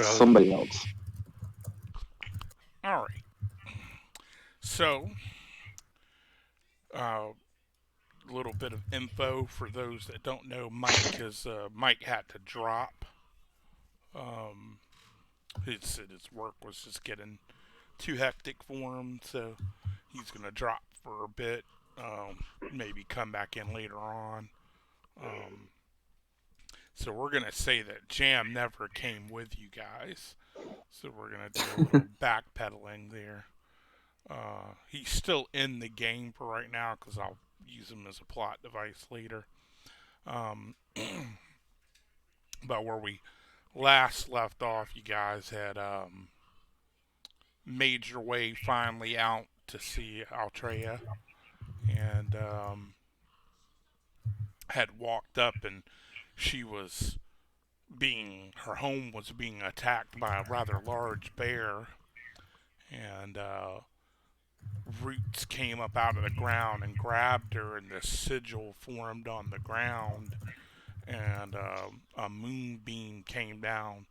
Somebody else. All right. So, a little bit of info for those that don't know. Mike had to drop. Um, he said his work was just getting too hectic for him, so he's gonna drop for a bit. Maybe come back in later on. Um, so we're gonna say that Jam never came with you guys. So we're gonna do a little backpedaling there. He's still in the game for right now because I'll use him as a plot device later. Um, but where we last left off, you guys had made your way finally out to see Altrea and had walked up, and she was her home was being attacked by a rather large bear, and roots came up out of the ground and grabbed her, and this sigil formed on the ground, and a moonbeam came down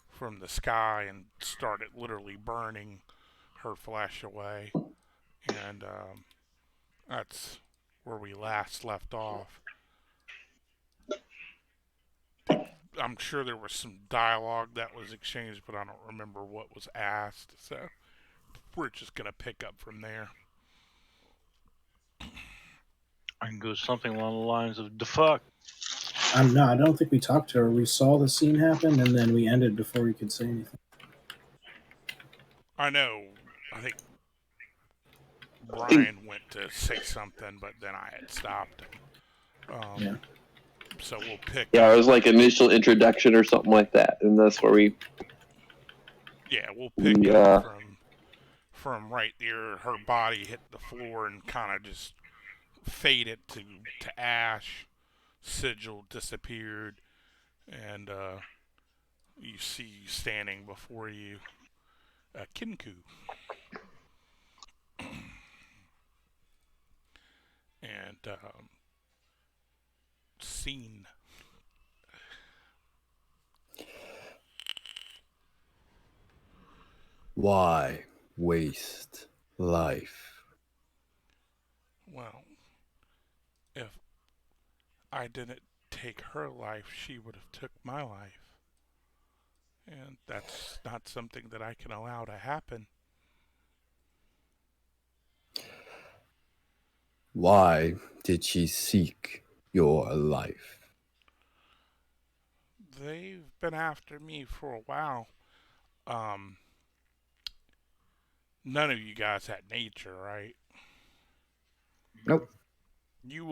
from the sky and started literally burning her flesh away. And that's where we last left off. I'm sure there was some dialogue that was exchanged, but I don't remember what was asked. So we're just gonna pick up from there. I can go something along the lines of "the fuck." No, I don't think we talked to her. We saw the scene happen, and then we ended before we could say anything. I know. I think Brian went to say something, but then I had stopped him. Yeah. So we'll pick. Yeah, it was like initial introduction or something like that, and that's where we. Yeah, we'll pick up from right there. Her body hit the floor and kind of just faded to ash. Sigil disappeared, and you see standing before you a Kinku. And scene. Why waste life? Well, if I didn't take her life, she would have took my life. And that's not something that I can allow to happen. Why did she seek your life? They've been after me for a while. Um, None of you guys had nature, right? Nope. You've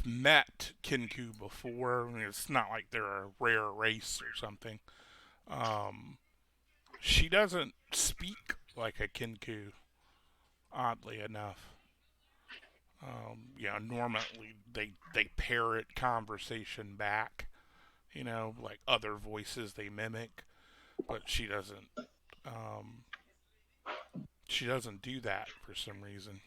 met Kinku before. I mean, it's not like they're a rare race or something. She doesn't speak like a Kinku, oddly enough. Normally they parrot conversation back, like other voices they mimic, but she doesn't. Um, she doesn't do that for some reason.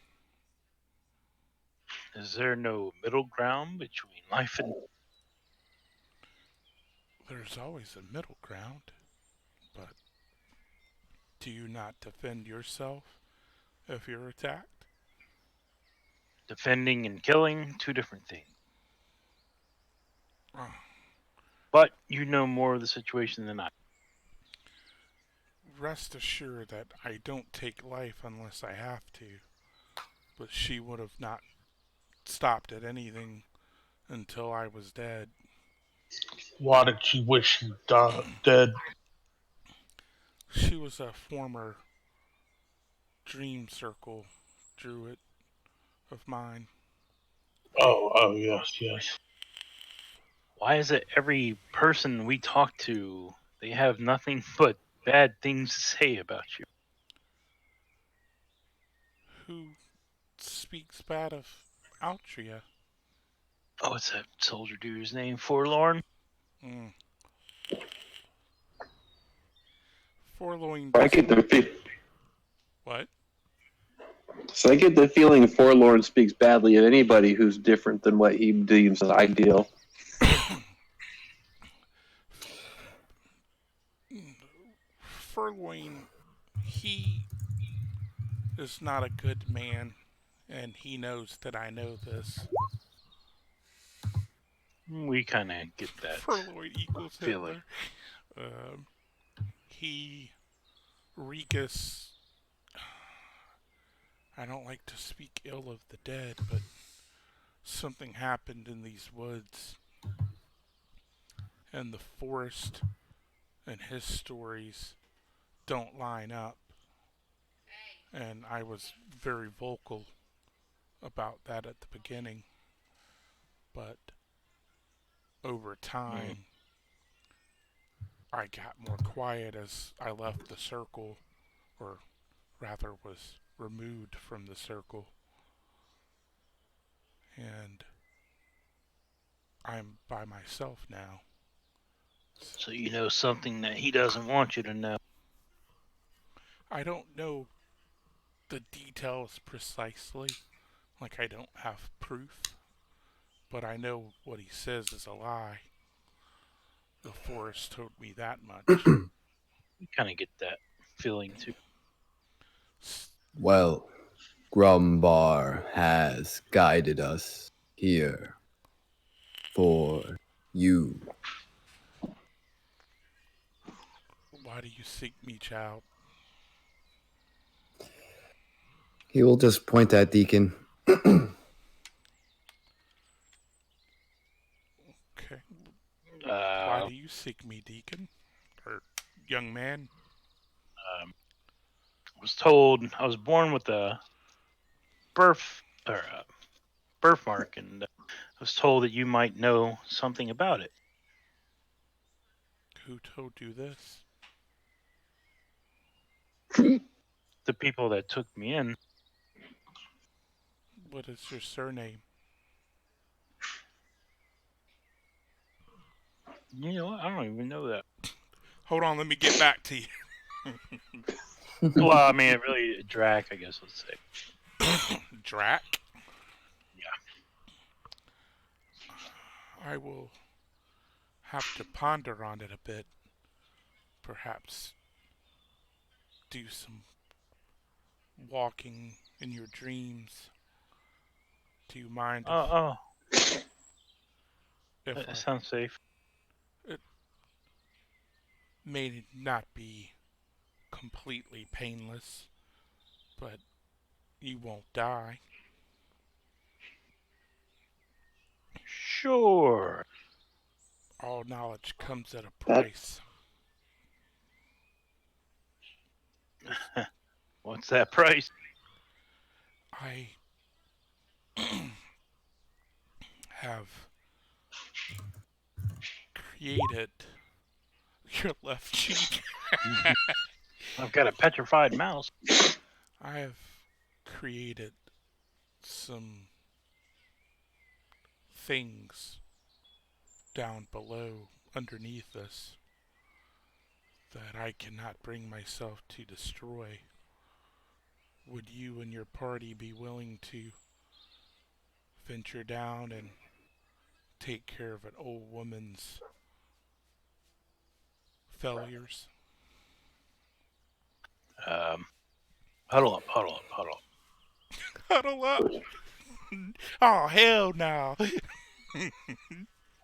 Is there no middle ground between life and? There's always a middle ground, but do you not defend yourself if you're attacked? Defending and killing, two different things. Oh. But you know more of the situation than I. Rest assured that I don't take life unless I have to. But she would have not stopped at anything until I was dead. Why did she wish she dead? She was a former dream circle druid of mine. Oh, yes. Why is it every person we talk to, they have nothing but bad things to say about you? Who speaks bad of Altria? Oh, what's that soldier dude's name? Forlorn? Mm. Forlorn I get the What? So I get the feeling Forlorn speaks badly of anybody who's different than what he deems as ideal. Furloin, he is not a good man, and he knows that I know this. We kind of get that Furloin equals feeling. Hitler. He, Regus, I don't like to speak ill of the dead, but something happened in these woods, and the forest and his stories don't line up. And I was very vocal about that at the beginning, but over time, I got more quiet as I left the circle, or rather was removed from the circle, and I'm by myself now. So you know something that he doesn't want you to know. I don't know the details precisely, like I don't have proof, but I know what he says is a lie. The forest told me that much. We kind of get that feeling too. Well, Grumbar has guided us here for you. Why do you seek me, child? He will just point at Deacon. Okay. Why Uh, do you seek me, deacon? Or young man? I was told I was born with a birthmark, and I was told that you might know something about it. Who told you this? The people that took me in. What is your surname? You know what? I don't even know that. Hold on, let me get back to you. Well, I mean, really, Drac, I guess let's say. Drac? Yeah. I will have to ponder on it a bit. Perhaps do some walking in your dreams. Do you mind if That I sounds safe. may not be completely painless, but you won't die. Sure. All knowledge comes at a That- price. What's that price? I have created your left cheek. I've got a petrified mouse. I have created some things down below underneath us that I cannot bring myself to destroy. Would you and your party be willing to venture down and take care of an old woman's failures? Huddle up, huddle up, huddle up. Huddle up! Oh, hell no!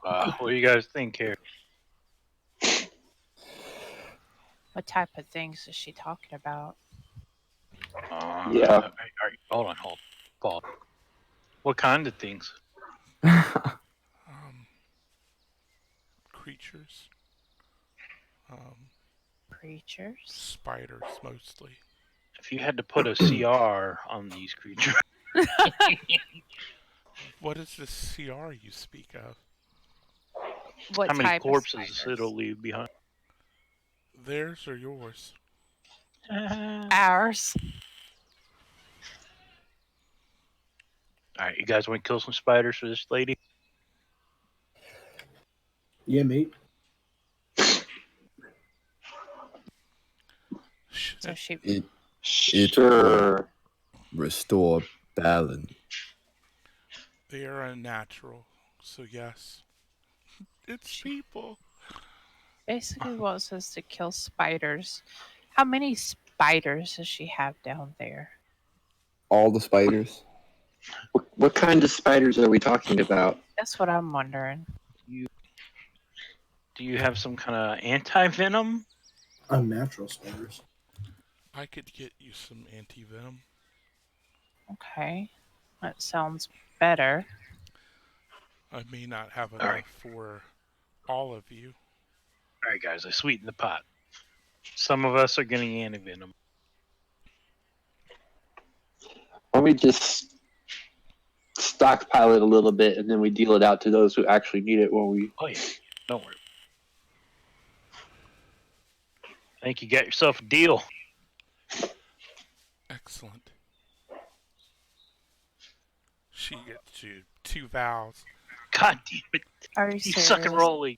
What do you guys think here? What type of things is she talking about? Yeah. Hold on, pause. What kind of things? Creatures. Creatures? Spiders, mostly. If you had to put a CR on these creatures, What is this CR you speak of? What how many type corpses of spiders? it'll leave behind? Theirs or yours? Ours. Alright, you guys want to kill some spiders for this lady? Yeah, mate. So she. It Sure. restore balance. They are unnatural, so yes. It's people. Basically wants us to kill spiders How many spiders does she have down there? All the spiders. What kind of spiders are we talking about? That's what I'm wondering. Do you have some kind of anti-venom? Unnatural spiders. I could get you some anti-venom. Okay. That sounds better. I may not have enough Alright. for all of you. All right, guys, I sweetened the pot. Some of us are getting anti-venom. Why don't we just stockpile it a little bit and then we deal it out to those who actually need it when we... Oh, yeah. Don't worry. I think you got yourself a deal. Excellent. She gets you 2 vows. God damn it. Are you You serious? suck and rolling.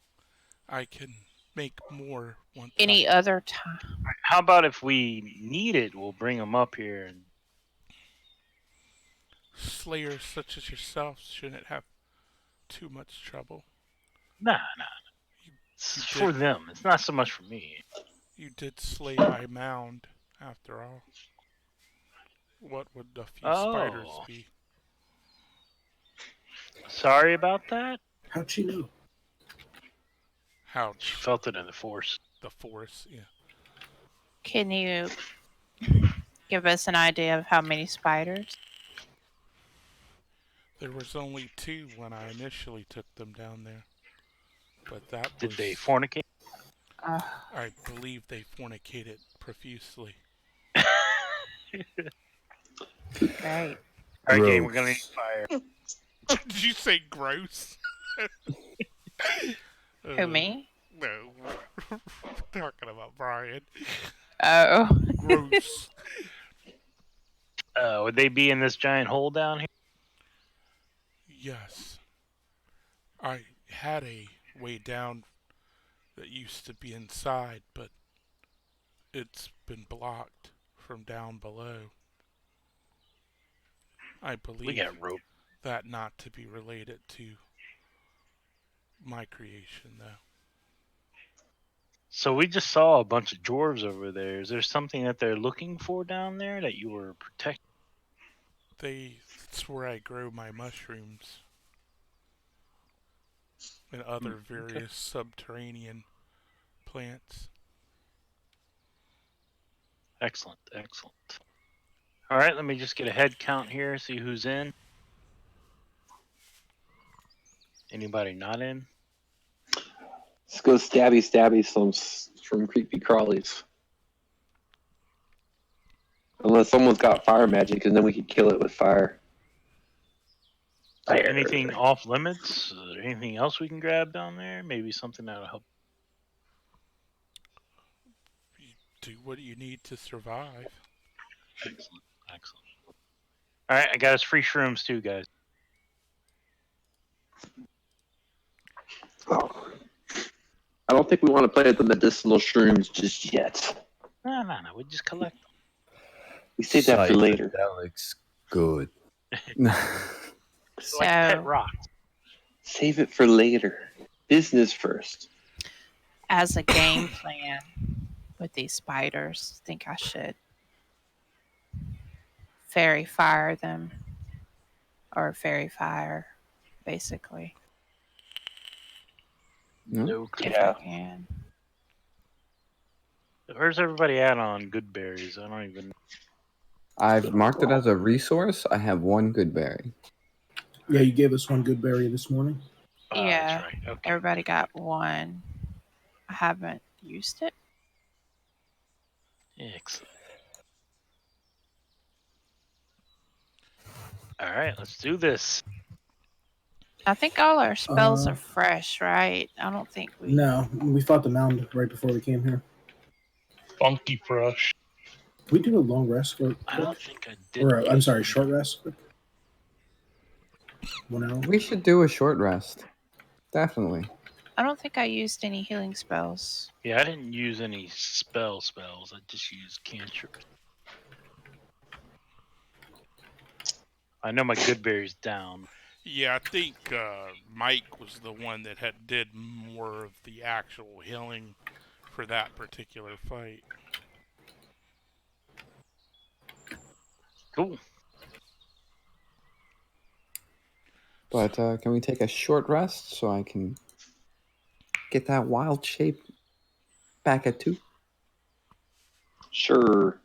I can make more once Any other time? How about if we need it, we'll bring them up here and Slayers such as yourself shouldn't have too much trouble. nah. It's You for did. them. It's not so much for me. You did slay my mound, after all. What would a few spiders Oh. be? Sorry about that. How'd she know? How She felt it in the force. the force, yeah. Can you give us an idea of how many spiders? There was only 2 when I initially took them down there. But that Did was... they fornicate? I believe they fornicated profusely. Great. All right, gang, Gross. we're gonna need fire. Did you say gross? Who, me? No. Talking about Brian. Oh. Gross. Would they be in this giant hole down here? Yes. I had a way down that used to be inside, but it's been blocked from down below. I We believe got rope. that not to be related to my creation, though. So we just saw a bunch of dwarves over there. Is there something that they're looking for down there that you were protecting? That's where I grow my mushrooms and other various subterranean plants. Excellent. All right, let me just get a head count here, see who's in. Anybody not in? Let's go stabby from creepy crawlies. Unless someone's got fire magic, and then we could kill it with fire. Is there anything off limits? Is there anything else we can grab down there? Maybe something that'll help. You do what you need to survive. Excellent. All right, I got us free shrooms too, guys. Oh. I don't think we want to play with the medicinal shrooms just yet. No, we just collect them. We save that for later. Psychedelic's good. It's like pet So, rock. Save it for later. Business first. as a game plan with these spiders, I think I should fairy fire them. Or fairy fire, basically. No If clue. Yeah. I can. Where's everybody at on good berries? I don't even. I've marked it as a resource. I have 1 good berry. Yeah, you gave us one good berry this morning. Yeah. That's right. Okay. Everybody got one. I haven't used it. Excellent. All right, let's do this. I think all our spells Uh, are fresh, right? I don't think we. No, we fought the mound right before we came here. Funky fresh. We do a long rest quick, I don't think I did. or I'm sorry, short rest quick. 1 hour. We should do a short rest. Definitely. I don't think I used any healing spells. Yeah, I didn't use any spells. I just used cantrips. I know my good berry's down. Yeah, I think Mike was the one that did more of the actual healing for that particular fight. Cool. But can we take a short rest so I can get that wild shape back at 2? Sure.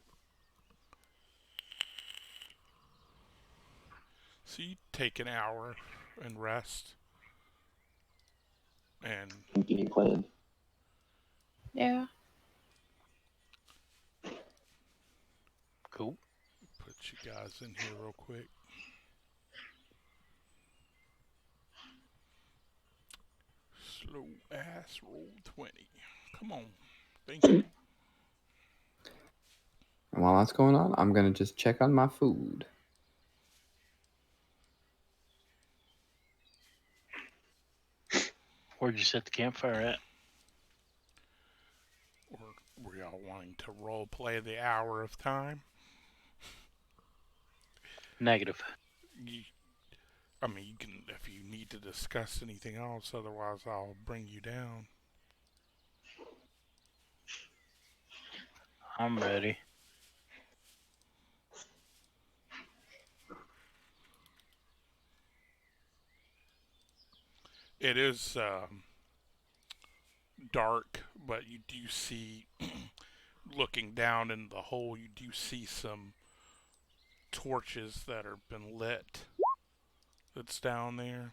So you take an hour and rest, and Game plan. Yeah. Cool. put you guys in here real quick. Slow ass roll 20. Come on. Thank you. And while that's going on, I'm going to just check on my food. Where'd you set the campfire at? Or were y'all wanting to role play the hour of time? Negative. You, I mean, you can if you need to discuss anything else. Otherwise, I'll bring you down. I'm ready. It is dark, but you do see, looking down in the hole, you do see some torches that have been lit. That's down there.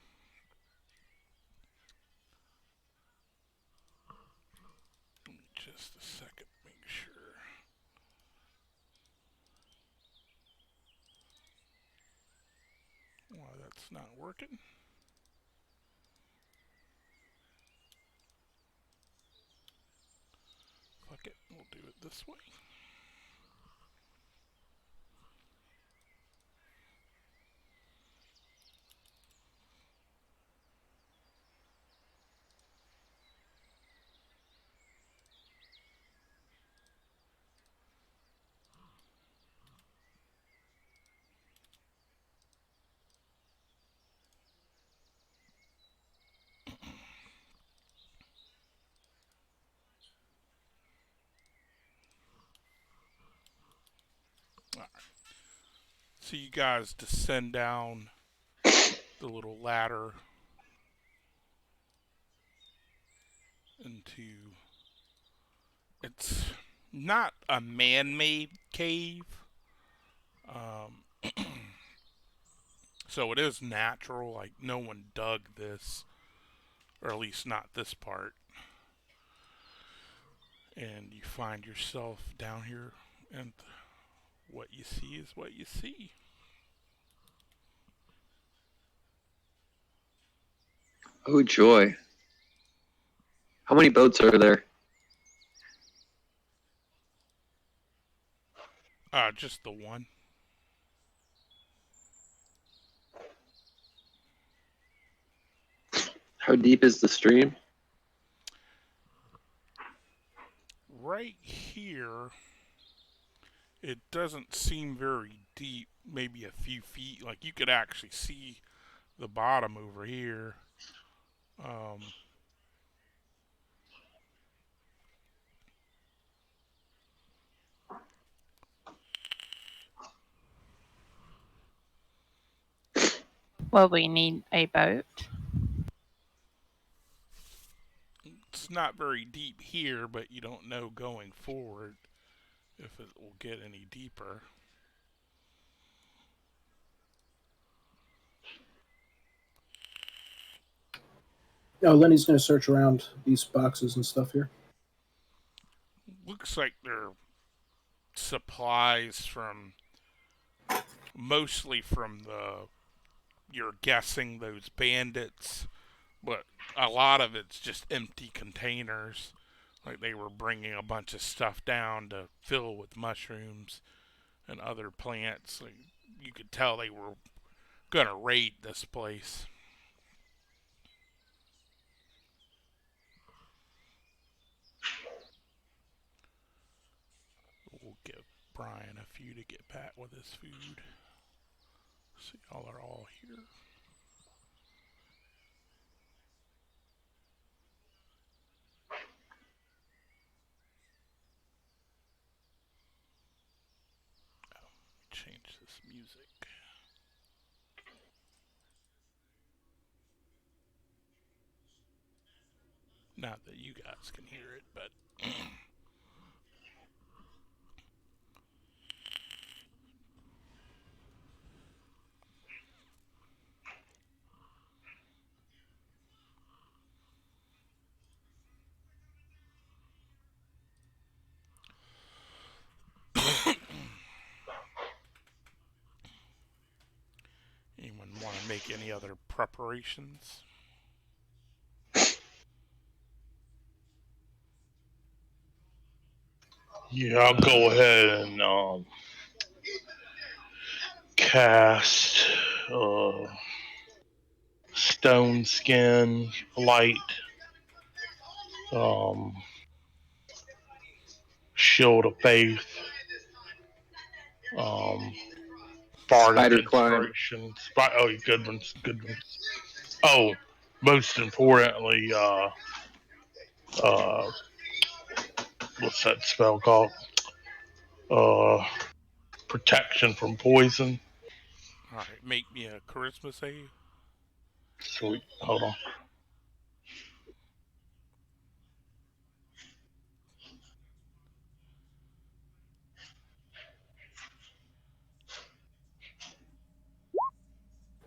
Just a second, make sure. Why that's not working. Fuck it, we'll do it this way. Alright. So you guys descend down the little ladder into. It's not a man-made cave. So it is natural, like no one dug this, or at least not this part. And you find yourself down here, and what you see is what you see. Oh joy! How many boats are there? Just the one. How deep is the stream? Right here, it doesn't seem very deep, maybe a few feet. Like you could actually see the bottom over here. Well, we need a boat. It's not very deep here, but you don't know going forward if it will get any deeper. Oh, Lenny's going to search around these boxes and stuff here. Looks like they're supplies from mostly from the you're guessing those bandits, but a lot of it's just empty containers. Like they were bringing a bunch of stuff down to fill with mushrooms and other plants. Like you could tell they were gonna raid this place. We'll give Brian a few to get back with his food. So y'all are all here. Change this music. Not that you guys can hear it, but anyone want to make any other preparations? Yeah, I'll go ahead and cast Stone Skin, Light, um, Shield of Faith, um, Bardic Spider climb. Inspiration. Oh, good ones, good ones. Oh, most importantly, what's that spell called? Uh, Protection from poison. All right, make me a charisma save. Sweet. Hold on.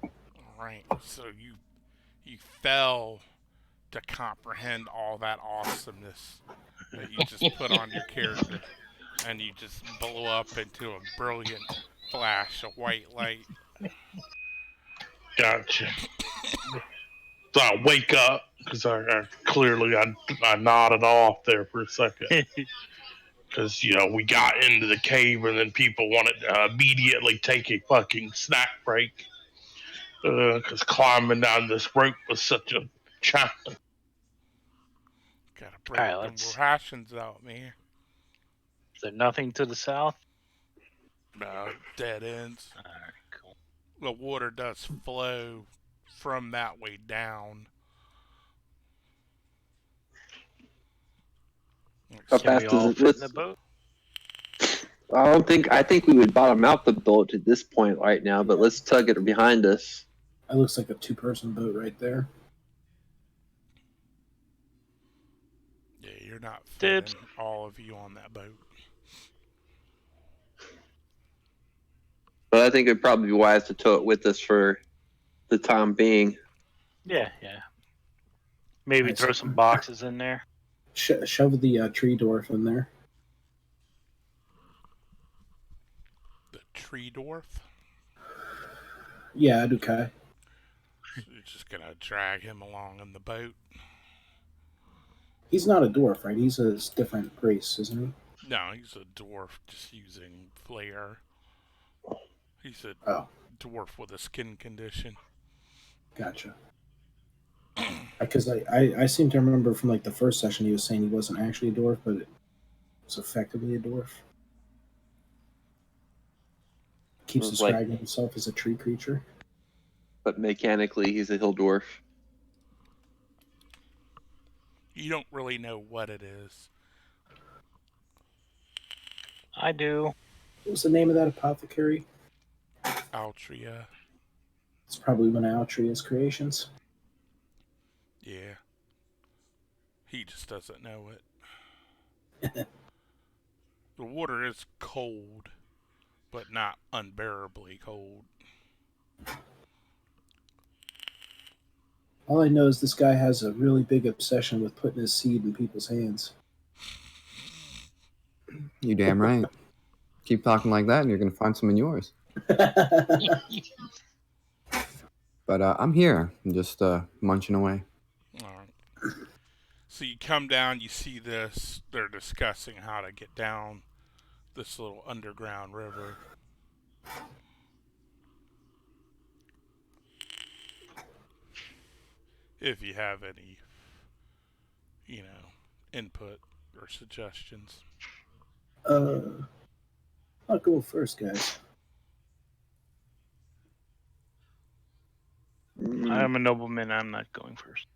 All right, so you fail to comprehend all that awesomeness that you just put on your character, and you just blow up into a brilliant flash of white light. Gotcha. So I wake up because I nodded off there for a second because we got into the cave and then people wanted to immediately take a fucking snack break because climbing down this rope was such a challenge. Gotta break Alright, them let's. rations out, man. Is there nothing to the south? Dead ends. Alright, cool. The water does flow from that way down. How Can we fast does all it? fit in the boat? I think we would bottom out the boat at this point right now, but let's tug it behind us. That looks like a two-person boat right there. Yeah, you're not Dibs. fitting all of you on that boat. But I think it'd probably be wise to tow it with us for the time being. Yeah. Maybe Nice. throw some boxes in there. Shove the tree dwarf in there. The tree dwarf. Yeah, okay. So you're just gonna drag him along in the boat. He's not a dwarf, right? He's a different race, isn't he? No, he's a dwarf just using flair. He's a Oh, dwarf with a skin condition. gotcha. Because I seem to remember from like the first session he was saying he wasn't actually a dwarf, but it was effectively a dwarf. Keeps It's like- describing himself as a tree creature. But mechanically, he's a hill dwarf. You don't really know what it is. I do. What was the name of that apothecary? Altria. It's probably one of Altria's creations. Yeah. He just doesn't know it. The water is cold, but not unbearably cold. All I know is this guy has a really big obsession with putting his seed in people's hands. You damn right. Keep talking like that, and you're gonna find some in yours. But I'm here. I'm just munching away. All right. So you come down, you see this. They're discussing how to get down this little underground river. If you have any, input or suggestions. I'll go first, guys. I'm a nobleman. I'm not going first.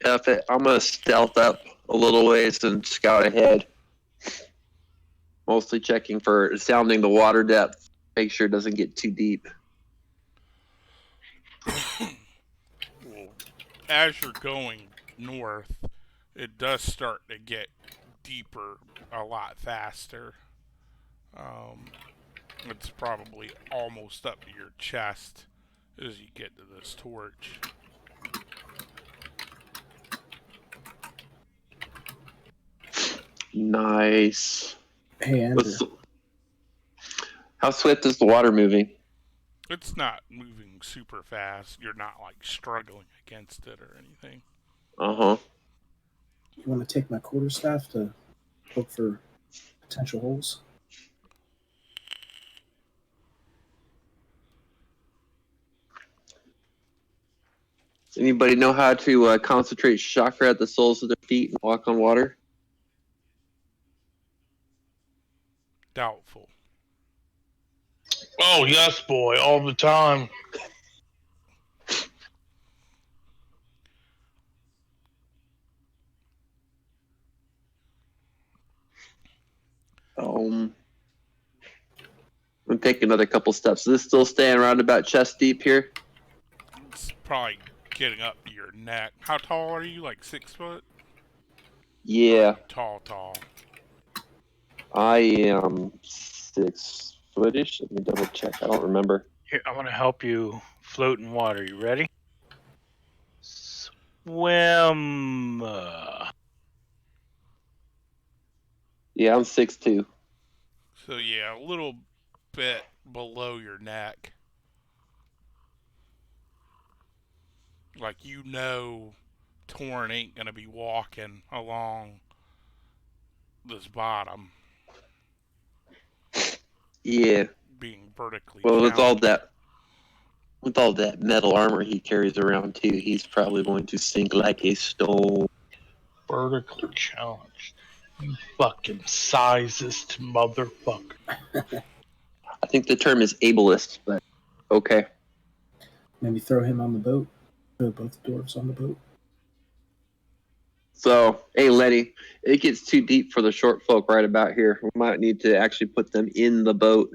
I'm gonna stealth up a little ways and scout ahead Mostly checking for sounding the water depth. Make sure it doesn't get too deep. Well, as you're going north, it does start to get deeper a lot faster. It's probably almost up to your chest as you get to this torch. Nice. Hey, Andrew. How swift is the water moving? It's not moving super fast. You're not like struggling against it or anything. Uh-huh. You want to take my quarterstaff to look for potential holes? Anybody know how to concentrate chakra at the soles of their feet and walk on water? Doubtful. Oh yes, boy, all the time. I'm taking another couple steps. Is this still staying around about chest deep here? It's probably getting up to your neck. How tall are you? Like 6 foot? Yeah, Tall. I am 6 footish. Let me double check. I don't remember. Here, I want to help you float in water. You ready? Swim. Yeah, I'm 6'2". So yeah, a little bit below your neck. Like Torn ain't gonna be walking along this bottom Yeah. being vertically Well, challenged. with all that metal armor he carries around too, he's probably going to sink like a stone. Vertically challenged. You fucking sizest motherfucker. I think the term is ableist, but okay. Maybe throw him on the boat. Throw both dwarves on the boat. So, hey, Lenny, it gets too deep for the short folk right about here. We might need to actually put them in the boat.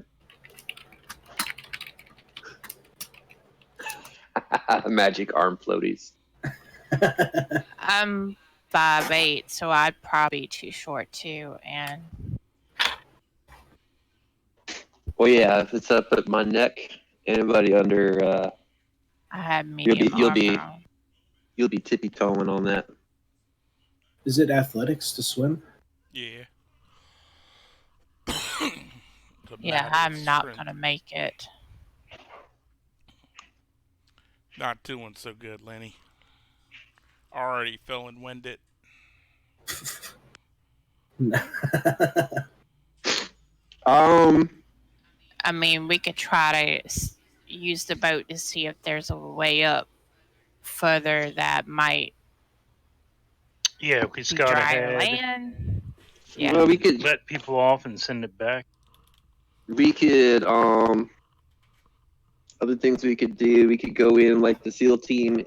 Magic arm floaties. I'm 5'8", so I'd probably be too short too. And Well, yeah, if it's up at my neck, anybody under, I have medium armor on. you'll be tippy toeing on that. Is it athletics to swim? Yeah. Yeah, I'm not gonna make it. Not doing so good, Lenny. Already feeling winded. I mean, we could try to use the boat to see if there's a way up further that might Yeah, we be scout drier ahead. land. Yeah. Well, we could, Let people off and send it back. other things we could do, we could go in like the SEAL team.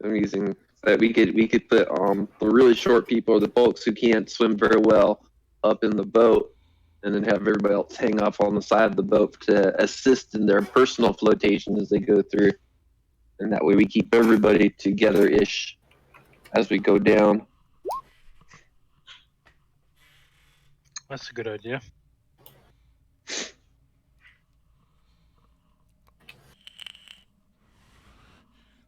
I'm using that we could put the really short people or the folks who can't swim very well up in the boat, and then have everybody else hang off on the side of the boat to assist in their personal flotation as they go through, and that way we keep everybody together-ish as we go down. That's a good idea.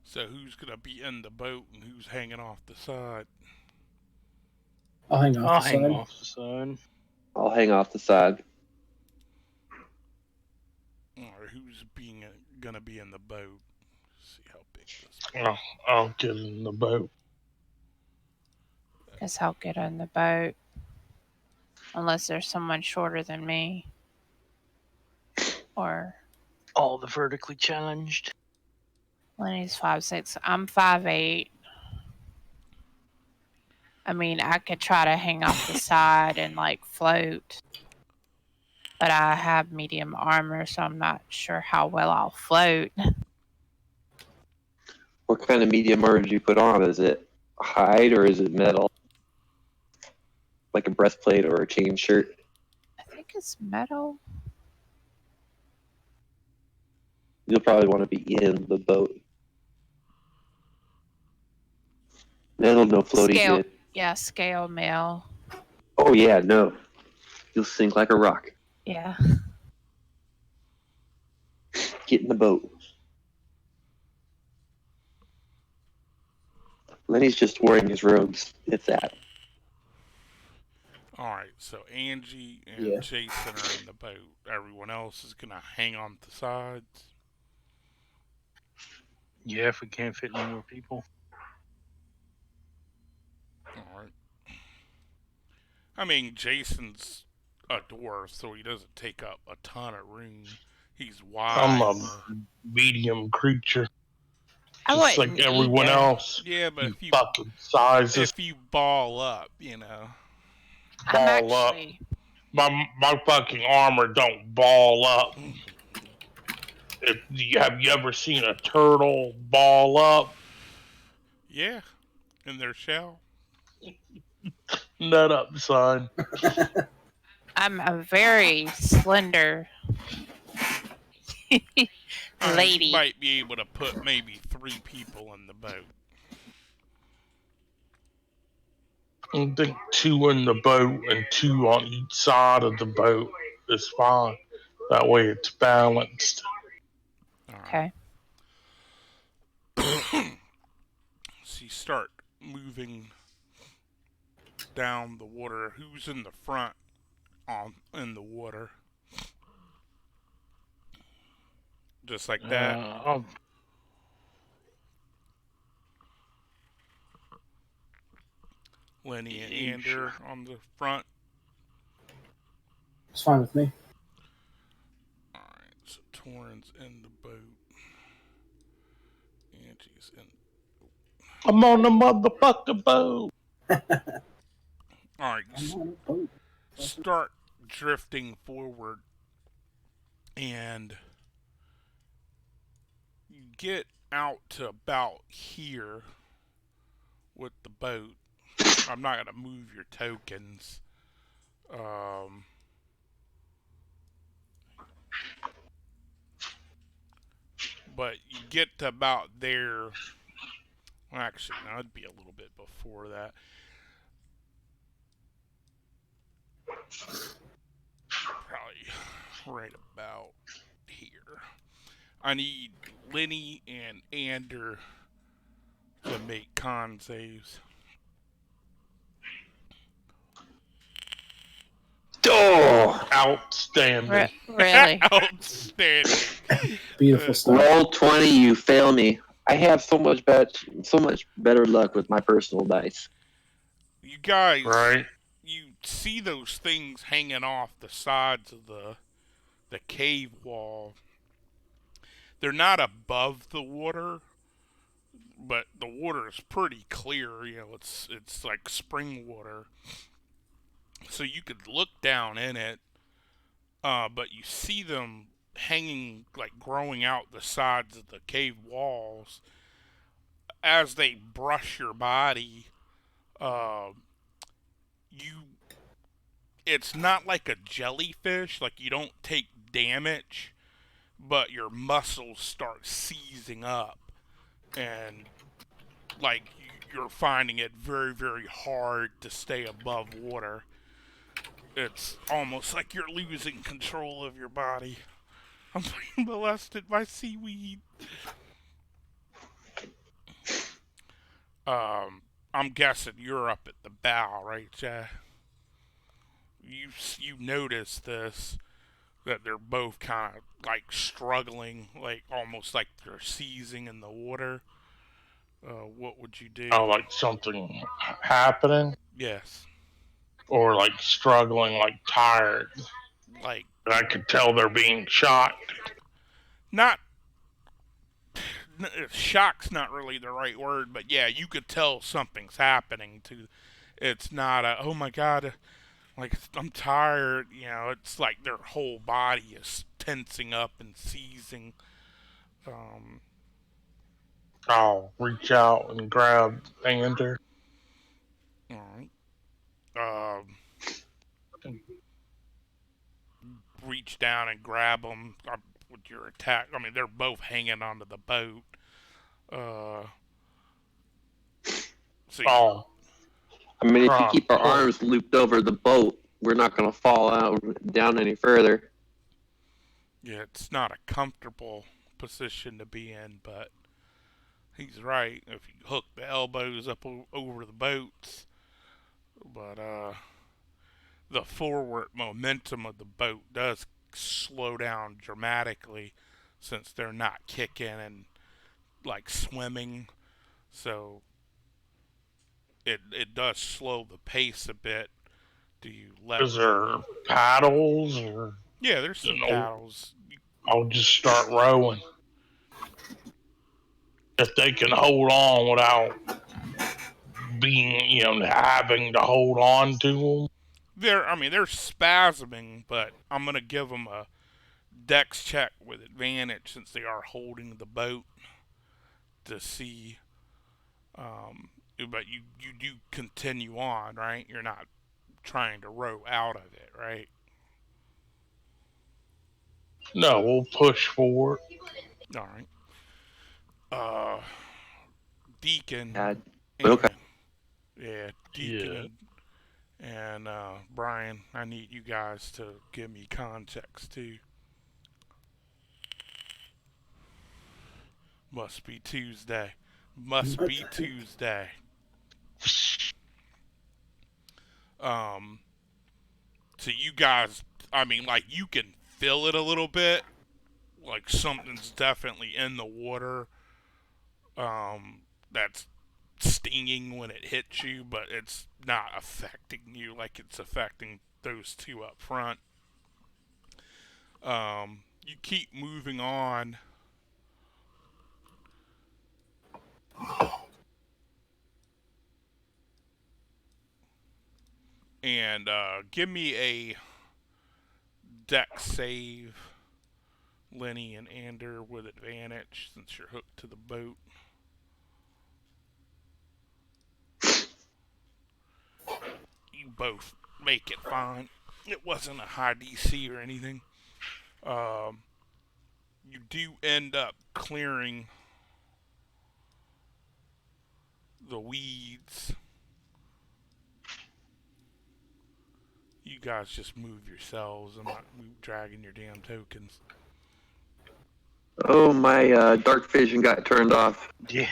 So who's gonna be in the boat and who's hanging off the side? I'll hang off I'll the hang side. off the side. I'll hang off the side. Or who's gonna be in the boat? See how big this. I'll get in the boat. Guess I'll get on the boat. Unless there's someone shorter than me. Or All the vertically challenged. Lenny's 5'6". I'm 5'8". I mean, I could try to hang off the side and like float. But I have medium armor, so I'm not sure how well I'll float. What kind of medium armor did you put on? Is it hide or is it metal? Like a breastplate or a chain shirt? think it's metal. You'll probably want to be in the boat. Metal, no floaty Scale. good. Yeah, scale mail. Oh yeah, no. You'll sink like a rock. Yeah. Get in the boat. Lenny's just wearing his robes. It's that. Alright, so Angie and Yeah. Jason are in the boat. Everyone else is going to hang on the sides. Yeah, if we can't fit any more people. Alright. I mean, Jason's a dwarf, so he doesn't take up a ton of room. He's I'm wide. a medium creature, I just like wouldn't everyone either. else. Yeah, but You fucking sizes. if you ball up, you know. I'm Ball up. actually. My fucking armor don't ball up. Have you ever seen a turtle ball up? Yeah, in their shell. Nut up, son. I'm a very slender lady. You might be able to put maybe 3 people in the boat. I think 2 in the boat and 2 on each side of the boat is fine. That way it's balanced. Alright. Okay. So you start moving down the water. Who's in the front in the water? Just like that. Lenny and Ander on the front. It's fine with me. Alright, so Torrin's in the boat. Angie's in. I'm on the motherfucking boat. Alright, start drifting forward and you get out to about here with the boat. I'm not going to move your tokens. But you get to about there. Well, actually, no, it'd be a little bit before that. Probably right about here. I need Lenny and Ander to make con saves. Oh! Outstanding. Really? Outstanding. Beautiful stuff. Roll 20, you fail me. I have so much better luck with my personal dice. You guys, Right? you see those things hanging off the sides of the cave wall. They're not above the water, but the water is pretty clear. You know, it's like spring water, so you could look down in it. But you see them hanging, like growing out the sides of the cave walls as they brush your body. It's not like a jellyfish, like you don't take damage, but your muscles start seizing up, and like you're finding it very, very hard to stay above water. It's almost like you're losing control of your body. I'm being molested by seaweed. I'm guessing you're up at the bow, right, Jay? You notice this, that they're both kind of like struggling, like almost like they're seizing in the water. What would you do? Oh, like something happening? Yes. Or like struggling, like tired. Like, And I could tell they're being shot. not shock's not really the right word, but yeah, you could tell something's happening to. It's not a, oh my god, like I'm tired, you know. It's like their whole body is tensing up and seizing. I'll reach out and grab Ander. All right. reach down and grab them with your attack. I mean, they're both hanging onto the boat. So Oh, I mean, if you Tron keep our pull. arms looped over the boat, we're not going to fall out down any further. yeah, it's not a comfortable position to be in, but he's right. If you hook the elbows up over the boats, but the forward momentum of the boat does slow down dramatically since they're not kicking and like swimming, so it does slow the pace a bit. Do you let? Is there paddles or? Yeah, there's some paddles. I'll just start rowing. If they can hold on without being, having to hold on to them. They're spasming, but I'm gonna give them a dex check with advantage since they are holding the boat to see. But you do continue on, right? You're not trying to row out of it, right? No, we'll push forward. All right. Deacon. God. And, Okay. yeah, Deacon and Brian, I need you guys to give me context too. Must be Tuesday. Must be Tuesday. So you guys, I mean, like, you can feel it a little bit. Like, something's definitely in the water. That's stinging when it hits you, but it's not affecting you like it's affecting those two up front. You keep moving on. And give me a dex save, Lenny and Ander, with advantage since you're hooked to the boat. You both make it fine. It wasn't a high DC or anything. You do end up clearing the weeds. You guys just move yourselves. I'm not dragging your damn tokens. Oh, my dark vision got turned off. Yeah.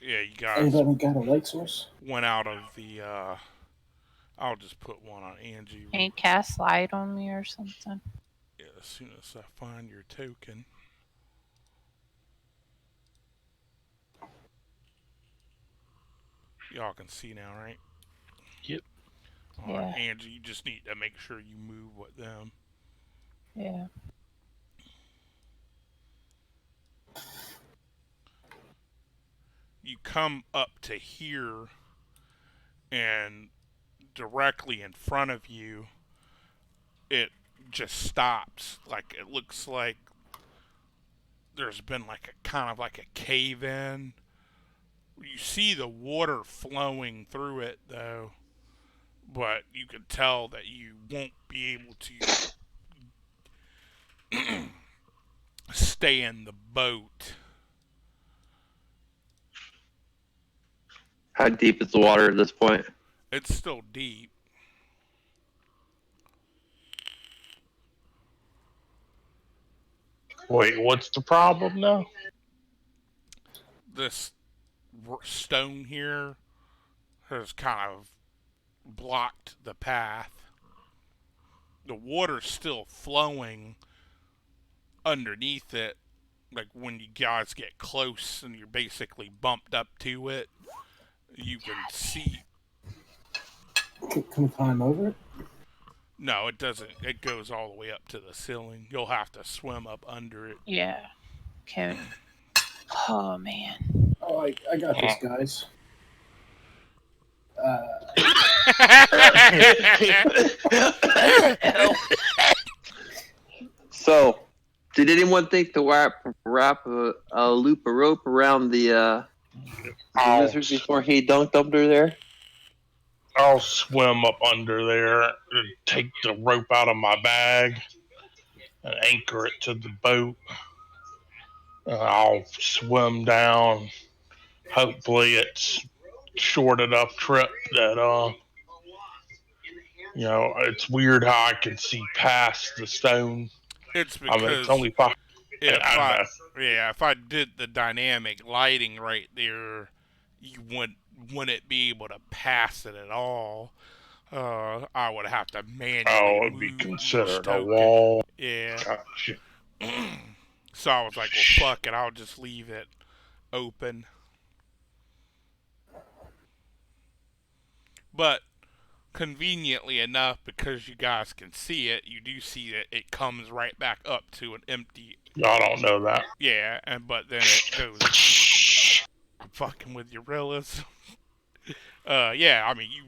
Yeah, you guys Anybody got a light source? went out of the. I'll just put one on Angie. Can you cast light on me or something? Yeah, as soon as I find your token. Y'all can see now, right? Yep. Alright, Angie, you just need to make sure you move with them. Yeah. You come up to here, and directly in front of you, it just stops. Like, it looks like there's been like a kind of like a cave in. You see the water flowing through it though, but you can tell that you won't be able to stay in the boat. How deep is the water at this point? It's still deep. Wait, what's the problem now? This stone here has kind of blocked the path. The water's still flowing underneath it. Like when you guys get close and you're basically bumped up to it, you can see. Can we climb over it? No, it doesn't. It goes all the way up to the ceiling. You'll have to swim up under it. Yeah. Okay. Oh man. Oh, I got this, guys. So, did anyone think to wrap a loop of rope around the lizard before he dunked under there? I'll swim up under there and take the rope out of my bag and anchor it to the boat. I'll swim down. Hopefully, it's short enough trip that it's weird how I can see past the stone. It's I mean, it's because only 5. if I know. if I did the dynamic lighting right there, you wouldn't be able to pass it at all. I would have to manually Oh, it'd be move each considered a token. wall. Yeah. Gotcha. So I was like, well, fuck it, I'll just leave it open. But conveniently enough, because you guys can see it, you do see that it comes right back up to an empty. Y'all don't know that. Yeah, but then it goes. I'm fucking with your realism. Yeah, I mean, you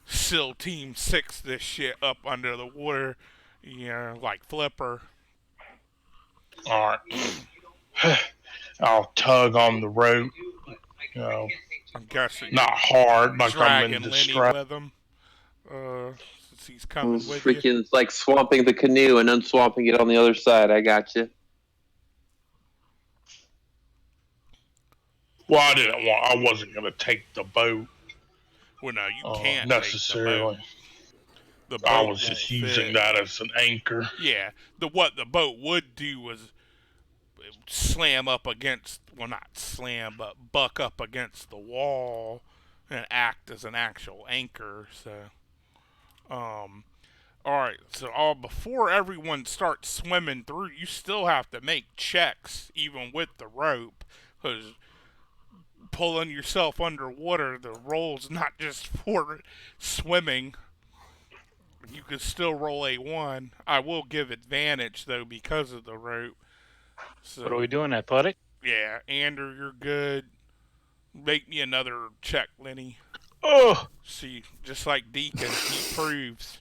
SEAL Team 6 this shit up under the water, like Flipper. Alright. I'll tug on the rope. I'm guessing Not hard, like I'm in dragging Lenny distress. with him. Since he's coming with freaking, you. it's like swamping the canoe and unswamping it on the other side. I got you. Well, I wasn't going to take the boat Well, no, you can't necessarily. take the boat. I was just using that as an anchor. Yeah, what the boat would do was slam up against, well, not slam, but buck up against the wall and act as an actual anchor. So, all right. So, before everyone starts swimming through, you still have to make checks, even with the rope, because pulling yourself underwater, the roll's not just for swimming. You can still roll A1. I will give advantage, though, because of the rope. So, What are we doing, athletic? Yeah, Andrew, you're good. Make me another check, Lenny. Oh! See, just like Deacon, he proves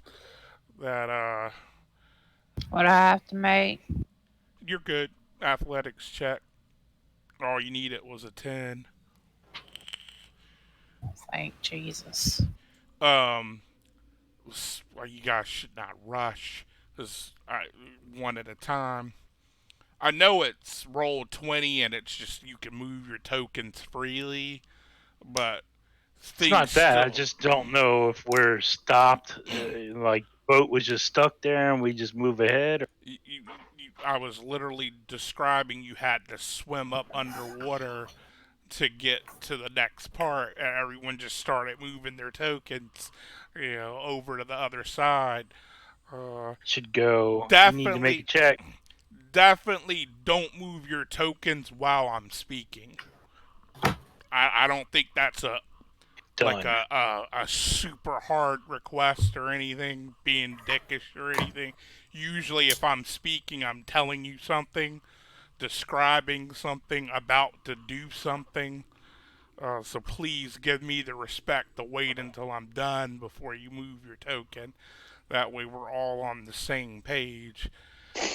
that, What I have to make? you're good. Athletics check. All you needed was a 10. Thank Jesus. Well, you guys should not rush, because one at a time. I know it's roll 20 and it's just you can move your tokens freely, but it's not that. I just don't know if we're stopped. Like boat was just stuck there and we just move ahead. I was literally describing you had to swim up underwater to get to the next part, and everyone just started moving their tokens, over to the other side. Should go. Definitely, you need to make a check. Definitely don't move your tokens while I'm speaking. I don't think that's a super hard request or anything, being dickish or anything. Usually if I'm speaking, I'm telling you something, describing something, about to do something. So please give me the respect to wait until I'm done before you move your token. That way we're all on the same page.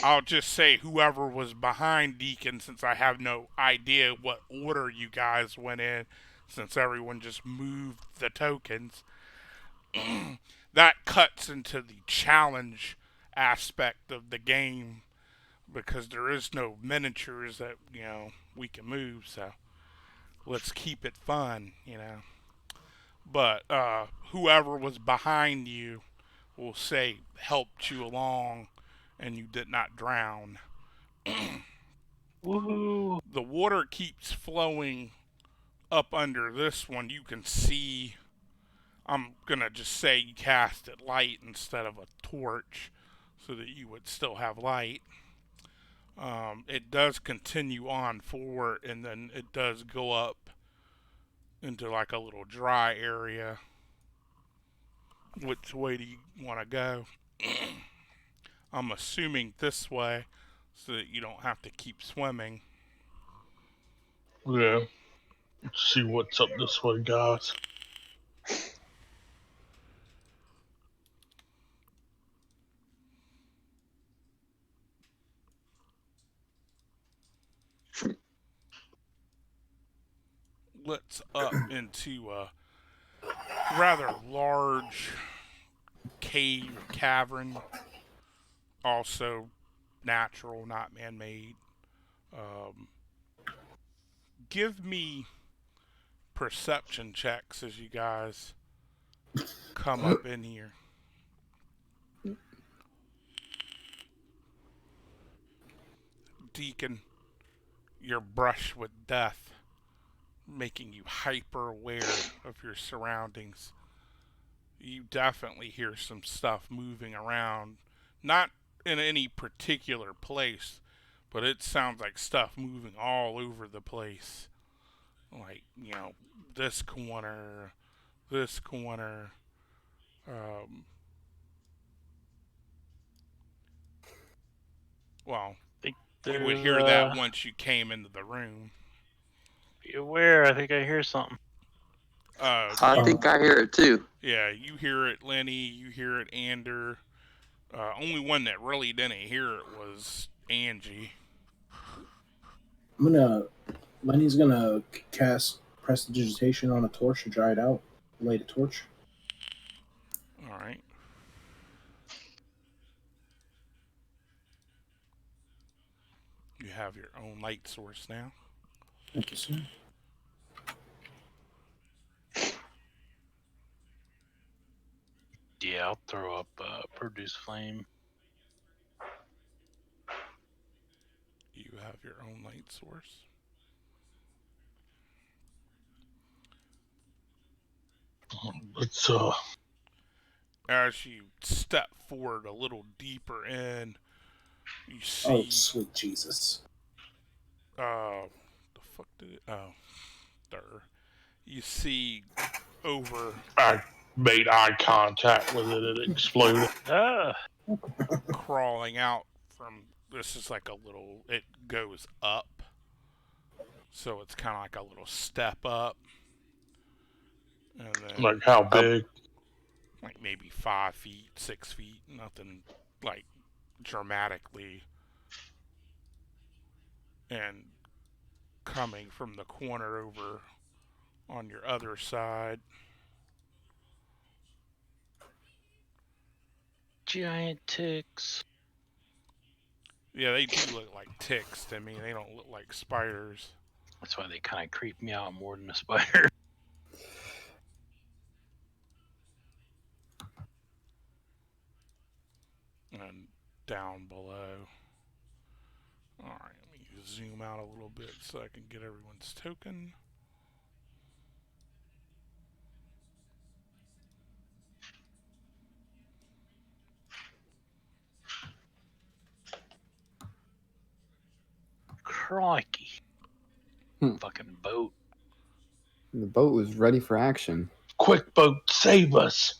I'll just say whoever was behind Deacon, since I have no idea what order you guys went in, since everyone just moved the tokens, that cuts into the challenge aspect of the game, because there is no miniatures that, we can move, so let's keep it fun, But whoever was behind you will say helped you along and you did not drown. Woohoo! The water keeps flowing up under this one. You can see, I'm gonna just say you cast it light instead of a torch so that you would still have light. It does continue on forward, and then it does go up into like a little dry area. Which way do you want to go? I'm assuming this way, so that you don't have to keep swimming. Yeah. Let's see what's up this way, guys. Let's up into a rather large cave or cavern. Also, natural, not man-made. Give me perception checks as you guys come up in here. Deacon, you're brushed with death, making you hyper aware of your surroundings. You definitely hear some stuff moving around, not in any particular place, but it sounds like stuff moving all over the place. Like, this corner, this corner. Well, you would hear that once you came into the room. Be aware, I think I hear something. I think I hear it too. Yeah, you hear it, Lenny. You hear it, Ander. Only one that really didn't hear it was Angie. Lenny's gonna cast prestidigitation on a torch to dry it out. Light a torch. All right. You have your own light source now. Thank you, sir. Yeah, I'll throw up produce flame. You have your own light source. It's As you step forward a little deeper in, you see. Oh, sweet Jesus! The fuck did it? Oh, there. You see over. I made eye contact with it. It exploded. Crawling out from. This is like a little. It goes up. So it's kind of like a little step up. And then Like how big? Like maybe 5 feet, 6 feet. Nothing like dramatically. And coming from the corner over on your other side. Giant ticks. Yeah, they do look like ticks to me. They don't look like spiders. That's why they kind of creep me out more than a spider. And down below. Alright, let me zoom out a little bit so I can get everyone's token. Crikey. Fucking boat. The boat was ready for action. Quick, boat, save us!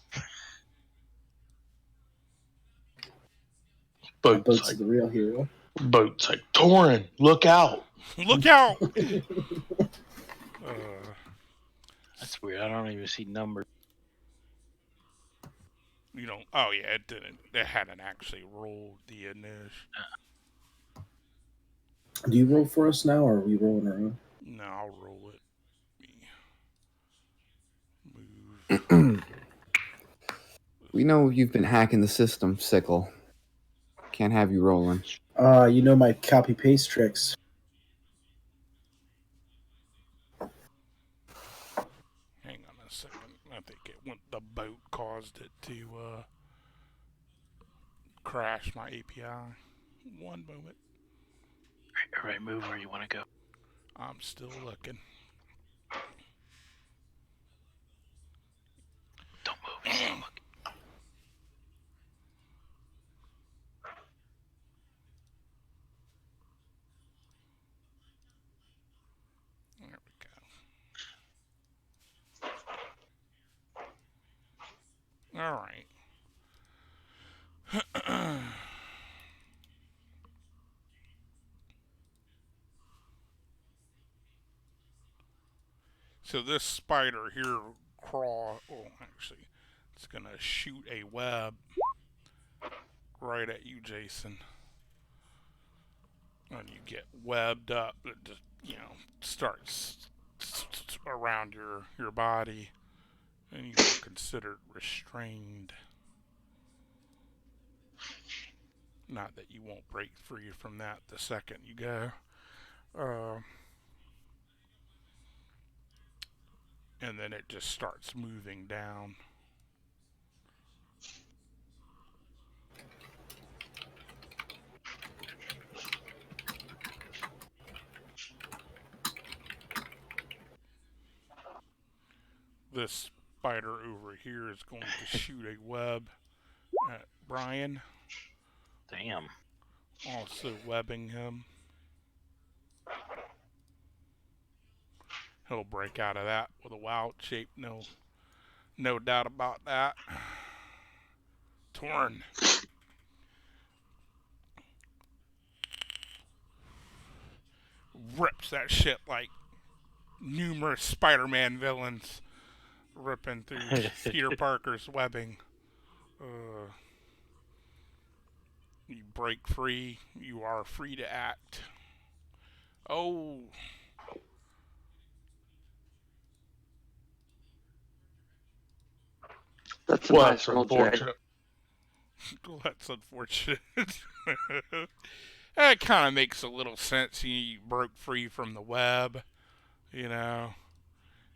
Boat's like the real hero. Boat's like, Torin, look out! Look out! That's weird. I don't even see numbers. You don't. Oh yeah, it didn't. It hadn't actually rolled the initial. Do you roll for us now, or are we rolling our own? No, I'll roll it. Move. We know you've been hacking the system, Sickle. Can't have you rolling. You know my copy paste tricks. Hang on a second. I think the boat caused it to crash my API. One moment. All right, move where you want to go. I'm still looking. Don't move. He's still looking. There we go. All right. So this spider here actually, it's gonna shoot a web right at you, Jason. And you get webbed up. It just, starts around your body, and you are considered restrained. Not that you won't break free from that the second you go. And then it just starts moving down. This spider over here is going to shoot a web at Brian, Damn. also webbing him. He'll break out of that with a wild shape, no doubt about that. Torn. Rips that shit like numerous Spider-Man villains ripping through Peter Parker's webbing. You break free. You are free to act. Oh. That's a Well, nice that's roll, Jay. unfortunate. Well, that's unfortunate. That kind of makes a little sense. You broke free from the web, you know.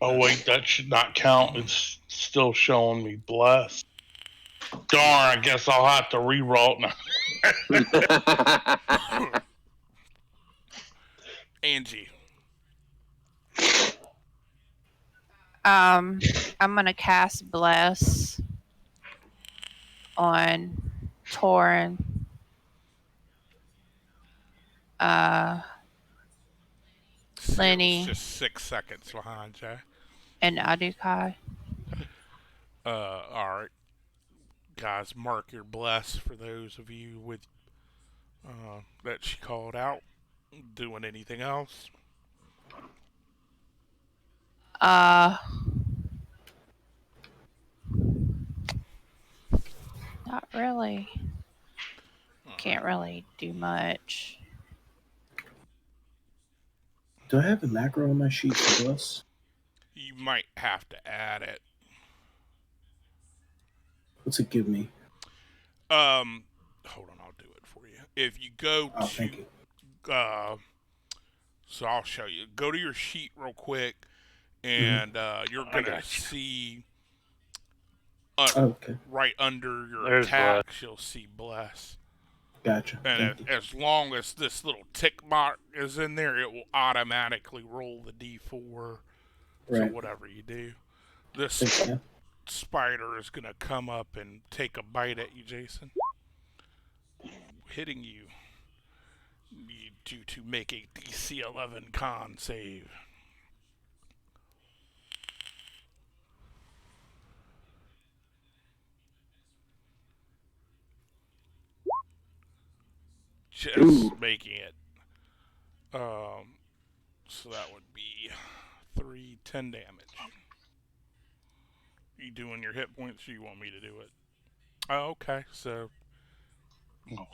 Oh wait, that should not count. It's still showing me blessed. Darn, I guess I'll have to re-roll now. Angie. I'm gonna cast Bless on Torin. Lenny. Just 6 seconds behind Jay. And Adukai. Alright. Guys, mark your bless for those of you with that she called out. Doing anything else? Not really. Can't really do much. Do I have a macro on my sheet for Bless? You might have to add it. What's it give me? Hold on, I'll do it for you. If you go to, Thank you. So I'll show you. Go to your sheet real quick, and you're gonna see. Okay. Right under your There's attacks, you'll see bless. Gotcha. And as long as this little tick mark is in there, it will automatically roll the D4. So Right. whatever you do, this Thanks, man. spider is gonna come up and take a bite at you, Jason, hitting you. You do to make a DC 11 con save. Just Ooh. making it. So that would be 10 damage. You doing your hit points, or you want me to do it? Oh, okay. So,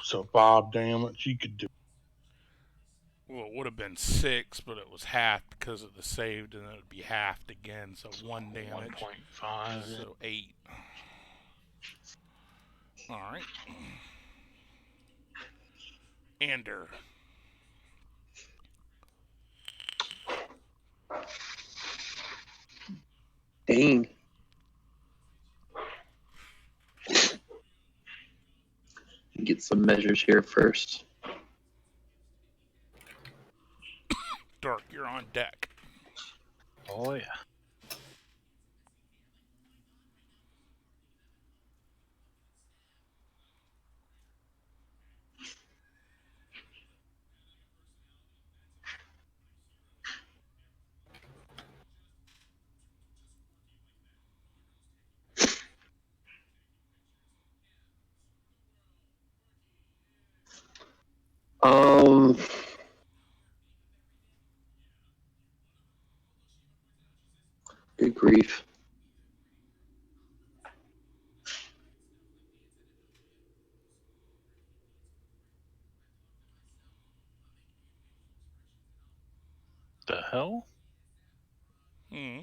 So 5 damage, you could do. well, it would have been 6, but it was half because of the saved, and then it would be halved again. So 1 damage. 1.5. So 8. All right. Ander. Dang. Get some measures here first. Dark, you're on deck. Oh yeah. Good grief. The hell? Hmm.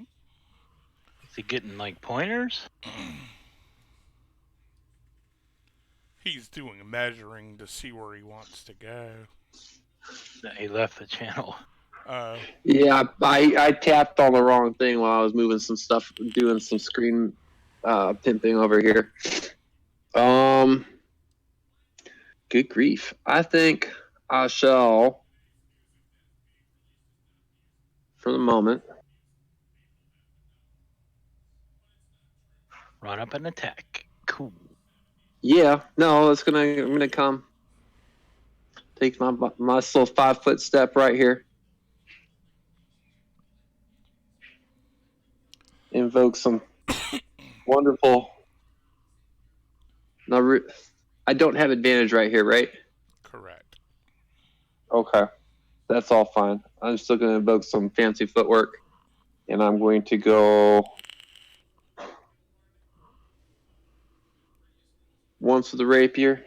Is he getting like pointers? He's doing measuring to see where he wants to go. He left the channel. Yeah, I tapped on the wrong thing while I was moving some stuff, doing some screen pimping over here. Good grief. I think I shall, for the moment, Run up and attack. Cool. yeah, no, I'm gonna come. Take my little 5-foot step right here. Invoke some wonderful. No, I don't have advantage right here, right? Correct. Okay, that's all fine. I'm still gonna invoke some fancy footwork, and I'm going to go once with the rapier.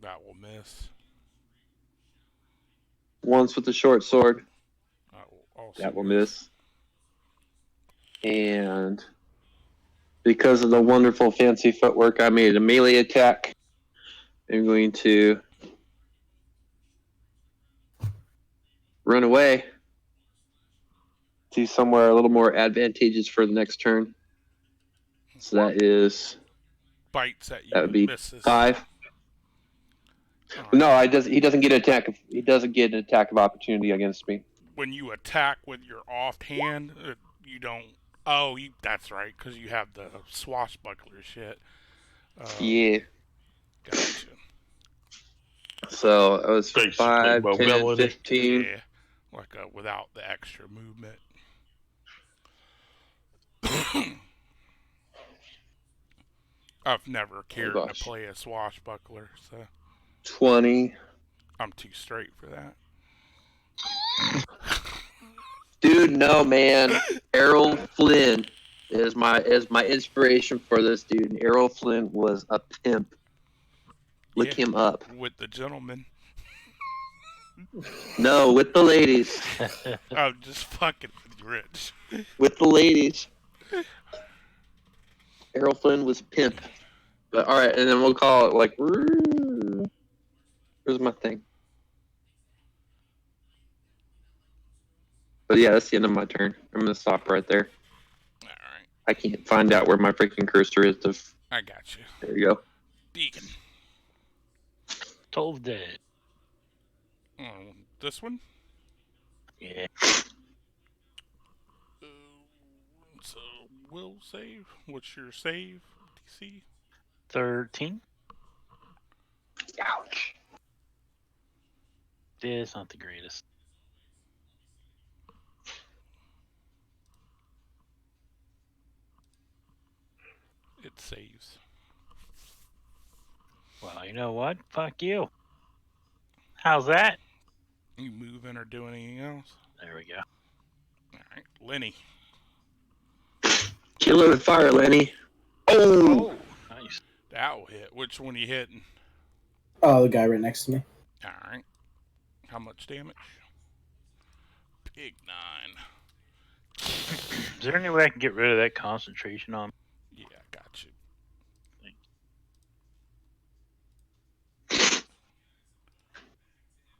That will miss. Once with the short sword. That will also That will miss. And because of the wonderful fancy footwork, I made a melee attack. I'm going to run away to somewhere a little more advantageous for the next turn. So that is Bites at you. that would be misses. 5. All right. No, he doesn't get an attack. He doesn't get an attack of opportunity against me. When you attack with your offhand, you don't. Oh, that's right, because you have the swashbuckler shit. Yeah. Gotcha. So it was Basically 5, 10, mobility. 15. Yeah, like without the extra movement. I've never cared to gosh. play a swashbuckler, so 20. I'm too straight for that. Dude, no, man. Errol Flynn is my inspiration for this dude. And Errol Flynn was a pimp. Look him up. With the gentleman. No, with the ladies. I'm just fucking with you, Rich. With the ladies. Errol Flynn was a pimp. But all right, and then we'll call it like. Where's my thing? But yeah, that's the end of my turn. I'm gonna stop right there. All right, I can't find out where my freaking cursor is. I got you. There you go. Deacon. 12 dead. This one? Yeah. So, will save. What's your save, DC? 13. Ouch. It's not the greatest. It saves. Well, you know what? Fuck you. How's that? You moving or do anything else? There we go. All right, Lenny. Kill her with fire, Lenny. Oh! Nice. That will hit. Which one are you hitting? Oh, the guy right next to me. All right. How much damage? Big 9. Is there any way I can get rid of that concentration on? Yeah, I got you.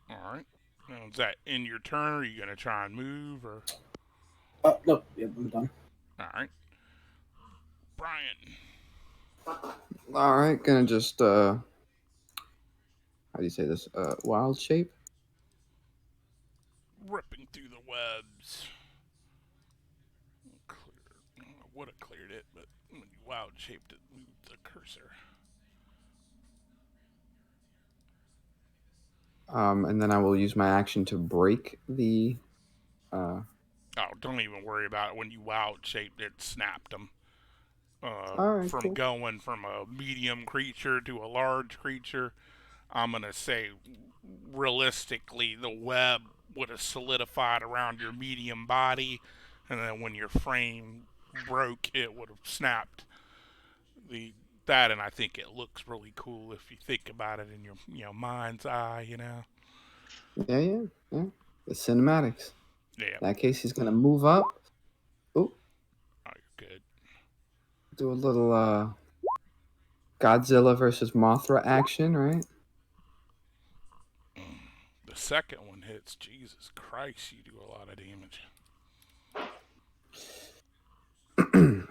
All right. Now, is that in your turn? Or are you going to try and move? Or Oh, no. Yep, I'm done. all right. Brian. All right, gonna just how do you say this? Wild shape. Ripping through the webs. I would have cleared it, but when you wild shaped it, moved the cursor. And then I will use my action to break the. Oh, don't even worry about it. When you wild shaped it, snapped them. Alright, From cool. going from a medium creature to a large creature, I'm gonna say realistically the web would have solidified around your medium body, and then when your frame broke, it would have snapped that. And I think it looks really cool if you think about it in your mind's eye. Yeah. The cinematics. Yeah. In that case, he's gonna move up. Oh, Oh, you're good. do a little Godzilla versus Mothra action, right? The second one hits. Jesus Christ, you do a lot of damage.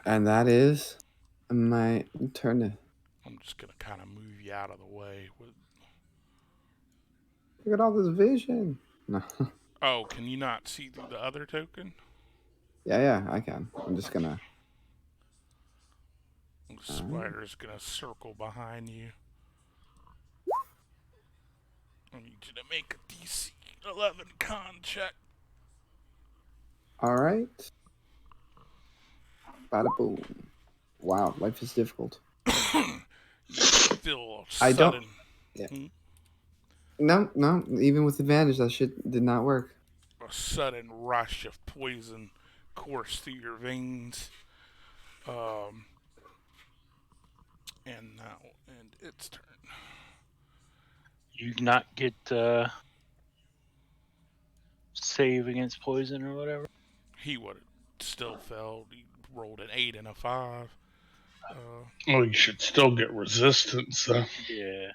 And that is my turn to I'm just gonna kind of move you out of the way. look at all this vision. No. Oh, can you not see through the other token? Yeah, I can. I'm just gonna. The spider's gonna circle behind you. I need you to make a DC 11 con check. All right. Bada boom. Wow, life is difficult. You feel a I don't- sudden. yeah. No. Even with advantage, that shit did not work. A sudden rush of poison course through your veins. And now end its turn. You not get save against poison or whatever? He would have still failed. He rolled an 8 and a 5. Well, you should still get resistance. Yeah.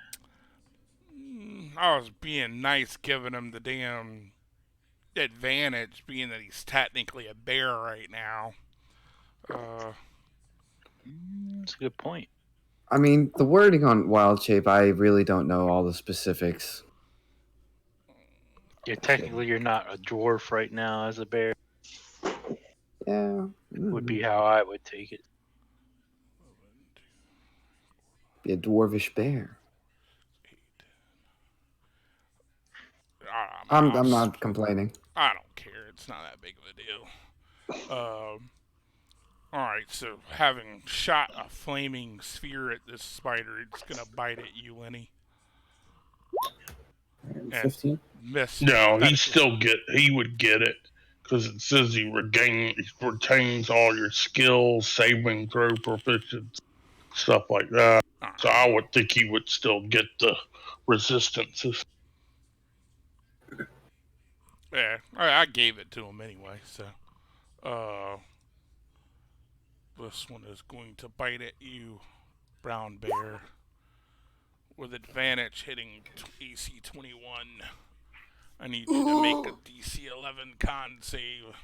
I was being nice, giving him the damn advantage, being that he's technically a bear right now. That's a good point. I mean, the wording on wild shape, I really don't know all the specifics. Yeah, technically you're not a dwarf right now as a bear. Yeah. Would be how I would take it. Be a dwarvish bear. I'm not complaining. I don't care. It's not that big of a deal. Alright, so having shot a flaming sphere at this spider, it's gonna bite at you, Lenny. 15. Miss. No, he would get it because it says he retains all your skills, saving throw proficiency, stuff like that. So I would think he would still get the resistances. Yeah, I gave it to him anyway, so. This one is going to bite at you, brown bear. With advantage hitting AC 21. I need you to make a DC 11 con save.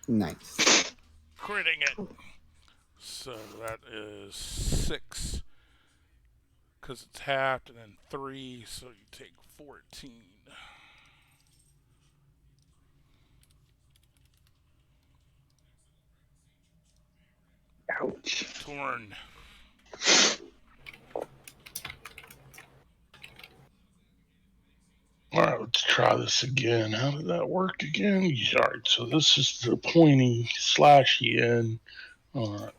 Nice. Critting it. So that is 6. Because it's halved, and then 3, so you take 14. Ouch. Torn. Alright, let's try this again. How did that work again? Alright, so this is the pointy slashy end. Alright.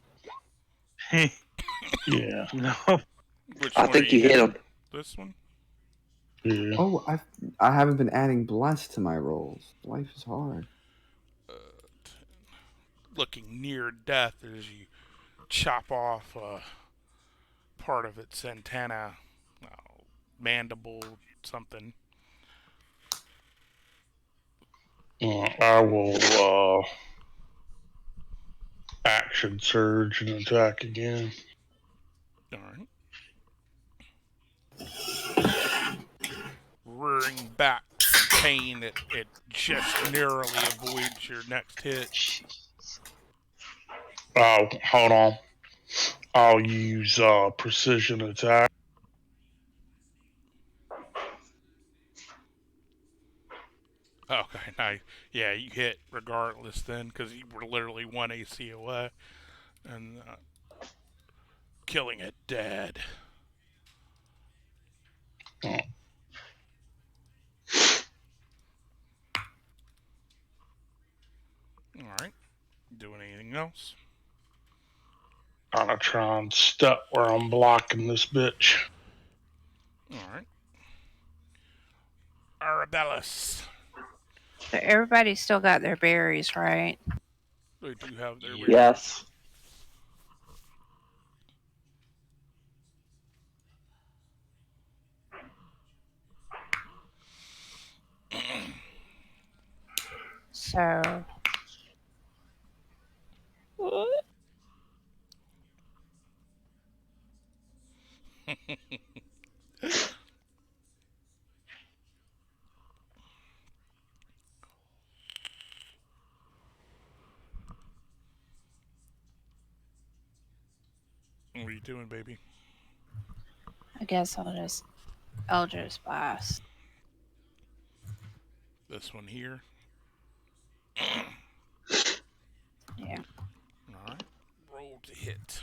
Yeah. No. Which I one think are you hit hitting? him. This one? Yeah. Oh, I haven't been adding bless to my rolls. Life is hard. Looking near death as you chop off part of its antenna, mandible, something. I will action surge and attack again. Alright. Rearing back in pain, it just narrowly avoids your next hit. Oh, hold on. I'll use precision attack. Okay, nice. Yeah, you hit regardless then, because you were literally 1 AC away. And killing it dead. Oh. Alright. Doing anything else? I'm gonna try and step where I'm blocking this bitch. Alright. Arabellus. So everybody's still got their berries, right? They do have their Yes. So What are you doing, baby? I guess I'll just Eldritch Blast. This one here. Yeah. Alright. Roll to hit.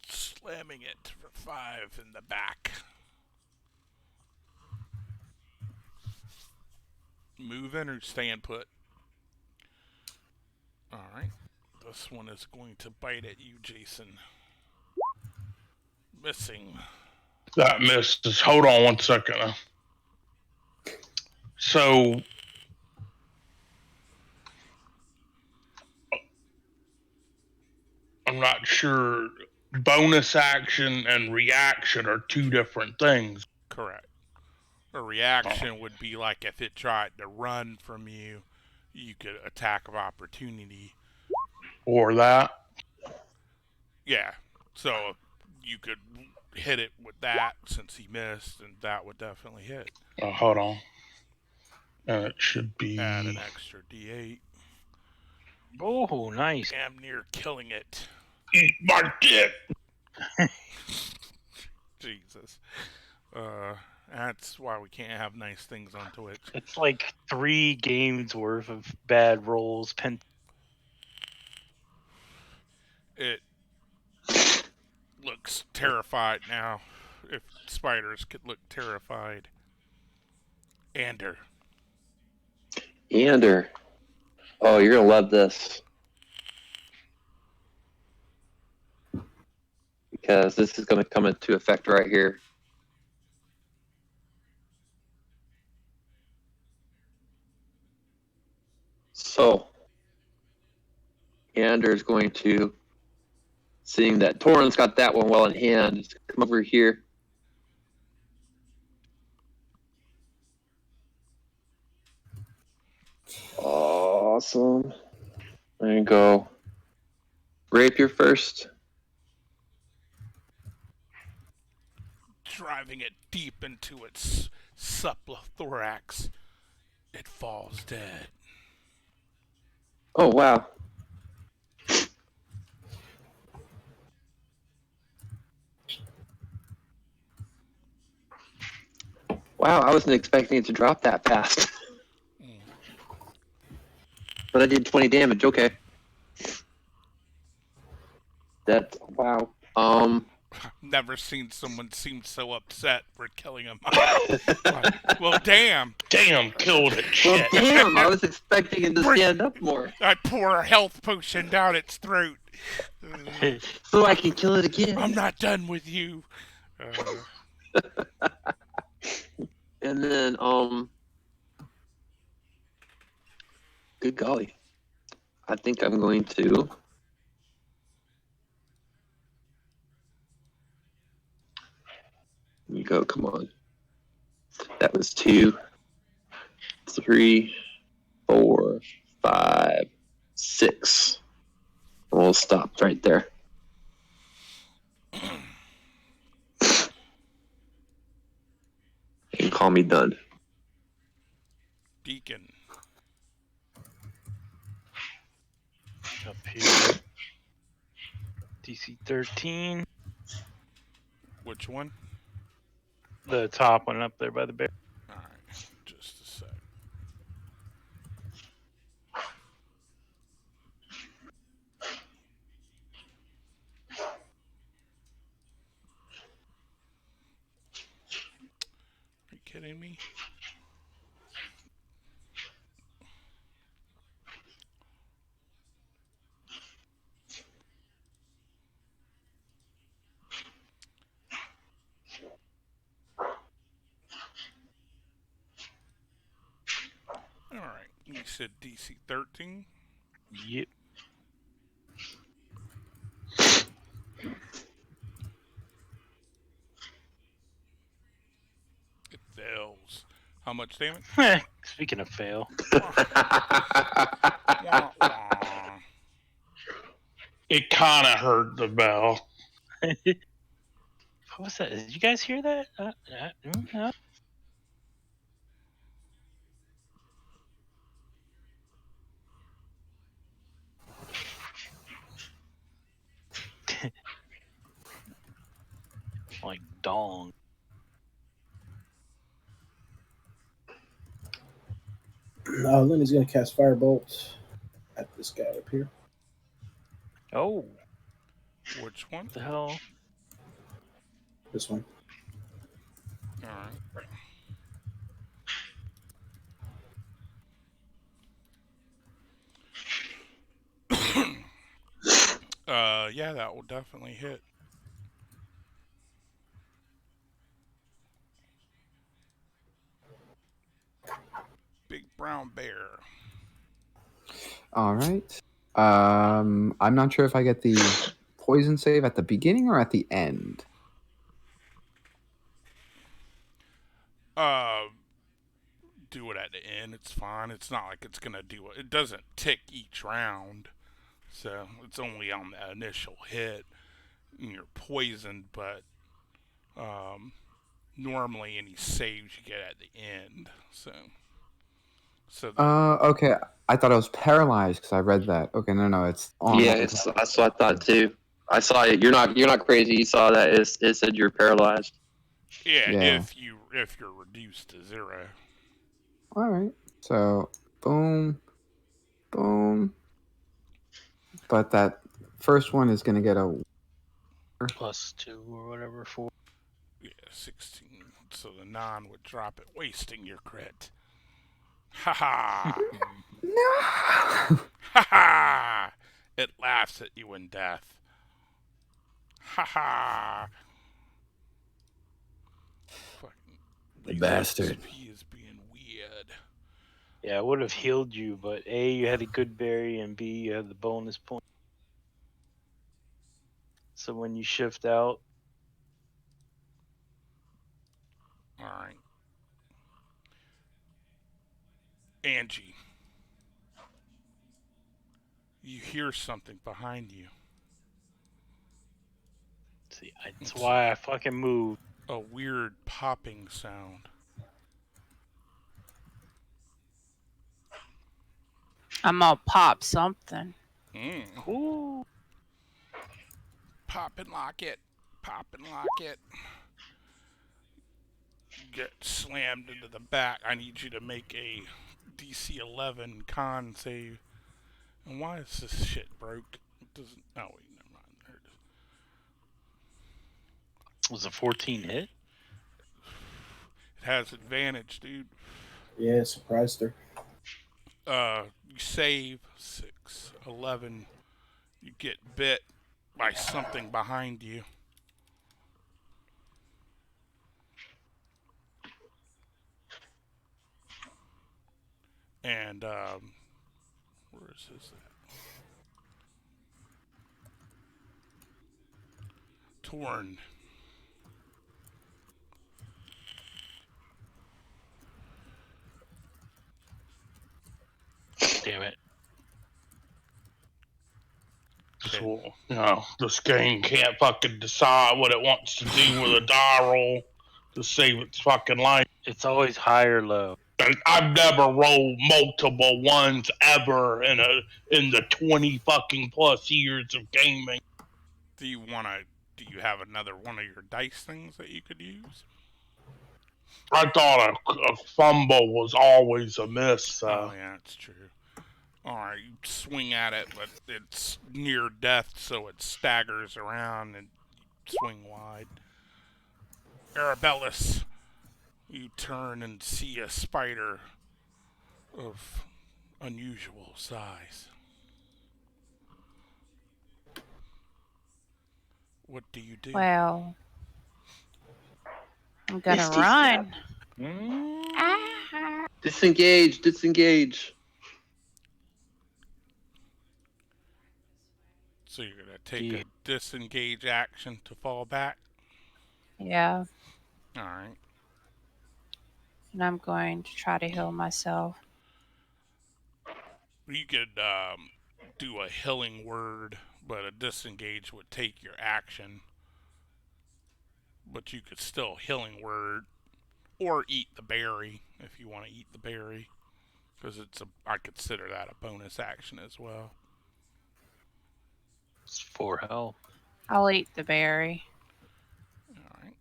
Slamming it for 5 in the back. Moving or staying put? Alright. This one is going to bite at you, Jason. Missing. That misses. Hold on 1 second. So, I'm not sure. Bonus action and reaction are 2 different things. Correct. A reaction would be like if it tried to run from you, you could attack of opportunity. Or that. Yeah. So you could hit it with that since he missed, and that would definitely hit. Hold on. And it should be. Add an extra D8. Oh, nice. Damn near killing it. Eat my dick! Jesus. That's why we can't have nice things on Twitch. It's like 3 games worth of bad rolls. It looks terrified now. If spiders could look terrified. Ander. Oh, you're gonna love this. Because this is gonna come into effect right here. So, Ander's going to, seeing that Torrent's got that one well in hand, just come over here. Awesome. There you go. Rapier first. Driving it deep into its subthorax. It falls dead. Oh, wow. Wow, I wasn't expecting it to drop that fast. But I did 20 damage, okay. That's, wow. Never seen someone seem so upset for killing him. Like, well, damn. Damn, killed it. Well, Shit. damn, I was expecting it to stand up more. I pour a health potion down its throat. So I can kill it again. I'm not done with you. And then, good golly. I think I'm going to. You go, come on. That was 2, 3, 4, 5, 6. We'll stop right there. And call me done. Deacon. Up here. DC 13. Which one? The top one up there by the bear. Alright, just a sec. Are you kidding me? Alright, you said DC 13? Yep. It fails. How much damage? Speaking of fail. Wah, wah. It kind of hurt the bell. What was that? Did you guys hear that? Like dong. Lenny's gonna cast Firebolt at this guy up here. Oh, Which one? what the hell? This one. All right. Yeah, that will definitely hit. Big brown bear. All right. I'm not sure if I get the poison save at the beginning or at the end. Do it at the end. It's fine. It's not like it's gonna do it. It doesn't tick each round, so it's only on the initial hit. And you're poisoned, but normally any saves you get at the end. So Okay. I thought I was paralyzed because I read that. Okay, no, it's on. Yeah, that's what I thought too. I saw it. You're not crazy. You saw that. It said you're paralyzed. yeah, Yeah. if you're reduced to 0. All right. So, boom, boom. But that first one is going to get a +2 or whatever for. Yeah, 16. So the 9 would drop it, wasting your crit. Ha ha! no. Ha ha! It laughs at you in death. Ha ha! Fucking The bastard. He is being weird. Yeah, I would have healed you, but A, you had a good berry, and B, you had the bonus point. So when you shift out, Alright. Angie. You hear something behind you. see, that's why I fucking moved. A weird popping sound. I'm gonna pop something. Ooh. Pop and lock it. Pop and lock it. Get slammed into the back. I need you to make a DC 11 con save. And why is this shit broke? It doesn't. Oh, wait, never mind. There it is. Was a 14 hit? It has advantage, dude. Yeah, surprised her. You save 6, 11. You get bit by something behind you. And, where is this at? Torn. Damn it. So, this game can't fucking decide what it wants to do with a die roll to save its fucking life. It's always high or low. I've never rolled multiple ones ever in the 20 fucking plus years of gaming. Do you have another one of your dice things that you could use? I thought a fumble was always a miss. Oh, yeah, that's true. Alright, you swing at it, but it's near death, so it staggers around and you swing wide. Arabellus, you turn and see a spider of unusual size. What do you do? Well, I'm gonna Misty run. Disengage. So you're going to take a disengage action to fall back? Yeah, Alright. and I'm going to try to heal myself. You could do a healing word, but a disengage would take your action. but you could still healing word or eat the berry if you want to eat the berry, because I consider that a bonus action as well. It's 4 health. I'll eat the berry. All right.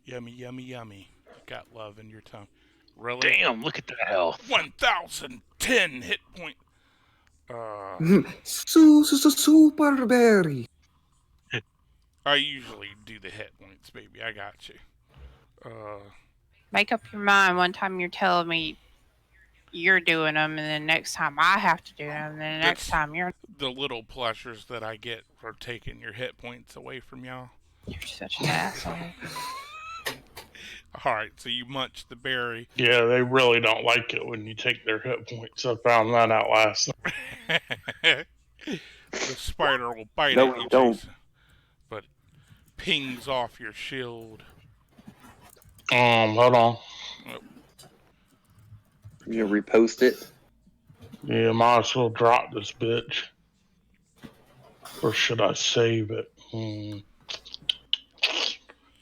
Yummy, yummy, yummy. You got love in your tongue. Really? Damn, look at that health. 1,010 hit point. Super berry. I usually do the hit points, baby. I got you. Make up your mind. One time you're telling me you're doing them, and then next time I have to do them, and then the next time you're the little pleasures that I get for taking your hit points away from y'all. You're such an asshole. Alright, so you munch the berry. Yeah, they really don't like it when you take their hit points. I found that out last night. The spider will bite No, at we you, don't. Jason, but pings off your shield. Hold on. You repost it. Yeah, might as well drop this bitch. Or should I save it?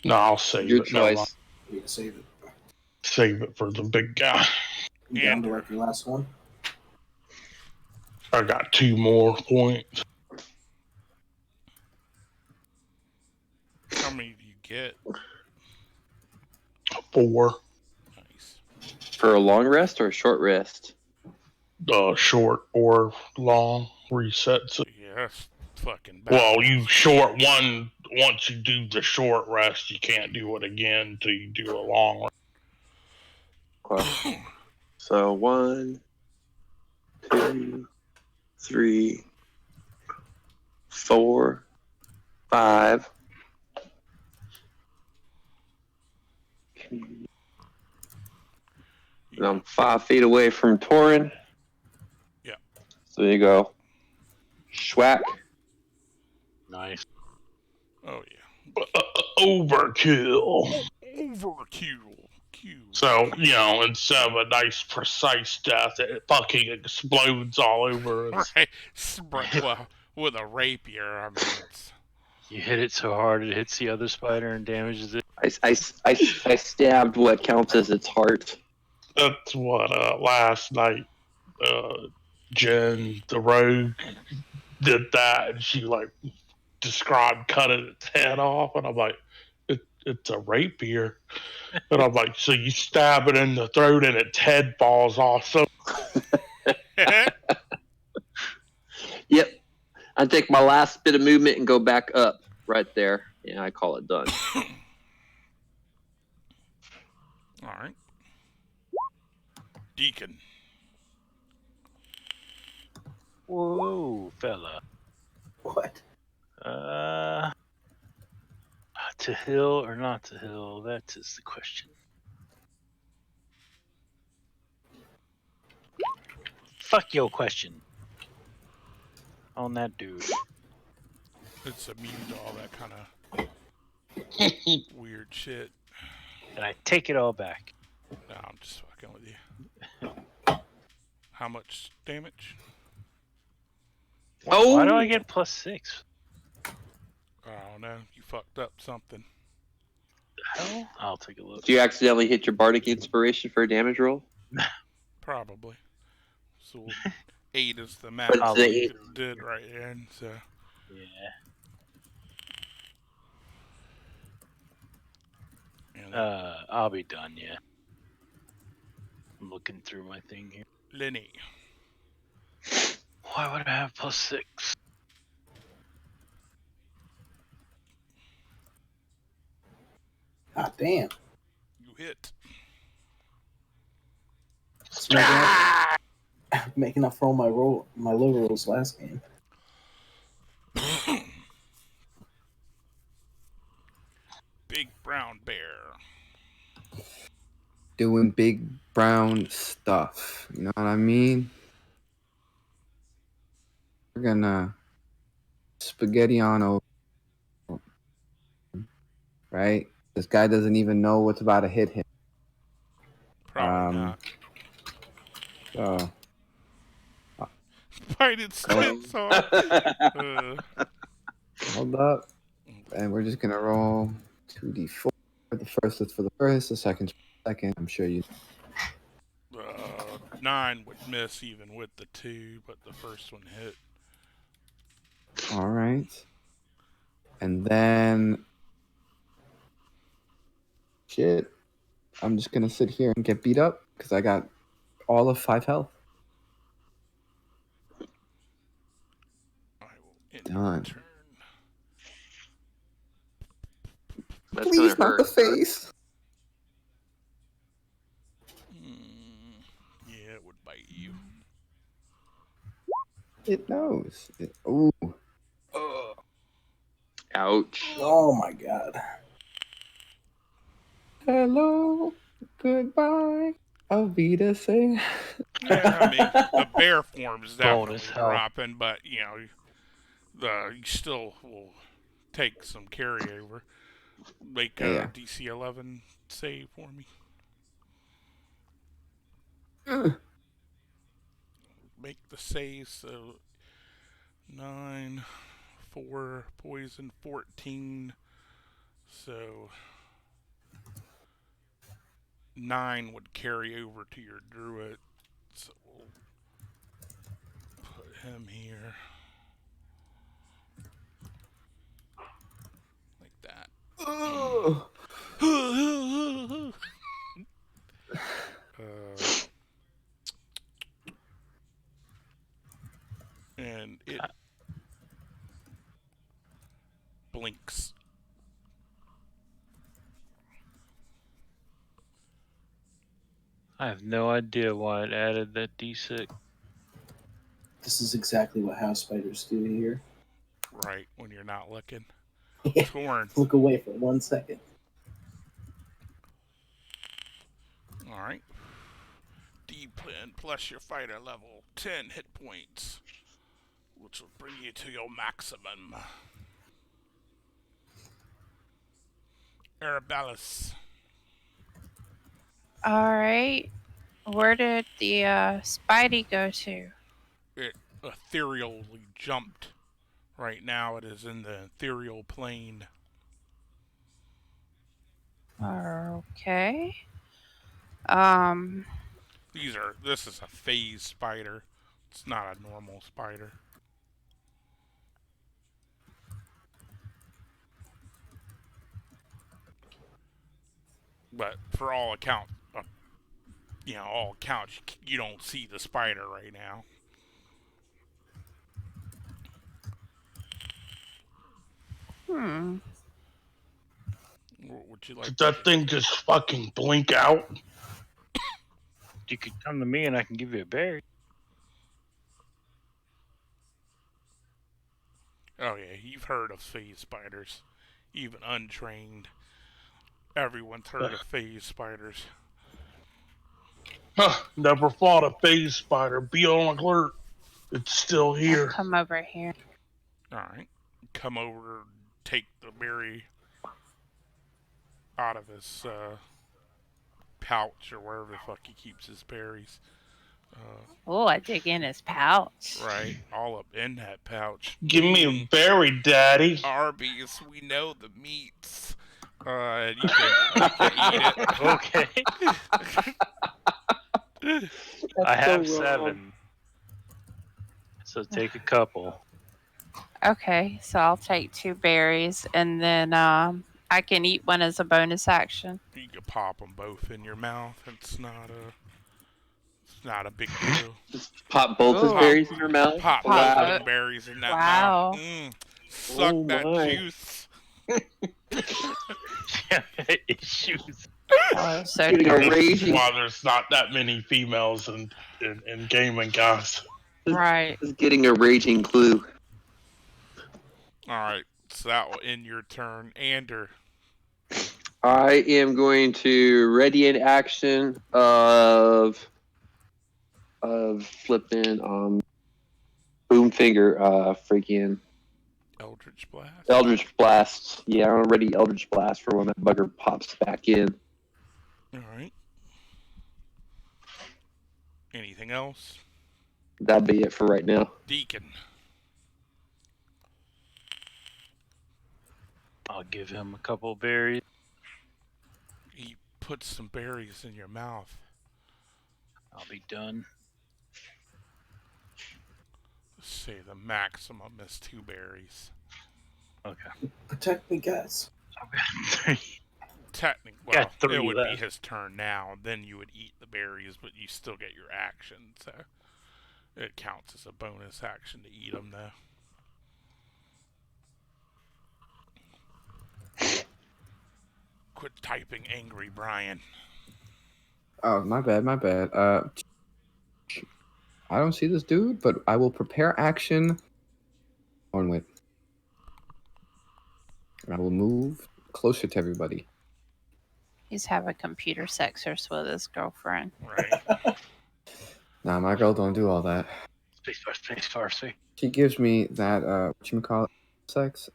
No, I'll save Your it. Never mind. choice. You can save it. Save it for the big guy. You down to like your last one? I got 2 more points. How many do you get? 4. Nice. For a long rest or a short rest? Short or long resets it. Yeah, that's fucking bad. Well, you short one. Once you do the short rest, you can't do it again until you do a long rest. Okay. So 1, 2, 3, 4, 5. And I'm 5 feet away from Torin. Yeah. So there you go. Schwack. Nice. Oh, yeah. Overkill. Overkill. So, instead of a nice, precise death, it fucking explodes all over us. Right. Well, with a rapier, I mean, it's... You hit it so hard it hits the other spider and damages it. I stabbed what counts as its heart. That's what, last night, Jen, the rogue, did that, and she, described cutting its head off, and I'm like, it's a rapier. And I'm like, so you stab it in the throat and its head falls off. So Yep. I take my last bit of movement and go back up right there. Yeah, I call it done. All right. Deacon. Whoa, fella. What? To heal or not to heal? That is the question. Fuck your question. On that dude. It's immune to all that kind of weird shit. And I take it all back. No, I'm just fucking with you. How much damage? Oh! Why do I get +6? I don't know. You fucked up something. The hell? I'll take a look. Do you accidentally hit your bardic inspiration for a damage roll? Probably. So 8 is the max What's the you 8? did right in, so... Yeah. And I'll be done, yeah. I'm looking through my thing here. Lenny. Why would I have +6? Ah, damn. You hit. Making up for all my low rolls last game. Big brown bear. Doing big brown stuff. You know what I mean? We're gonna spaghetti on over. Right? This guy doesn't even know what's about to hit him. Probably not. So Bite its skin off. Hold up. And we're just gonna roll 2d4. The first is for the first, the second for the second. I'm sure you. 9 would miss even with the 2, but the first one hit. All right. And then, shit. I'm just gonna sit here and get beat up because I got all of 5 health. I will end Done. your turn. That's Please, gonna not the hurt. face. Yeah, it would bite you. It knows. Ooh. Ouch. Oh my god. Hello. Goodbye. Auf Wiedersehen. Yeah, I mean, the bear form is Bold definitely as hell. dropping, but, you still will take some carryover. Make a Yeah. DC 11 save for me. Make the save, so 9, 4, poison, 14. So 9 would carry over to your druid. So we'll put him here. Like that. And it blinks. I have no idea why it added that D6. This is exactly what house spiders do here. Right, when you're not looking. Yeah. Torn. Look away for 1 second. Alright. D10 plus your fighter level 10 hit points, which will bring you to your maximum. Arabellus. Alright. Where did the Spidey go to? It ethereally jumped. Right now it is in the ethereal plane. Okay. This is a phase spider. It's not a normal spider. But for all accounts, you don't see the spider right now. What would you like Did to that do? thing just fucking blink out? You could come to me and I can give you a berry. Oh yeah, you've heard of phase spiders. Even untrained. Everyone's heard of phase spiders. Huh, never fought a phase spider. Be on alert. It's still I'll here. come over here. Alright. Come over, take the berry out of his pouch or wherever the fuck he keeps his berries. Oh, I dig in his pouch. Right, all up in that pouch. Give me a berry, daddy. Arby's, we know the meats. You can eat it. Okay. I have so 7. So take a couple. Okay, so I'll take 2 berries, and then I can eat one as a bonus action. You can pop them both in your mouth. It's not a big deal. Just pop both his Ooh. berries in her mouth. Pop both Wow. of them berries in that Wow. mouth. Suck Oh, that my. juice. Issues. Oh, so Getting a This is raging, why there's not that many females in gaming, guys. right. is getting a raging clue. Alright, so that will end your turn. Ander. I am going to ready an action of flipping Boomfinger freaking Eldritch Blast. Eldritch Blast. Yeah, I'm ready Eldritch Blast for when that bugger pops back in. Alright. Anything else? That'll be it for right now. Deacon. I'll give him a couple of berries. He puts some berries in your mouth. I'll be done. Let's say the maximum is 2 berries. Okay. Protect me, guys. I've got 3. Technically, Got well, 3 it would left. be his turn now. Then you would eat the berries, but you still get your action. So it counts as a bonus action to eat them, though. Quit typing angry, Brian. Oh, my bad. I don't see this dude, but I will prepare action. On with. I will move closer to everybody. He's having computer sexers with his girlfriend. Right. Nah, my girl don't do all that. Spacebar. She gives me that whatchamacallit sex.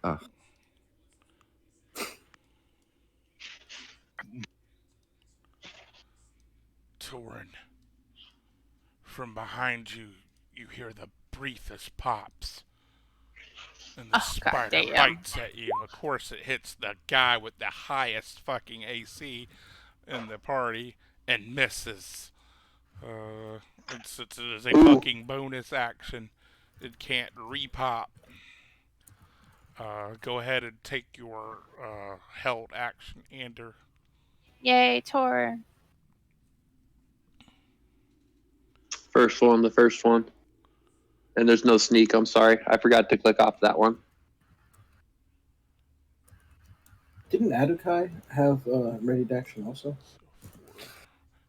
Torin, from behind you, you hear the briefest pops. And the spider goddamn. bites at you. Of course, it hits the guy with the highest fucking AC in the party and misses. Since it is a fucking bonus action, it can't repop. Go ahead and take your held action, Ander. Yay, Tor. The first one. And there's no sneak, I'm sorry. I forgot to click off that one. Didn't Adukai have ready to action also?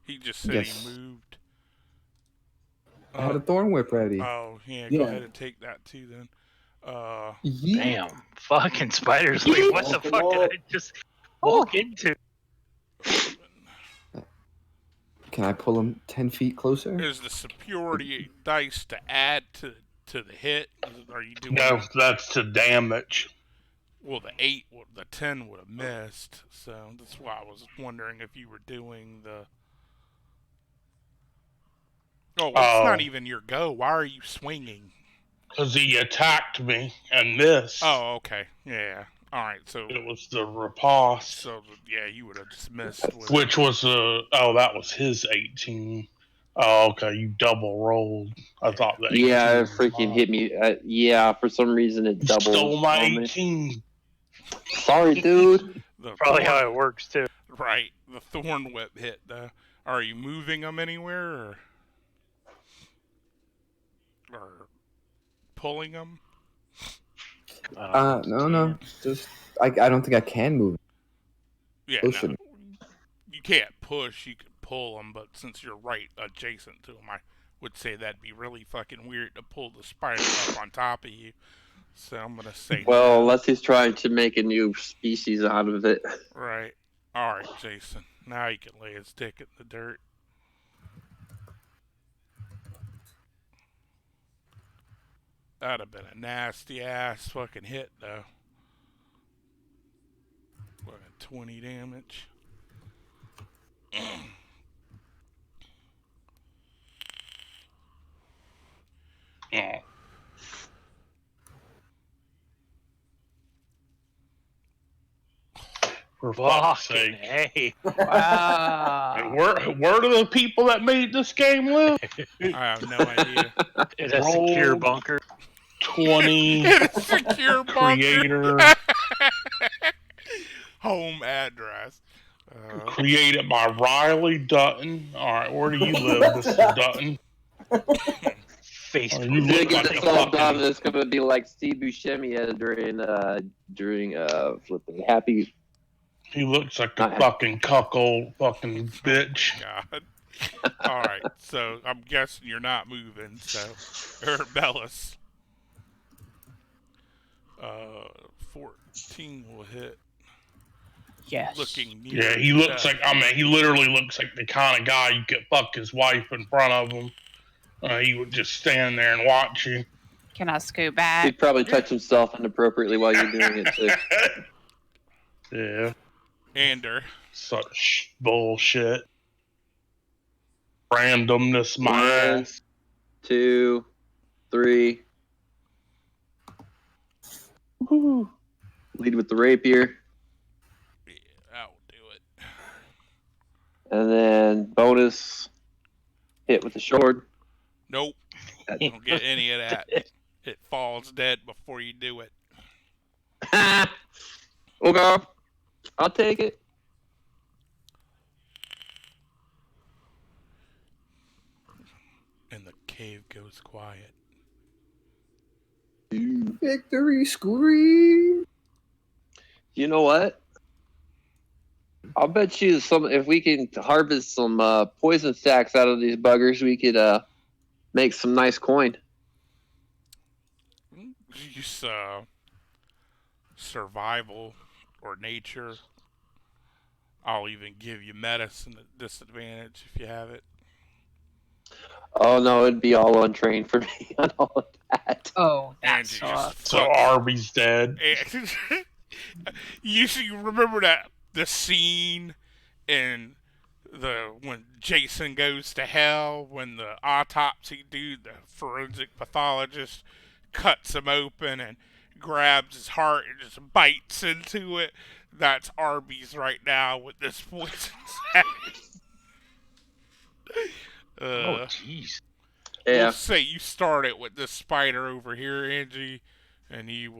He just said Yes. he moved. I had a thorn whip ready. Oh, yeah, go ahead and take that too then. Damn. Fucking spiders. Like, what the fuck did I just walk into? Can I pull him 10 feet closer? Is the superiority dice to add to the hit? Are you doing? No, that's to damage. Well, the 10 would have missed, so that's why I was wondering if you were doing the. Oh, well, it's not even your go. Why are you swinging? Because he attacked me and missed. Oh, okay. Yeah. All right. So it was the riposte. So yeah, you would have just missed. Which was that was his 18. Oh, okay. You double rolled. I thought that. Yeah, it freaking hit me. Yeah, for some reason it doubled. Stole my 18. Sorry, dude. Probably how it works too. Right. The thorn whip hit. Are you moving them anywhere or pulling them? No. Just I don't think I can move. Yeah, no. You can't push. You can pull them, but since you're right adjacent to them, I would say that'd be really fucking weird to pull the spider up on top of you. So I'm gonna say. Well, no. unless he's trying to make a new species out of it. Right. All right, Jason. Now you can lay his dick in the dirt. That'd have been a nasty ass fucking hit, though. What, 20 damage? Yeah. For fuck's sake. Hey. Wow. Where do the people that made this game live? I have no idea. It's a secure bunker. 20 It's a secure bunker. creator. Home address. Created by Riley Dutton. Alright, where do you live, Mr. Dutton? Facebook. You They look get like this a all done. fucking... It's gonna be like Steve Buscemi during flipping Happy. He looks like a fucking cuckold fucking bitch. God. All right, so I'm guessing you're not moving. So, Bellis. 14 will hit. Yes. Looking near. Yeah, he looks like, he literally looks like the kind of guy you could fuck his wife in front of him. He would just stand there and watch you. Can I scoot back? He'd probably touch himself inappropriately while you're doing it too. Yeah. Ander. Such bullshit. Randomness, my 1, ass. 2, 3. Woo. Lead with the rapier. Yeah, that'll do it. And then bonus hit with the sword. Nope. Don't get any of that. It falls dead before you do it. Okay. I'll take it. And the cave goes quiet. Victory scream! You know what? I'll bet you if we can harvest some poison stacks out of these buggers, we could make some nice coin. Use survival or nature. I'll even give you medicine at disadvantage if you have it. Oh no, it'd be all untrained for me on all of that. Oh, that Angie just sucks. So fucking- Arby's dead. you remember that the scene in when Jason goes to hell, when the autopsy dude, the forensic pathologist, cuts him open and grabs his heart and just bites into it. That's Arby's right now with this poison sack. Oh, jeez. Yeah. We'll say you start it with this spider over here, Angie, and you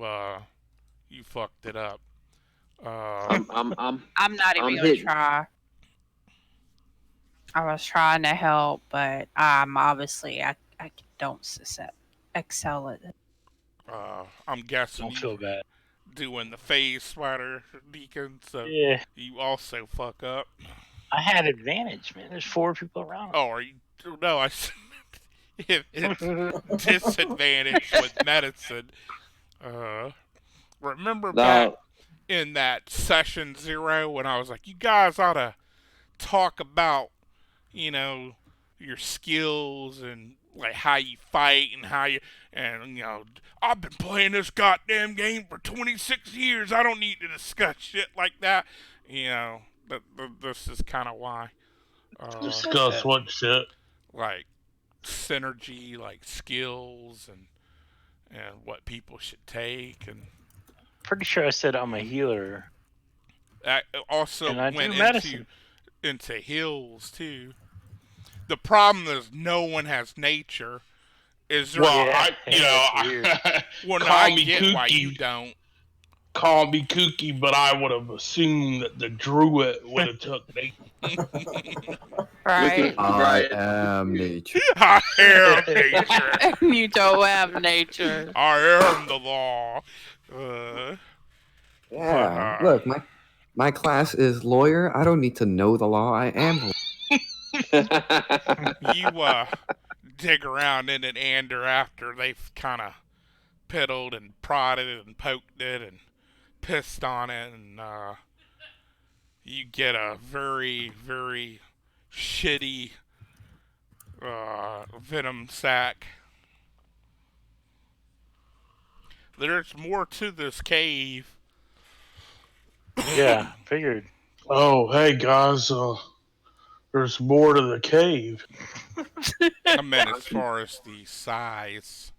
fucked it up. I'm not even I'm gonna hitting. try. I was trying to help, but obviously I don't excel at it. I'm guessing Don't you feel bad. doing the phase spider, Deacon, so Yeah, you also fuck up. I had advantage, man. There's 4 people around. Oh, are you? No, I. It's disadvantage with medicine. Remember back in that session 0 when I was like, you guys ought to talk about, your skills and like how you fight and I've been playing this goddamn game for 26 years. I don't need to discuss shit like that. This is kind of why. Discuss what shit? Like synergy, like skills and what people should take, and Pretty sure I said I'm a healer. I also And I went do medicine. into hills too. The problem is no one has nature. Is there? Well, Yeah, I, that's weird. Well, no, call I me get why kooky. you don't. Call me kooky, but I would have assumed that the druid would have took me. Right? I am nature. I am nature. You don't have nature. I am the law. Yeah. Look, my class is lawyer. I don't need to know the law. I am the law. You dig around in it, Ander, after they've kind of piddled and prodded and poked it and pissed on it, and you get a very, very shitty venom sac. There's more to this cave. Yeah, figured. Oh, hey guys, there's more to the cave. I meant as far as the size.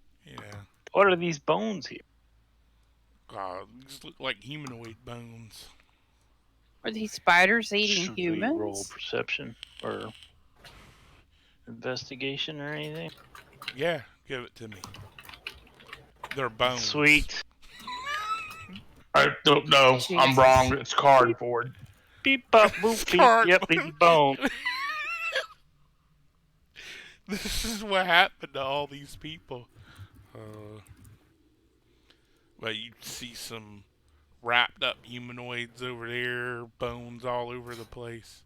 What are these bones here? These look like humanoid bones. Are these spiders eating Should we roll humans? perception or investigation or anything? Yeah, give it to me. They're bones. Sweet. I don't know. I'm Jesus. wrong. It's cardboard. Beep up boop beep. Start Yep, these bones. This is what happened to all these people. But you see some wrapped up humanoids over there, bones all over the place.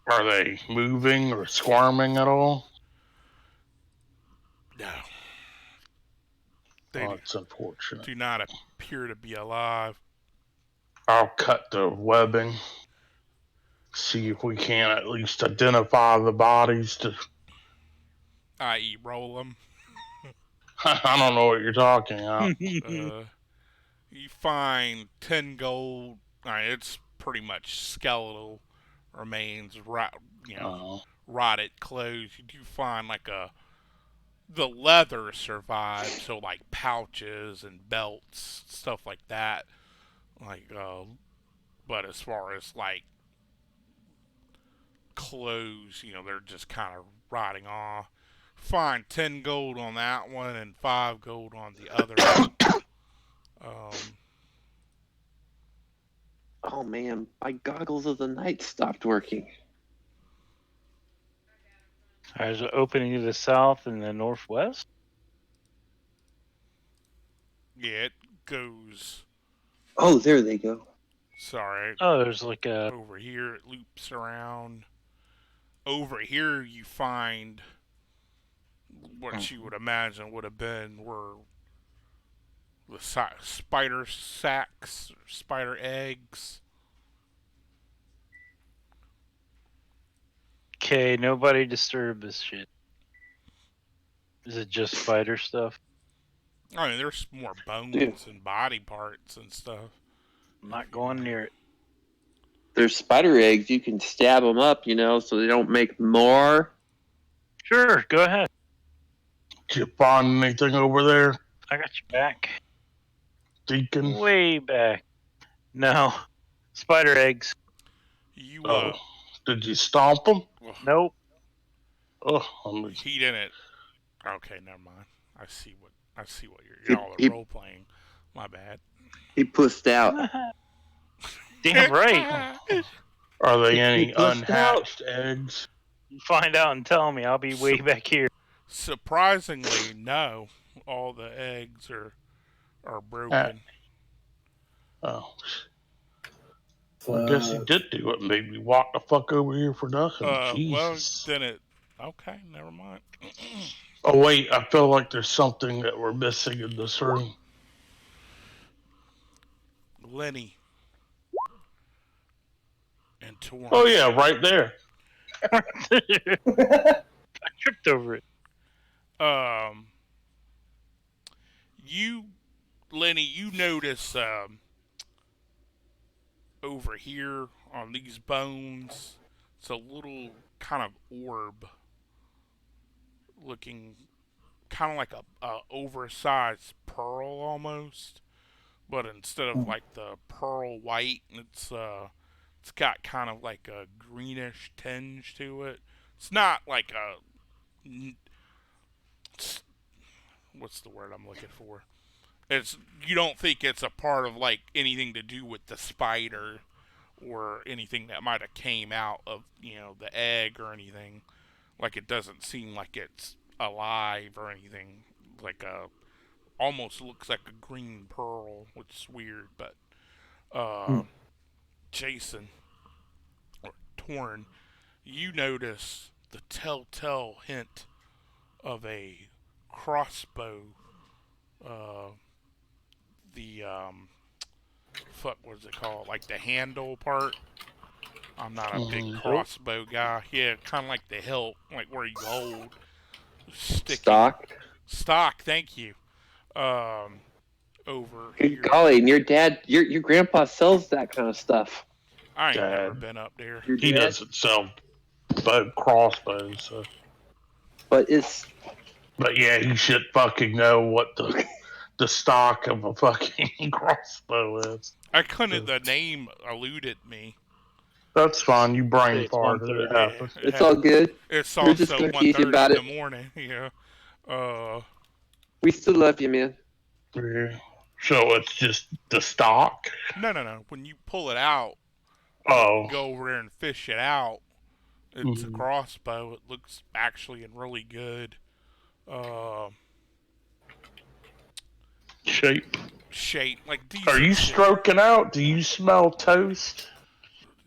Are they moving or squirming at all? No. They Oh, it's unfortunate. do not appear to be alive. I'll cut the webbing. See if we can at least identify the bodies. I.e. roll them. I don't know what you're talking about. You find 10 gold. It's pretty much skeletal remains, rotted clothes. You do find like a the leather survived, so like pouches and belts, stuff like that. Like, but as far as like clothes, they're just kind of rotting off. Fine, 10 gold on that one and 5 gold on the other. Oh man, my goggles of the night stopped working. There's an opening to the south and the northwest. Yeah, it goes. Oh, there they go. Sorry. Oh, there's like a. Over here, it loops around. Over here, you find what you would imagine would have been were the spider sacks, spider eggs. Okay, nobody disturb this shit. Is it just spider stuff? I mean, there's more bones Dude. and body parts and stuff. I'm not going near it. There's spider eggs. You can stab them up, so they don't make more. Sure, go ahead. Did you find anything over there, I got you back. Deacon? Way back. No. Spider eggs. You Oh, did you stomp them? Nope. Oh, I'm He didn't. Okay, never mind. I see what y'all are role playing. My bad. He pussed out. Damn right. Are they any He pushed unhatched eggs? You find out and tell me. I'll be way back here. Surprisingly, no. All the eggs are broken. Oh. I guess he did do it. Maybe walk the fuck over here for nothing. Well, Jesus. then it. Okay, never mind. Oh wait, I feel like there's something that we're missing in this room. Lenny and Torrance. Oh yeah, right there. I tripped over it. Lenny, you notice over here on these bones, it's a little kind of orb looking, kind of like a oversized pearl almost, but instead of like the pearl white, it's got kind of like a greenish tinge to it. It's not like what's the word I'm looking for? You don't think it's a part of like anything to do with the spider or anything that might have came out of the egg or anything. Like, it doesn't seem like it's alive or anything. Like almost looks like a green pearl, which is weird. But Jason or Torn, you notice the telltale hint of a crossbow. The what is it called? Like the handle part. I'm not a big crossbow guy. Yeah, kind of like the hilt, like where you hold stock. Thank you. Over Good here. golly, and your dad, your grandpa sells that kind of stuff. I ain't never been up there. He doesn't sell crossbows, so. But yeah, he should fucking know what the stock of a fucking crossbow is. I couldn't. The name eluded me. That's fine. You brain farted. It happens. It's all good. It's We're just also gonna tease you 1:30 about in it. the morning. Yeah. We still love you, man. Yeah. So it's just the stock? No. When you pull it out, go over there and fish it out. It's a crossbow. It looks actually in really good shape. Like decent. Are you stroking out? Do you smell toast?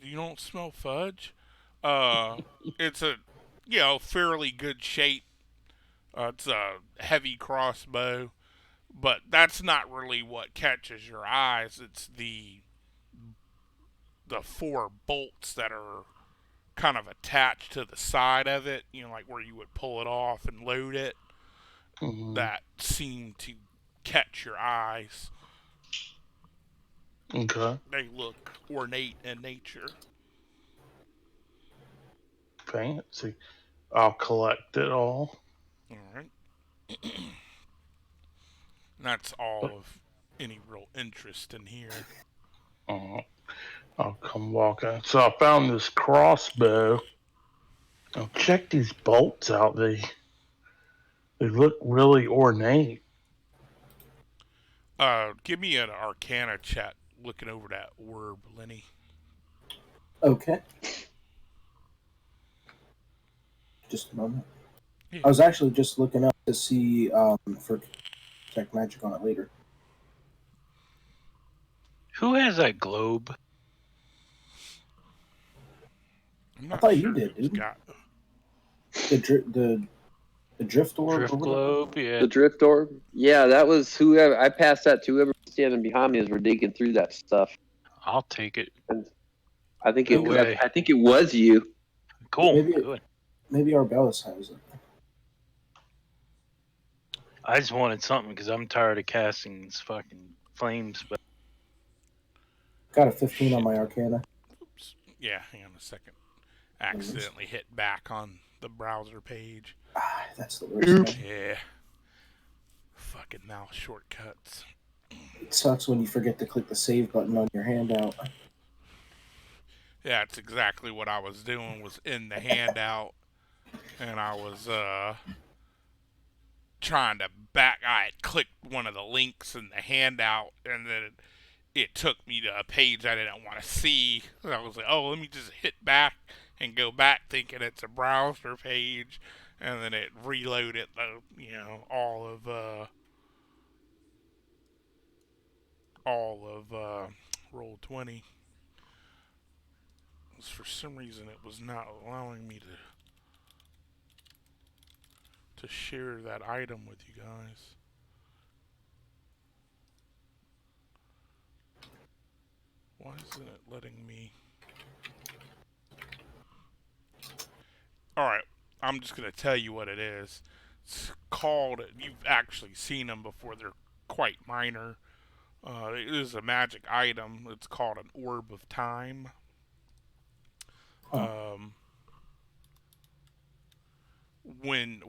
You don't smell fudge? It's a fairly good shape. It's a heavy crossbow, but that's not really what catches your eyes. It's the 4 bolts that are kind of attached to the side of it, like where you would pull it off and load it, that seem to catch your eyes. Okay. They look ornate in nature. Fancy. I'll collect it all. All right. That's all of any real interest in here. I'll come walking. So I found this crossbow. Now check these bolts out. They look really ornate. Give me an Arcana check looking over that orb, Lenny. Okay. Just a moment. Yeah. I was actually just looking up to see for detect magic on it later. Who has that globe? I'm not thought sure you did, who's dude. got. The drift orb. Drift or whatever? globe, yeah. The drift orb. Yeah, that was whoever. I passed that to whoever was standing behind me as we're digging through that stuff. I'll take it. And I think No way. I think it was you. Cool. Maybe- Good. Maybe Arbellis has it. I just wanted something because I'm tired of casting these fucking flames. But Got a 15 on my Arcana. Oops. Yeah, hang on a second. Accidentally hit back on the browser page. Ah, that's the worst. Man. Yeah. Fucking mouse shortcuts. It sucks when you forget to click the save button on your handout. Yeah, that's exactly what I was doing, was in the handout. And I was trying to back. I had clicked one of the links in the handout, and then it took me to a page I didn't want to see. So I was like, oh, let me just hit back and go back, thinking it's a browser page, and then it reloaded all of Roll20. For some reason, it was not allowing me to share that item with you guys. Why isn't it letting me? Alright, I'm just going to tell you what it is. It's called, you've actually seen them before, they're quite minor. It is a magic item. It's called an Orb of Time.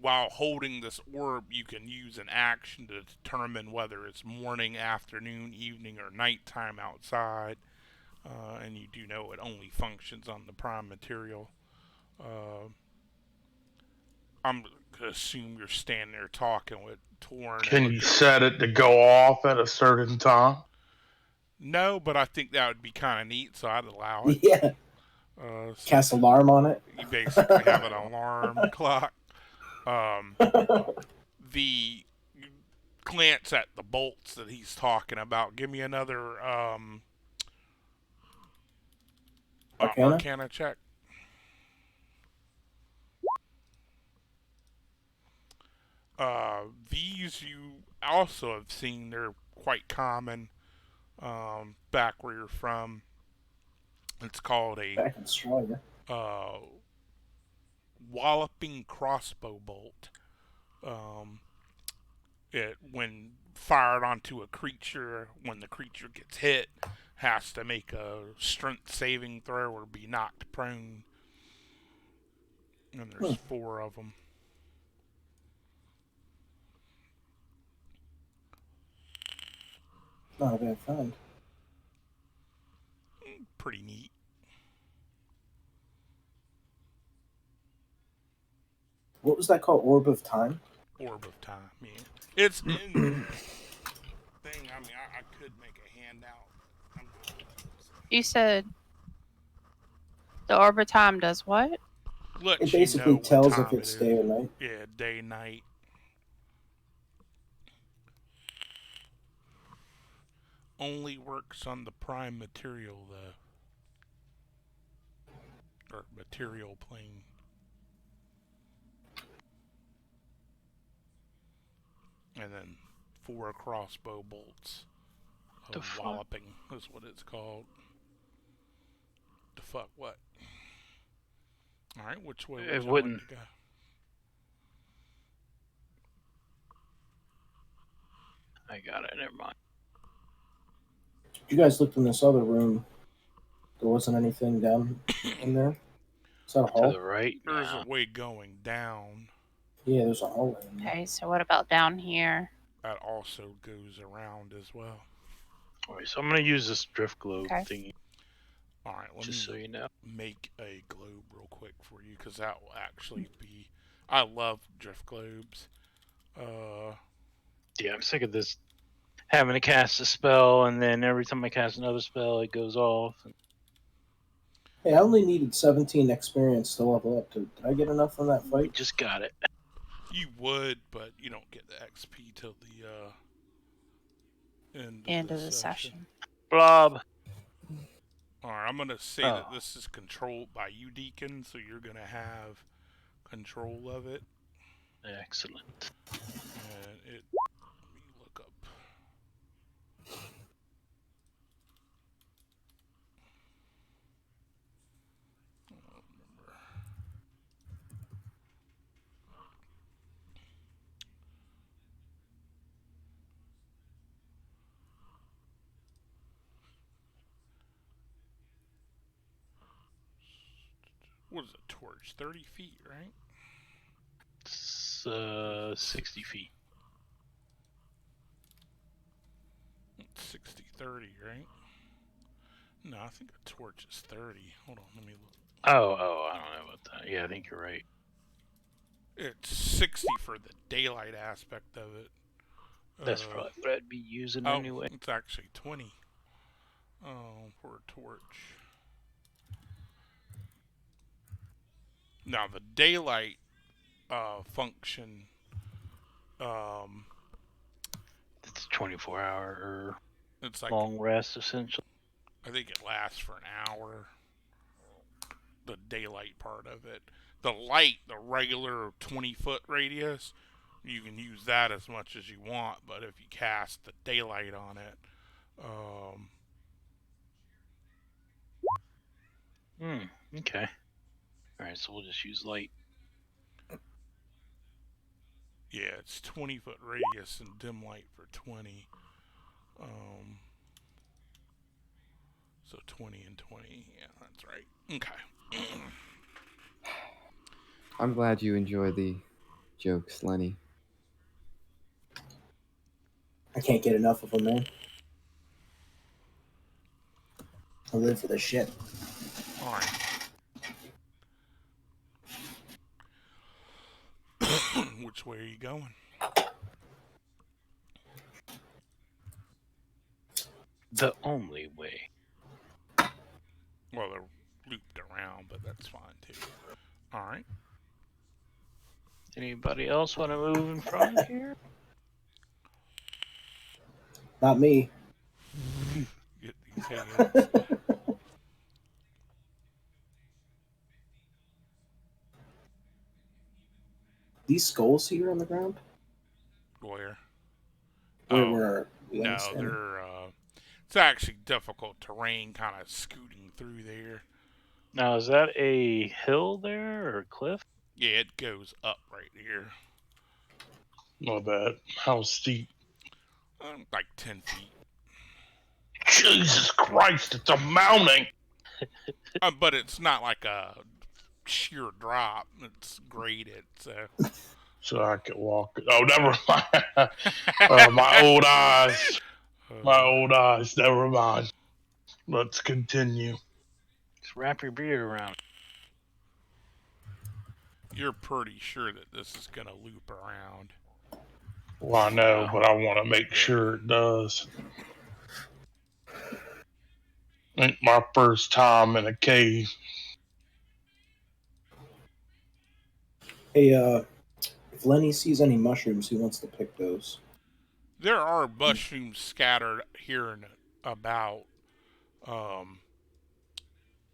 While holding this orb, you can use an action to determine whether it's morning, afternoon, evening, or nighttime outside. And you do know it only functions on the prime material. I'm gonna assume you're standing there talking with Torn. Can you set it to go off at a certain time? No, but I think that would be kind of neat, so I'd allow it. Yeah. So Cast alarm on it. You basically have an alarm clock. The glance at the bolts that he's talking about. Give me another Arcana check. These you also have seen. They're quite common back where you're from. It's called a Back in Australia. walloping crossbow bolt. It, when fired onto a creature, when the creature gets hit, has to make a strength saving throw or be knocked prone. And there's 4 of them. Not a bad find. Pretty neat. What was that called? Orb of Time? Orb of Time, yeah. It's in the thing. I mean, I could make a handout. You said the Orb of Time does what? It basically tells if it's day or night. Yeah, day, night. Only works on the prime material, though. Or material plane. And then 4 crossbow bolts. Walloping is what it's called. The fuck what? Alright, which way would you like to go? I got it, never mind. You guys looked in this other room. There wasn't anything down in there. Is that a hall? To the right. There's a way going down. Yeah, there's a hallway in there. Okay, so what about down here? That also goes around as well. Alright, so I'm gonna use this drift globe Okay. thingy, Alright, let just so me you know. make a globe real quick for you, because that will actually be... I love drift globes. Yeah, I'm sick of this having to cast a spell, and then every time I cast another spell, it goes off. Hey, I only needed 17 experience to level up. Did I get enough from that We fight? just got it. You would, but you don't get the XP till the End of the session. Blob. Alright, I'm going to say that this is controlled by you, Deacon, so you're going to have control of it. Excellent. And it... Let me look up... I don't remember. What is it, torch? 30 feet, right? It's 60 feet. It's 60, 30, right? No, I think a torch is 30. Hold on, let me look. Oh, I don't know about that. Yeah, I think you're right. It's 60 for the daylight aspect of it. That's probably what I'd be using Oh, anyway. it's actually 20. Oh, for a torch. Now, the daylight function... It's a 24-hour it's like... long rest, essentially. I think it lasts for an hour. The daylight part of it. The light, the regular 20-foot radius, you can use that as much as you want, but if you cast the daylight on it, Okay. Alright, so we'll just use light. yeah, it's 20-foot radius and dim light for 20. So 20 and 20, yeah, that's right. Okay. I'm glad you enjoy the jokes, Lenny. I can't get enough of them, man. I live for this shit. Alright. Which way are you going? The only way. Well, they're looped around, but that's fine too. Alright. Anybody else want to move in front here? Not me. Get these hands. These skulls here on the ground? Where? Where No, standing? they're it's actually difficult terrain, kind of scooting through there. Now, is that a hill there or a cliff? Yeah, it goes up right here, Not bad. How steep? like 10 feet. Jesus Christ, it's a mounting. But it's not like a sheer drop. It's graded, so. So I could walk. Oh, never mind. My old eyes. My old eyes. Never mind. Let's continue. Just wrap your beard around. You're pretty sure that this is gonna loop around. Well, I know, but I want to make sure it does. Ain't my first time in a cave. Hey, if Lenny sees any mushrooms, he wants to pick those. There are mushrooms scattered here and about.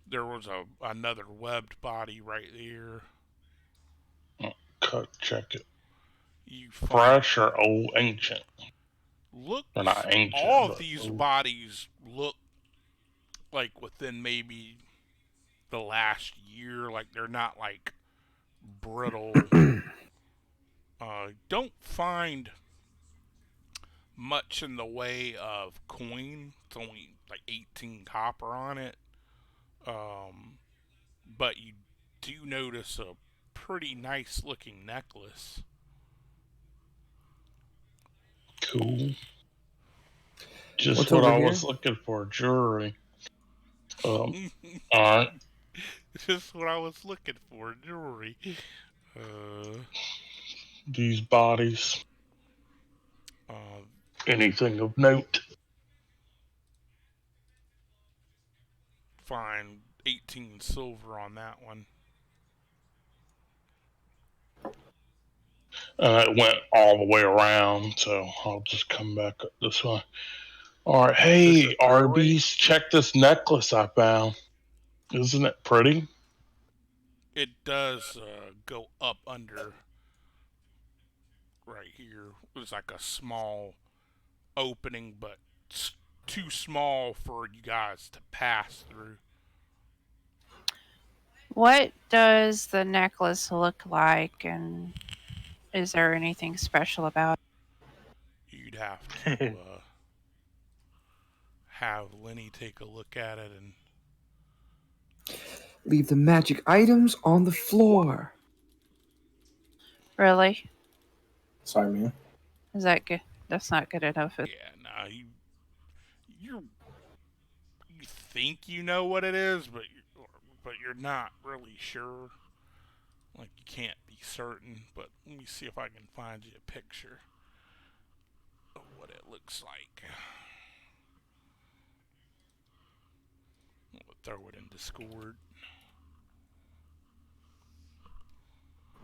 There was another webbed body right there. Check it. You find Fresh or old ancient? looks They're not ancient. all of but these old. bodies look like within maybe the last year. Like they're not like brittle. Don't find much in the way of coin. It's only like 18 copper on it. But you do notice pretty nice looking necklace. Cool. Just What's what over I here? was looking for, jewelry. Alright. Just what I was looking for, jewelry. These bodies. Uh, Anything of note? Fine, 18 silver on that one. It went all the way around, so I'll just come back up this way. Alright, hey, This a throwaway? Arby's, check this necklace I found. Isn't it pretty? It does go up under right here. It's like a small opening, but it's too small for you guys to pass through. What does the necklace look like, and is there anything special about it? You'd have to have Lenny take a look at it and Leave the magic items on the floor. Really? Sorry, man. Is that good? That's not good enough. yeah, nah, you think you know what it is, but you're not really sure. Like, you can't be certain. But let me see if I can find you a picture of what it looks like. We'll throw it in Discord.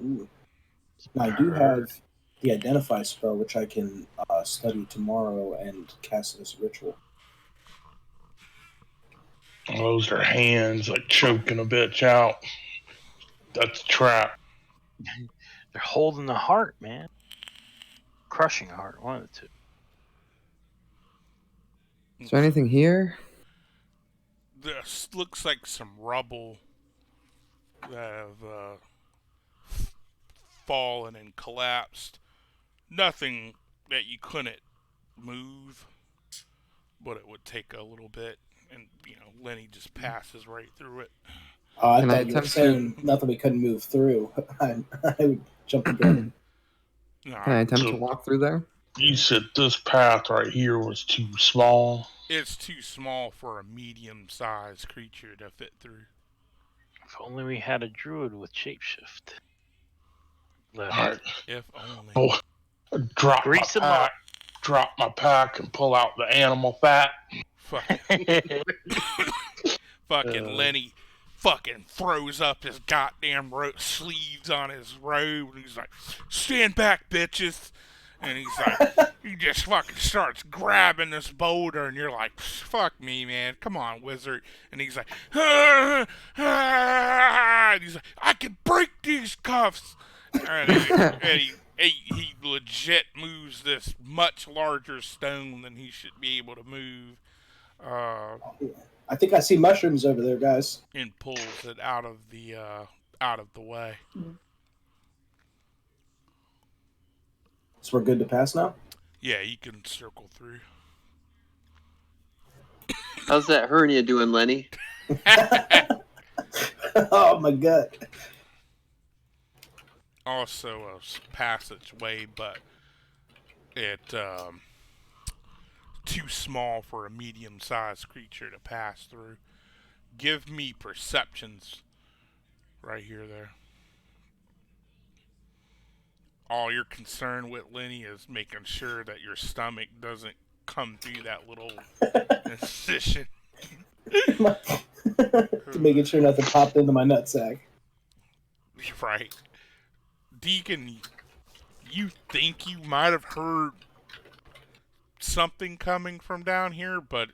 Ooh. Now, I do have the Identify spell, which I can study tomorrow and cast as a ritual. Those are hands like choking a bitch out. That's a trap. They're holding the heart, man. Crushing a heart, one of the two. Is there anything here? This looks like some rubble that have fallen and collapsed. Nothing that you couldn't move, but it would take a little bit. And, Lenny just passes right through it. I Can I thought you were attempt saying nothing we couldn't move through. I would jump again. No, Can I attempt So- to walk through there? You said this path right here was too small. it's too small for a medium-sized creature to fit through. If only we had a druid with shapeshift. Left. Alright, If only. oh, drop Grease my 'em up. pack. Drop my pack and pull out the animal fat. Fucking Lenny fucking throws up his goddamn sleeves on his robe, and he's like, "Stand back, bitches!" And he's like, he just fucking starts grabbing this boulder, and you're like, "Fuck me, man! Come on, wizard!" And he's like, "Ah, ah," and he's like, "I can break these cuffs!" And he legit moves this much larger stone than he should be able to move. I think I see mushrooms over there, guys. And pulls it out of the way. So we're good to pass now? Yeah, you can circle through. How's that hernia doing, Lenny? Oh, my God. Also a passageway, but it too small for a medium-sized creature to pass through. Give me perceptions right here, there. All you're concerned with, Lenny, is making sure that your stomach doesn't come through that little incision. Making sure nothing popped into my nutsack. Right. Deacon, you think you might have heard something coming from down here, but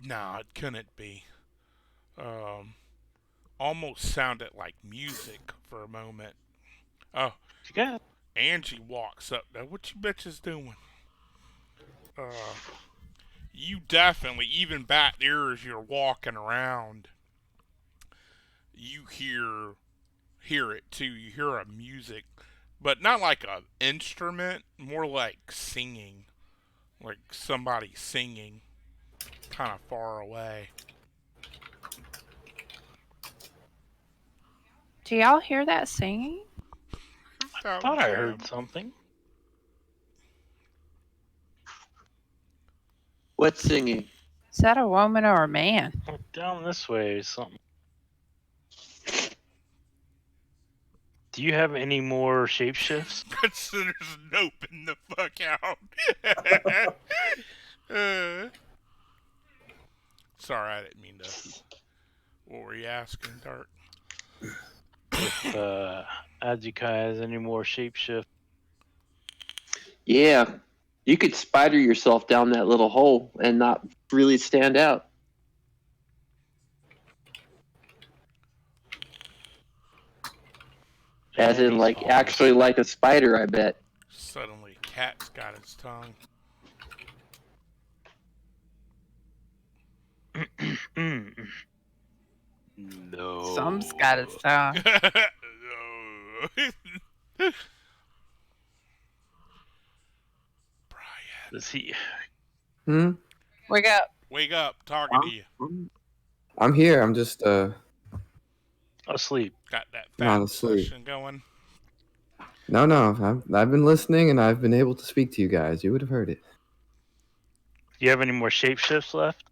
nah, it couldn't be. Almost sounded like music for a moment. Oh, Yeah. Angie walks up there. What you bitches doing? You definitely, even back there as you're walking around, you hear it too. You hear a music, but not like an instrument, more like singing. Like somebody singing kind of far away. Do y'all hear that singing? I thought I heard something. What's singing? Is that a woman or a man? Down this way is something. Do you have any more shapeshifts? Considers noping the fuck out. Sorry, I didn't mean to. What were you asking, Dart? If Adjukai has any more shapeshift. Yeah, you could spider yourself down that little hole and not really stand out. As in, like, actually like a spider, I bet. Suddenly, Cat's got his tongue. No. Some's got his tongue. No. Brian, Does he? Wake up. wake up! Talking to you. I'm here. I'm just Asleep. Got that Not fat asleep. session going. No. I've been listening and I've been able to speak to you guys. You would have heard it. Do you have any more shapeshifts left?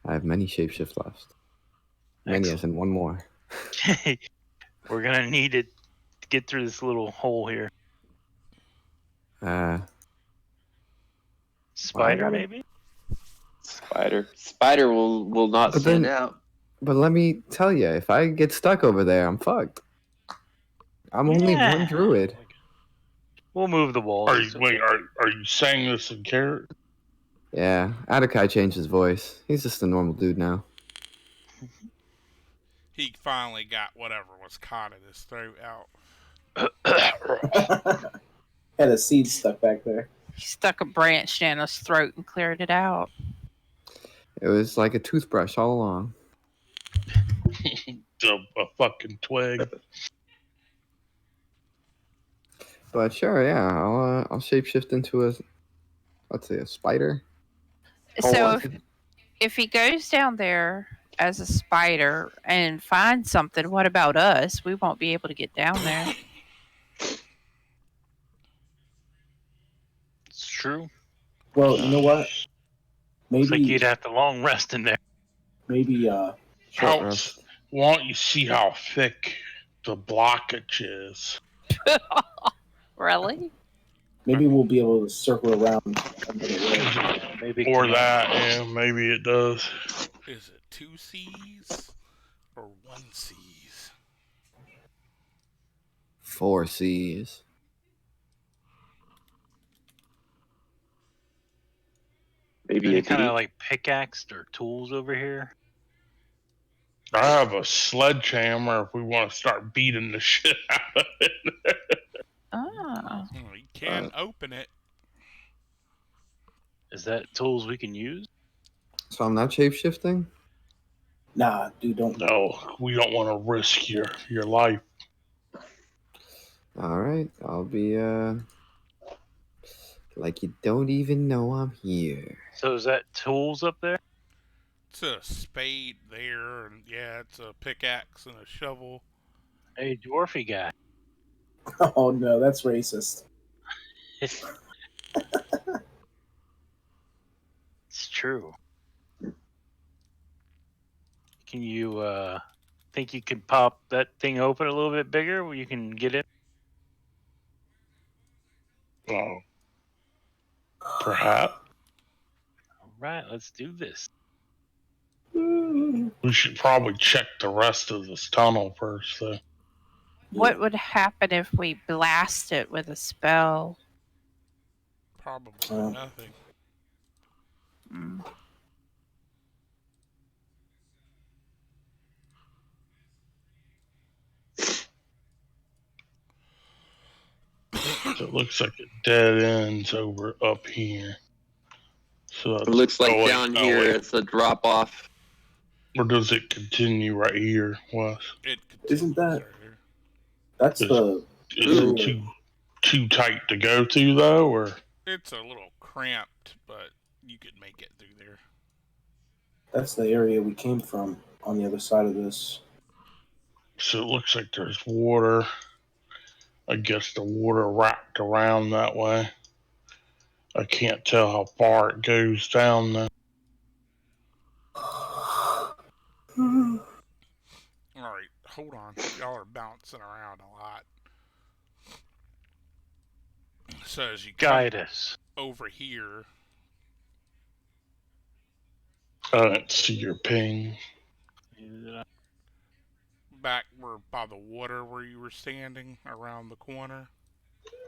I have many shapeshifts left. Many as in one more. We're gonna need it to get through this little hole here. Spider, gotta- maybe? Spider will not But stand then- out. But let me tell you, if I get stuck over there, I'm fucked. I'm only Yeah. one druid. We'll move the walls. Are It's you, okay. wait, are you saying this in character? Yeah, Adakai changed his voice. He's just a normal dude now. He finally got whatever was caught in his throat out. Had a seed stuck back there. He stuck a branch down his throat and cleared it out. It was like a toothbrush all along. A fucking twig. But sure, yeah, I'll shapeshift into a spider. So if he goes down there as a spider and finds something, what about us? We won't be able to get down there. It's true. Well, you know what? Looks like Maybe you'd have to long rest in there. maybe Short How, rest. why don't you see how thick the blockage is? Really? maybe we'll be able to circle around under the ledge. Maybe Or connect. that, yeah, maybe it does. Is it 2 C's or 1 C's? 4 C's. Maybe Any a kind of D. like pickaxe or tools over here? I have a sledgehammer if we want to start beating the shit out of it. Oh. You can open it. Is that tools we can use? So I'm not shapeshifting? Nah, dude, don't. No, we don't want to risk your life. Alright, I'll be like you don't even know I'm here. So is that tools up there? It's a spade there, and yeah, it's a pickaxe and a shovel. Hey, dwarfy guy. Oh no, that's racist. It's true. Can you think you could pop that thing open a little bit bigger where you can get in? Oh, perhaps. All right, let's do this. We should probably check the rest of this tunnel first, though. What would happen if we blast it with a spell? Probably nothing. Mm. So it looks like it dead ends over up here. So It looks like wait, down oh, here wait. it's a drop off. Or does it continue right here, Wes? It Isn't that- continues right here. That's the Is Ooh. it too tight to go to, though, or? It's a little cramped, but you could make it through there. that's the area we came from on the other side of this. So it looks like there's water. I guess the water wrapped around that way. I can't tell how far it goes down there. Alright, hold on. Y'all are bouncing around a lot. So as you come Guide us. over here, I didn't see your ping. back where by the water where you were standing, around the corner.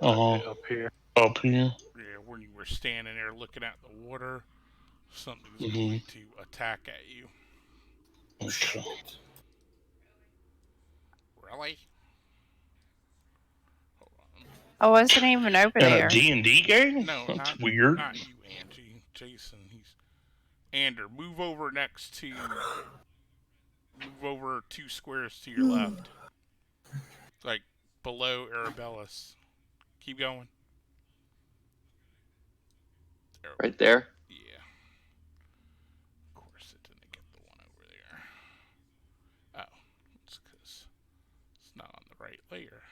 Uh-huh. Up here. Up here. Yeah, when you were standing there looking at the water, something's Mhm. going to attack at you. Okay. Really? Hold on. I wasn't even over In there. a D&D game? No, That's weird. not you, Angie. Jason, he's... Ander, move over next to... Move over 2 squares to your left. Like, below Arabella's. Keep going. Right there. Yeah. Of course it didn't get the one over there. Oh, it's because it's not on the right layer.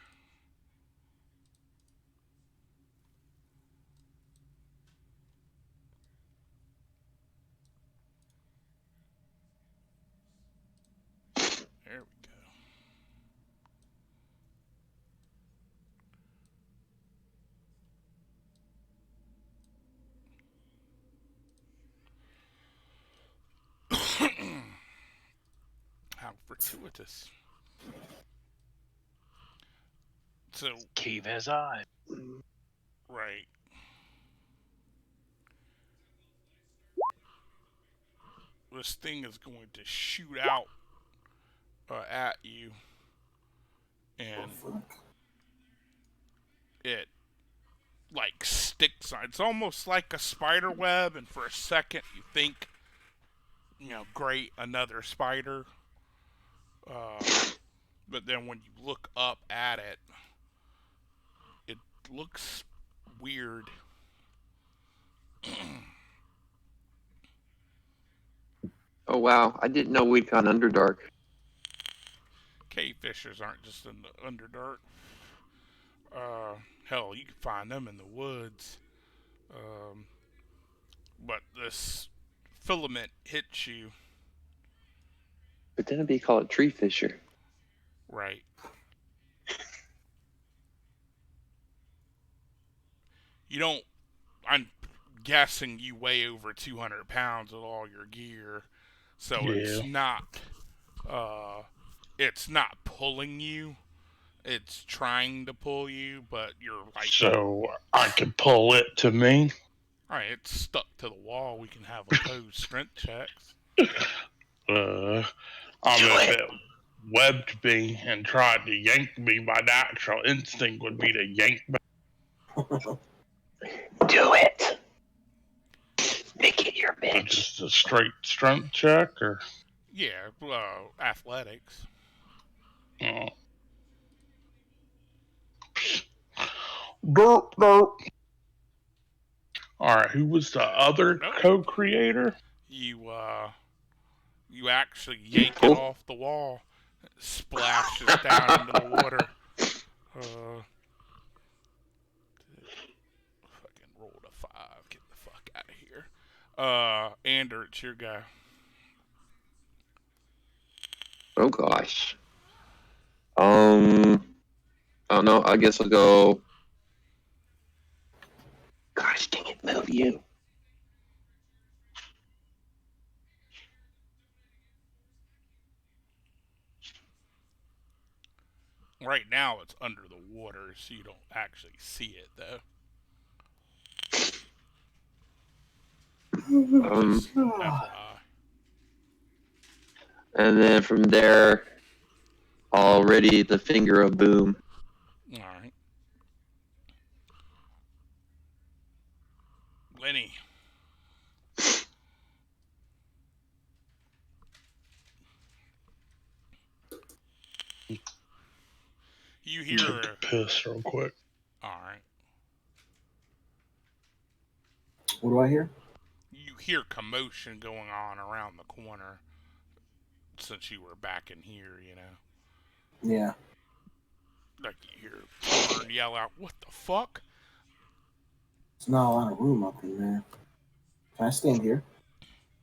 There we go. How fortuitous. So, Cave has eyes. right. This thing is going to shoot out at you, and it like sticks on. It's almost like a spider web, and for a second you think, great, another spider. But then when you look up at it, it looks weird. Oh wow, I didn't know we'd gone Underdark. Cave fishers aren't just in the Underdark. Hell, you can find them in the woods. But this filament hits you. But then it'd be called a tree fisher. Right. You don't. I'm guessing you weigh over 200 pounds with all your gear, so it's not. It's not pulling you. It's trying to pull you, but you're like. So I could pull it to me. Alright, it's stuck to the wall. We can have opposed strength checks. If it webbed me and tried to yank me, my natural instinct would be to yank me. Do it. Make it your bitch. Just a straight strength check, or Yeah, athletics. Derp. All right, who was the other Nope. co-creator? You actually yank it off the wall. It splashes down into the water. Fucking rolled a 5. Get the fuck out of here. Ander, it's your guy. Oh gosh. I don't know. I guess I'll go. Gosh dang it, move you. Right now it's under the water, so you don't actually see it, though. Just FYI. And then from there, I'll ready the finger of boom. Alright. Lenny. You hear Take a piss real quick. Alright. What do I hear? You hear commotion going on around the corner since you were back in here, Yeah. Like you hear Torn yell out, "What the fuck?" There's not a lot of room up in there. Can I stand here?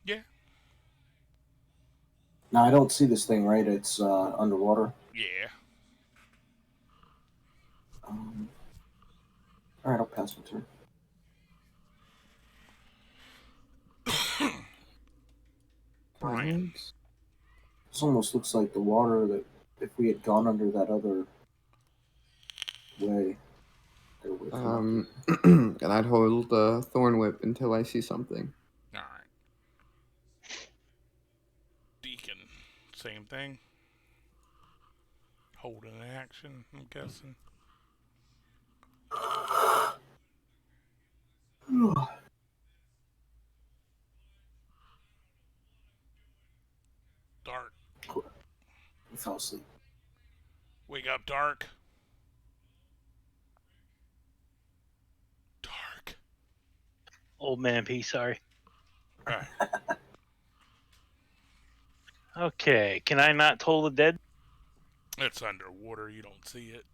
Yeah. Now I don't see this thing, right? It's underwater. Yeah. All right, I'll pass my turn. Brian. This almost looks like the water that if we had gone under that other way, there would have come up. And I'd hold the thorn whip until I see something. All right. Deacon. Same thing. Holding action, I'm guessing. Dark. I fell asleep. Wake up, Dark. Dark. Old man P, sorry. Alright. Okay, can I not toll the dead? It's underwater, you don't see it.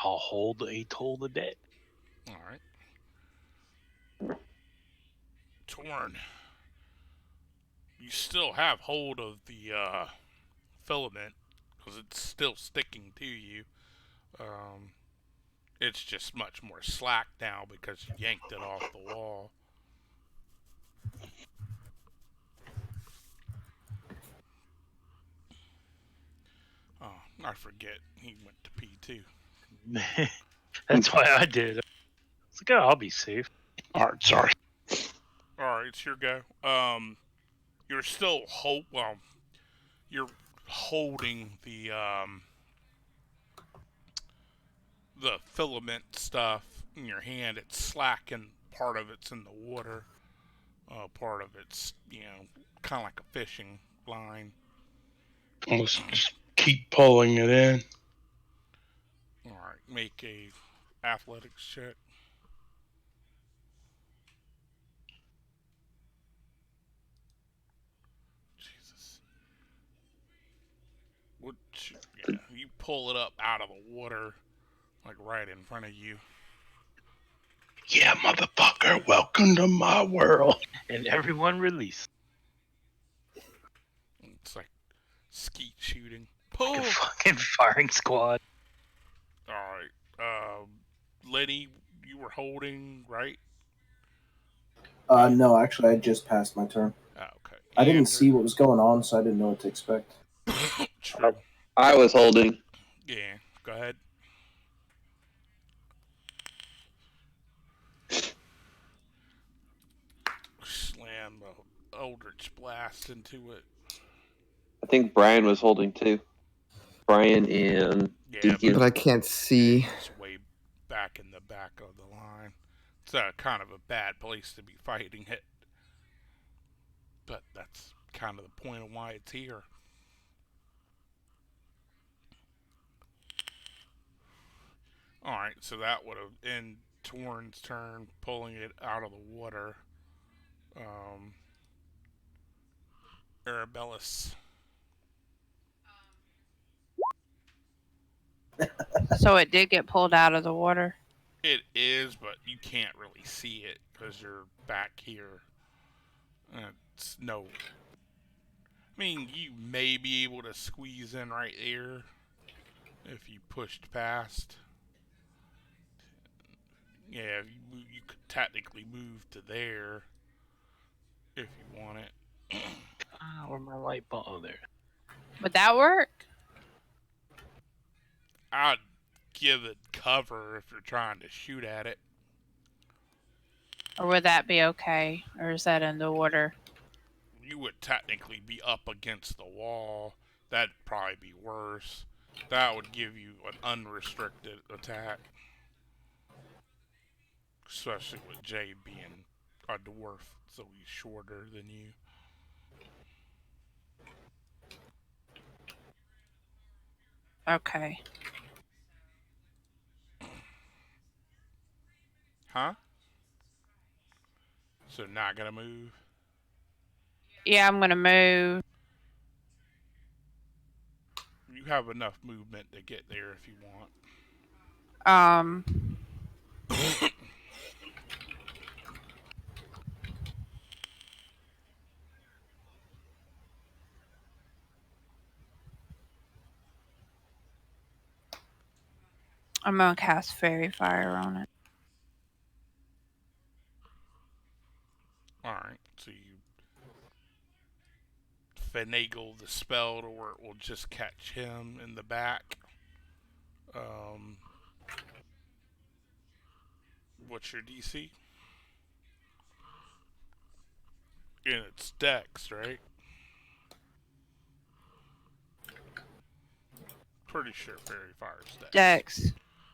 I'll hold a toll the dead. Alright. Torn. You still have hold of the filament because it's still sticking to you. It's just much more slack now because you yanked it off the wall. Oh, I forget. He went to pee too. That's why I did. It's like, oh, I'll be safe. All right, sorry. Alright, it's your go. You're still you're holding the filament stuff in your hand. It's slack and part of it's in the water. Part of it's, kind of like a fishing line. Let's just keep pulling it in. Alright, make a athletics check. Jesus. You pull it up out of the water, like right in front of you. Yeah, motherfucker, welcome to my world. And everyone release. It's like skeet shooting. Like Pull! a fucking firing squad. Alright. Lenny, you were holding, right? No, actually, I just passed my turn. Oh, okay. I didn't Andrew. see what was going on, so I didn't know what to expect. True. I was holding. Yeah, go ahead. Slam the Eldritch Blast into it. I think Brian was holding too. Brian and Yeah, Deacon. But I can't see. It's way back in the back of the line. It's kind of a bad place to be fighting it. But that's kind of the point of why it's here. Alright, so that would have ended Torn's turn, pulling it out of the water. Arabellis. So it did get pulled out of the water. It is, but you can't really see it because you're back here. It's no. I mean, you may be able to squeeze in right there if you pushed past. Yeah, you could technically move to there if you want it. Where my light bulb? Oh, there. Would that work? I'd give it cover if you're trying to shoot at it. Or would that be okay? Or is that in the water? You would technically be up against the wall. That'd probably be worse. That would give you an unrestricted attack. Especially with Jay being a dwarf, so he's shorter than you. Okay. Huh? So not gonna move? Yeah, I'm gonna move. You have enough movement to get there if you want. Um, I'm gonna cast Fairy Fire on it. Alright, so you finagle the spell to where it will just catch him in the back. What's your DC? And it's Dex, right? Pretty sure Fairy Fire's Dex. Dex.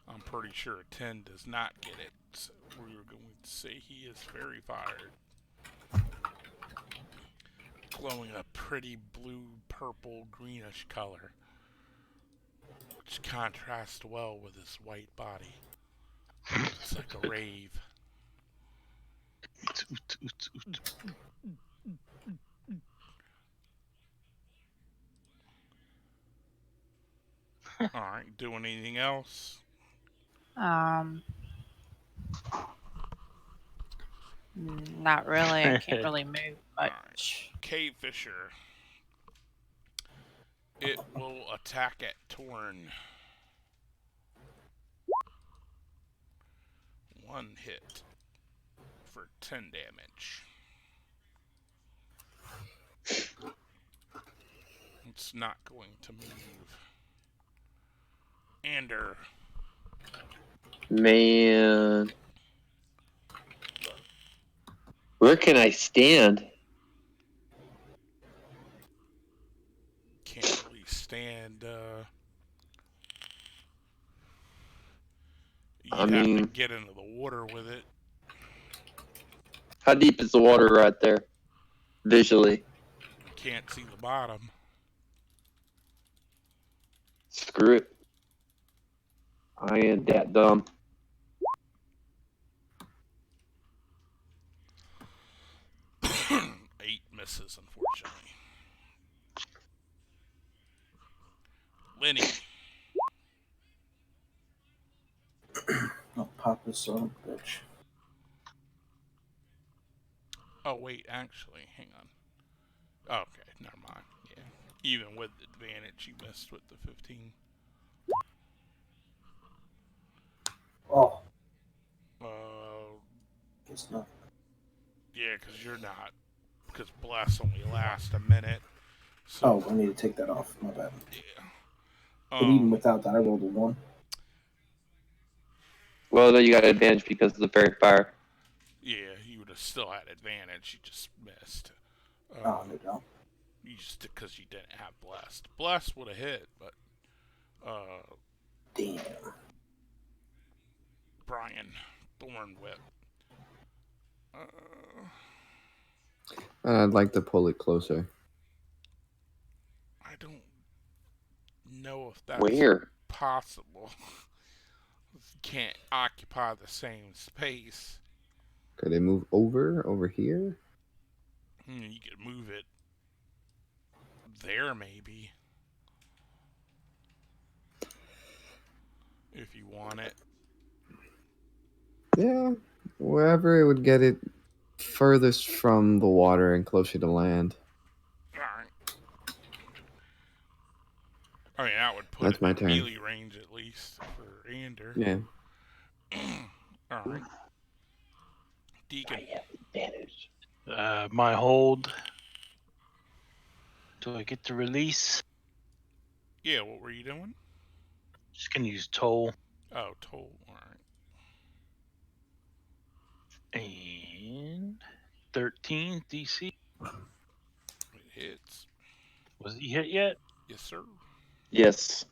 I'm pretty sure a 10 does not get it. So we're going to say he is Fairy Fired. Glowing a pretty blue, purple, greenish color, which contrasts well with his white body. It's like a rave. Alright, doing anything else? Not really. I can't really move much. Cave Fisher. It will attack at Torn. One hit for 10 damage. It's not going to move. Ander. Man. Where can I stand? Can't really stand. You'd have to get into the water with it. How deep is the water right there? Visually. You can't see the bottom. Screw it. I ain't that dumb. Eight misses, unfortunately. Lenny. Oh, Papa's son, bitch. Oh, wait, actually, hang on. Oh, okay, never mind. Yeah. Even with advantage, you missed with the 15. Oh. Guess not. Yeah, because you're not. Because Bless only lasts a minute. So, I need to take that off. My bad. Yeah. But even without that, I rolled a 1. Well, then you got advantage because of the Fairy Fire. Yeah, you would have still had advantage. You just missed. No doubt. You just because you didn't have Blessed. Blessed would have hit, but damn. Brian Thorn Whip. I'd like to pull it closer. I don't know if that's possible. Can't occupy the same space. Could I move over here? You could move it there, maybe. If you want it. Yeah, wherever it would get it furthest from the water and closer to land. Alright. I mean, that would put That's it my in turn. melee range at least for Ander. Yeah. Alright. Deacon. I have advantage. My hold. Do I get to release? Yeah, what were you doing? Just gonna use toll. Oh, toll. Alright. And 13 DC. It hits. Was he hit yet? Yes, sir. Yes.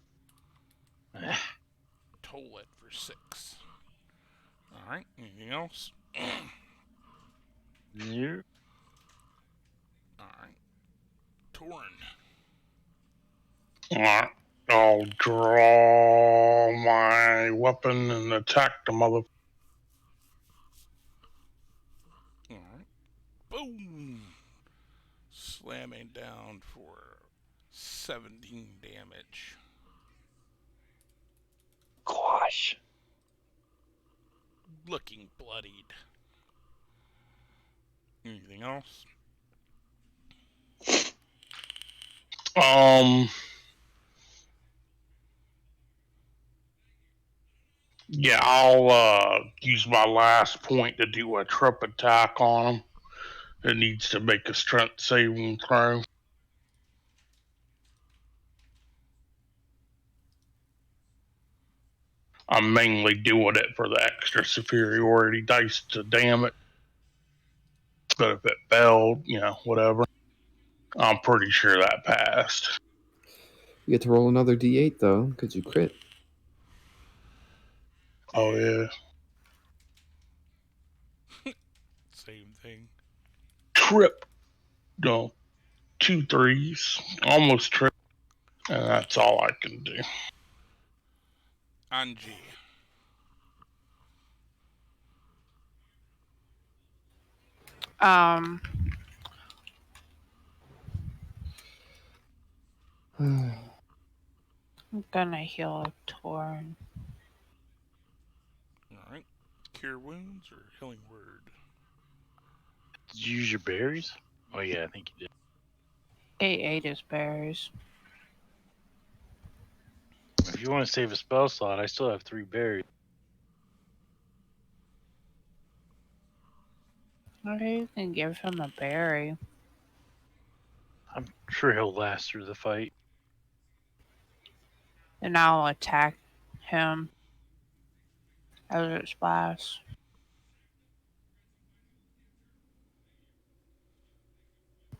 Toll it for 6. Alright, anything else? Nope. Alright. Torn. Alright. I'll draw my weapon and attack the mother. Alright. Boom! slamming down for 17 damage. Gosh. Looking bloodied. Anything else? Yeah, I'll use my last point to do a trip attack on him. It needs to make a strength saving throw. I'm mainly doing it for the extra superiority dice to damn it. But if it failed, whatever. I'm pretty sure that passed. You get to roll another d8 though, because you crit. Oh yeah. Same thing. Trip. No. 2 3s. Almost trip. And that's all I can do. Angie. I'm gonna heal a torn. Alright. Cure wounds or healing word? Did you use your berries? Oh yeah, I think you did. He ate his berries. If you want to save a spell slot, I still have 3 berries. Okay, you can give him a berry. I'm sure he'll last through the fight. And I'll attack him. Eldritch Blast.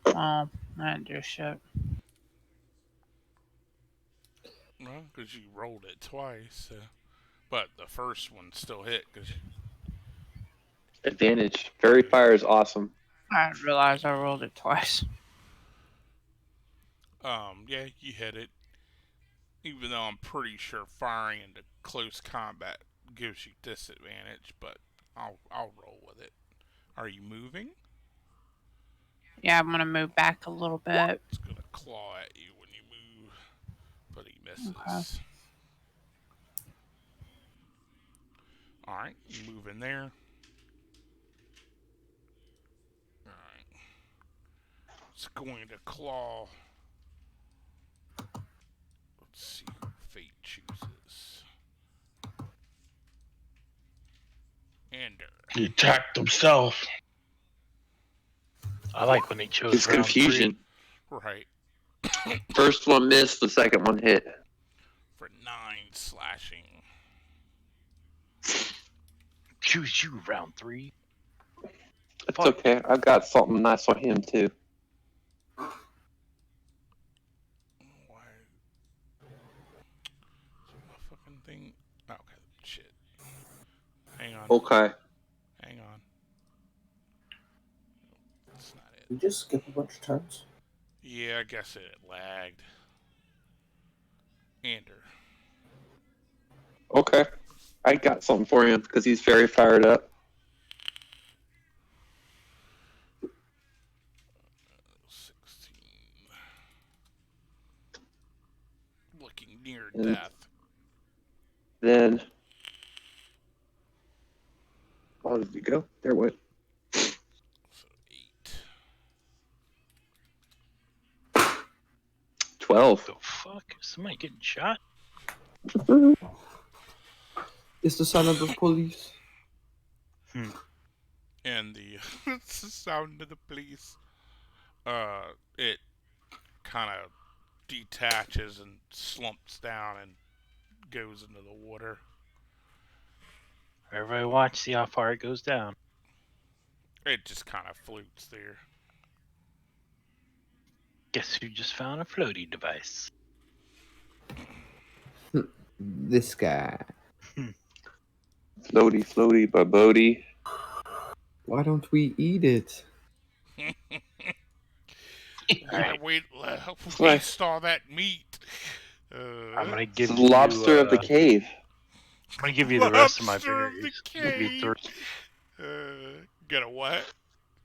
Oh, I didn't do shit. Well, because you rolled it twice. But the first one still hit because Advantage. Fairy Fire is awesome. I didn't realize I rolled it twice. yeah, you hit it. Even though I'm pretty sure firing into close combat gives you disadvantage, but I'll roll with it. Are you moving? Yeah, I'm gonna move back a little bit. It's gonna claw at you when you move, but he misses. Okay. Alright, you move in there. Alright. It's going to claw. Let's see who fate chooses. Ender. He attacked himself. I like when he chose It's round confusion. 3. Right. First one missed, the second one hit. For 9 slashing. Choose you round 3. It's okay. I've got something nice on him too. Why? My fucking thing. Okay, shit. Hang on. Okay. Hang on. That's not it. You just skip a bunch of turns. Yeah, I guess it lagged. Ander. Okay. I got something for him because he's very fired up. 16. Looking near And death. Then, oh, did you go? There it went. So 8. 12. The fuck? Is somebody getting shot? It's the son of the police. And the it's the sound of the police. It kind of detaches and slumps down and goes into the water. Everybody watch, see how far it goes down. It just kind of floats there. Guess who just found a floaty device? This guy. Floaty, floaty, babody. Why don't we eat it? We Right. waste all that meat. I'm gonna It's give the you lobster of the cave. I'm gonna give you the rest of my Lobster of the berries. Give you cave. Get a what?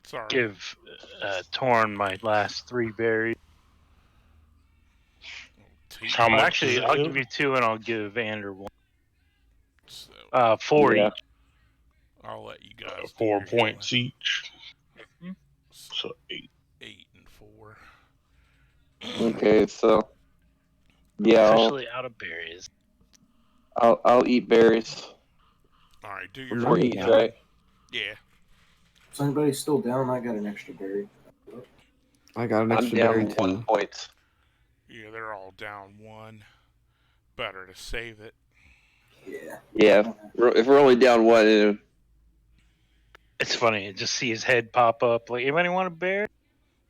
Sorry. Give Torn my last 3 berries. How much Actually, is it? I'll give you 2 and I'll give Ander 1. So 4 Yeah. each. I'll let you guys. 4 do your points healing. each. Mhm. So 8. 8 and 4. Okay, so yeah, Officially out of berries. I'll eat berries. All right, do your For Money each, down. right? Yeah. Is anybody still down? I got an extra berry. I got an I'm extra down berry 1 too. point. Yeah, they're all down 1. Better to save it. Yeah. Yeah, if we're only down 1, It's funny. Just see his head pop up. Like, anybody want a berry?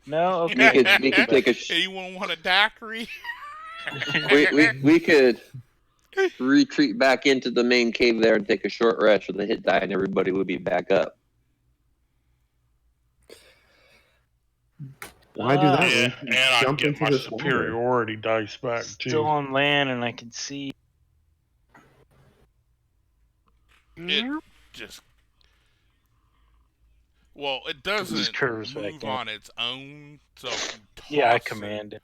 No. we Okay. could take a Anyone want a daiquiri? we could retreat back into the main cave there and take a short rest with a hit die, and everybody would be back up. Why do that? Ah, We Yeah, can and I jump get into my this water. superiority dice back Still too. on land, and I can see. It just. Well, it Just doesn't curves back move in. on its own. So if you toss Yeah, I it, command it.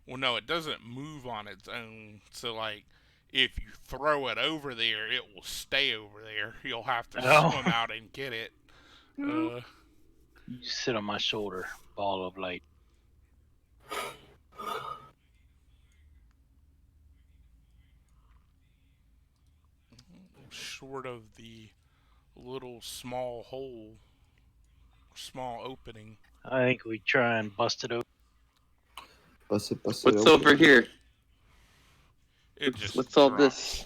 well, no, it doesn't move on its own. So, like, if you throw it over there, it will stay over there. You'll have to Oh. swim out and get it. You sit on my shoulder, ball of light. Short of the little small hole, small opening. I think we try and bust it open. Bust it What's open. over here? It just What's all drops, this?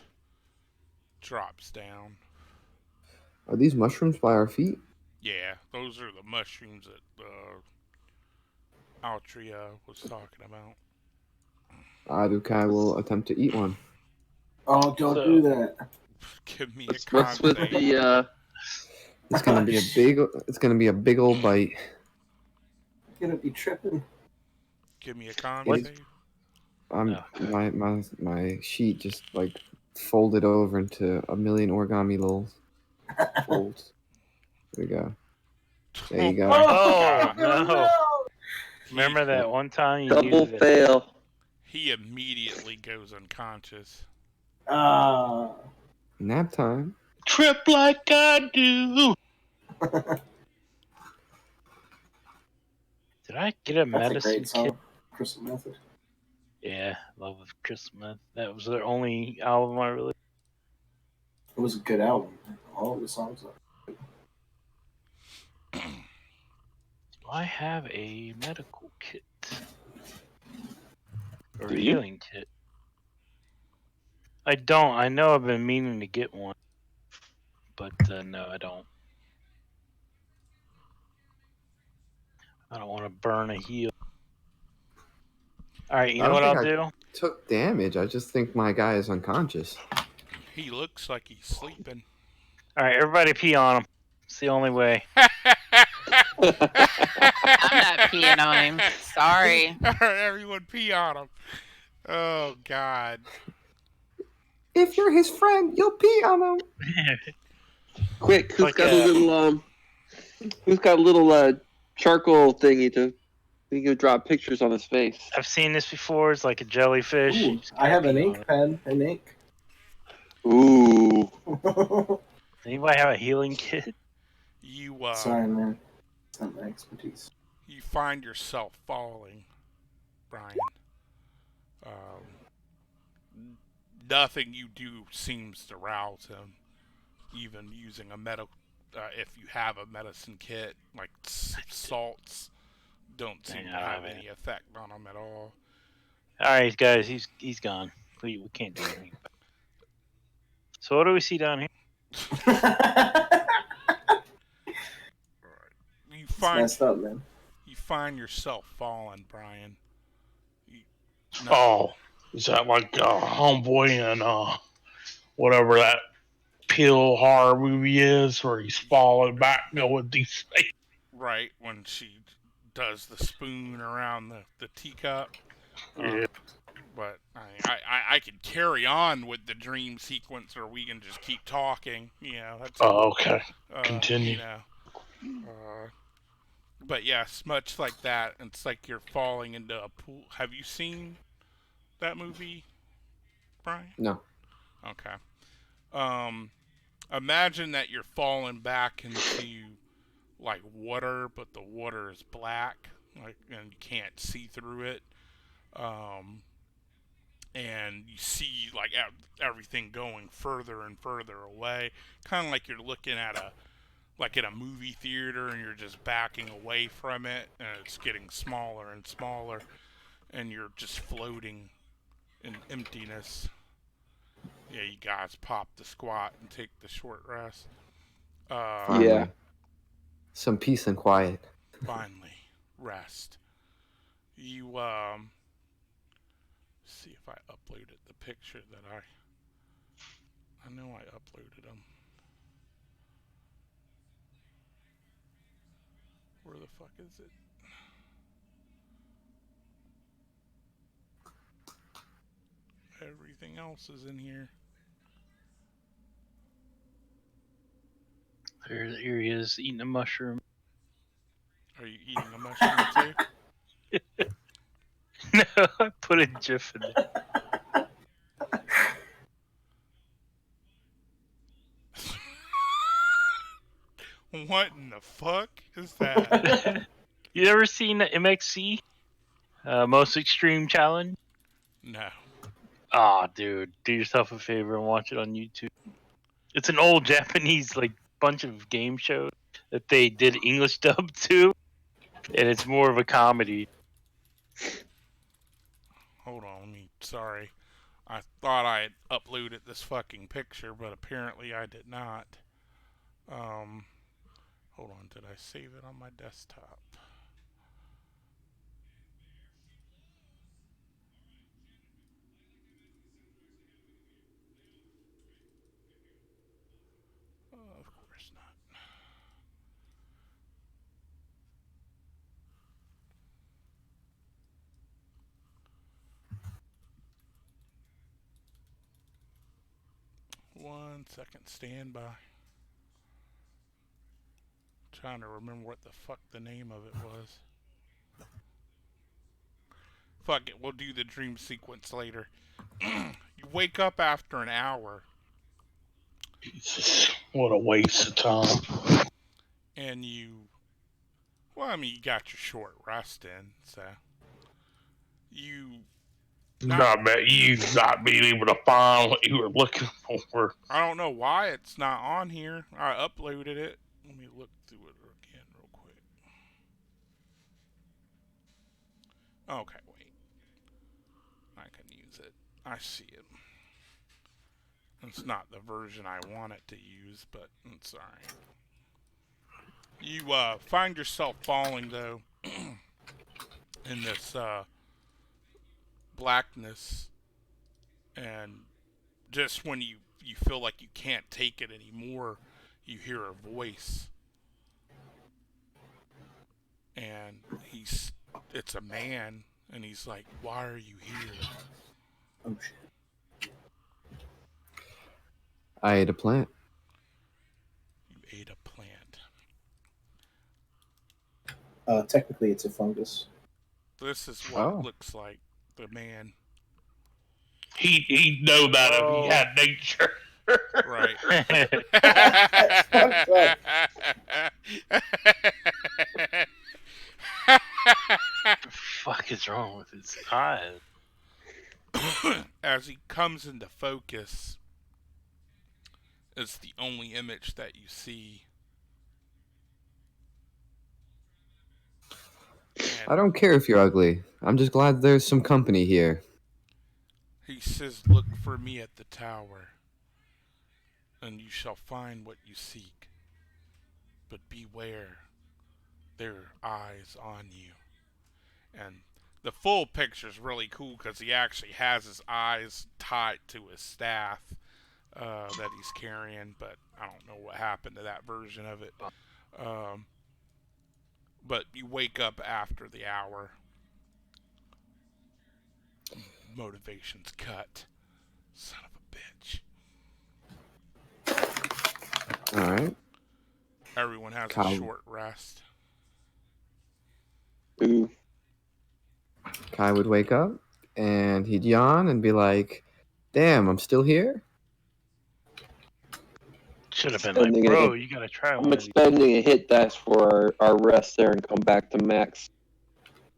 drops down. Are these mushrooms by our feet? Yeah, those are the mushrooms that Altria was talking about. Adukai will attempt to eat one. Oh, don't So- do that. Give me What's a con with save. the It's gonna be a big. It's gonna be a big old bite. Gonna be tripping. Give me a con What? save. My sheet just like folded over into a million origami little folds. There we go. There you go. my Oh, God. no. Remember that one time you double used it? fail? He immediately goes unconscious. Nap time. Trip like I do. Did I get a That's a medicine great kit? song. Crystal Method. Yeah, Love of Christmas. That was their only album I really. It was a good album. All of the songs are. Do I have a medical kit? Or Do a you? healing kit? I don't. I know I've been meaning to get one. But no, I don't. I don't want to burn a heal. Alright, you I know don't what I'll think do? Took damage. I just think my guy is unconscious. He looks like he's sleeping. Alright, everybody pee on him. It's the only way. I'm not peeing on him. Sorry. Everyone pee on him. Oh, God. If you're his friend, you'll pee on him. Quick, who's Like got a little who's got a little charcoal thingy to we can drop pictures on his face? I've seen this before. It's like a jellyfish. Ooh, You just I have gotta an pee on ink it. pen. An ink. Ooh. Anybody have a healing kit? You, Sorry, man. It's not my expertise. you find yourself falling, Brian. Nothing you do seems to rouse him. Even using a if you have a medicine kit, like salts, don't seem to have any effect on him at all. Alright, guys, he's gone. We can't do anything. So what do we see down here? You It's find messed up, man. you find yourself falling, Brian. Oh, is that like Homeboy and whatever that pill horror movie is where he's falling back going these things? Right, when she does the spoon around the teacup. Yeah. But I could carry on with the dream sequence, or we can just keep talking. You know, that's Oh, okay. Continue. You know, But yes, much like that, it's like you're falling into a pool. Have you seen that movie, Brian? No. Okay. Um, Imagine that you're falling back into like water, but the water is black, like, and you can't see through it. Um, and you see like everything going further and further away, kind of like you're looking at a like in a movie theater, and you're just backing away from it, and it's getting smaller and smaller, and you're just floating in emptiness. Yeah, you guys pop the squat and take the short rest. Finally. Yeah. Some peace and quiet. Finally, rest. You see if I uploaded the picture that I know I uploaded them. Where the fuck is it? Everything else is in here. Here he is eating a mushroom. Are you eating a mushroom too? No, I put a GIF in there. What in the fuck is that? You ever seen the MXC? Most Extreme Challenge? No. Aw, dude, do yourself a favor and watch it on YouTube. It's an old Japanese like bunch of game shows that they did English dub to, and it's more of a comedy. Hold on, sorry. I thought I had uploaded this fucking picture, but apparently I did not. Hold on, did I save it on my desktop? Of course not. One second, stand by. Trying to remember what the fuck the name of it was. Fuck it, we'll do the dream sequence later. You wake up after an hour. Jesus, what a waste of time. And well, I mean, you got your short rest in, so you Not bad. You not being able to find what you were looking for. I don't know why it's not on here. I uploaded it. Let me look through it again real quick. Okay, wait. I can use it. I see it. It's not the version I want it to use, but it's alright. You find yourself falling, though, in this blackness, and just when you feel like you can't take it anymore, you hear a voice, and it's a man, and he's like, "Why are you here?" Oh shit. I ate a plant. You ate a plant. Technically, it's a fungus. This is what it looks like. The man. He'd know that if he had nature. Right. What the fuck is wrong with his eyes? As he comes into focus, it's the only image that you see. I don't care if you're ugly. I'm just glad there's some company here. He says, "Look for me at the tower, and you shall find what you seek. But beware, there are eyes on you." And the full picture is really cool because he actually has his eyes tied to his staff that he's carrying, but I don't know what happened to that version of it. But you wake up after the hour. Motivation's cut. Son of a bitch. All right. Everyone has Kyle. a short rest. Ooh. Kai would wake up and he'd yawn and be like, "Damn, I'm still here." Should have been Spending like, a bro, hit. you gotta try I'm one of these. expending a hit dice for our rest there and come back to max.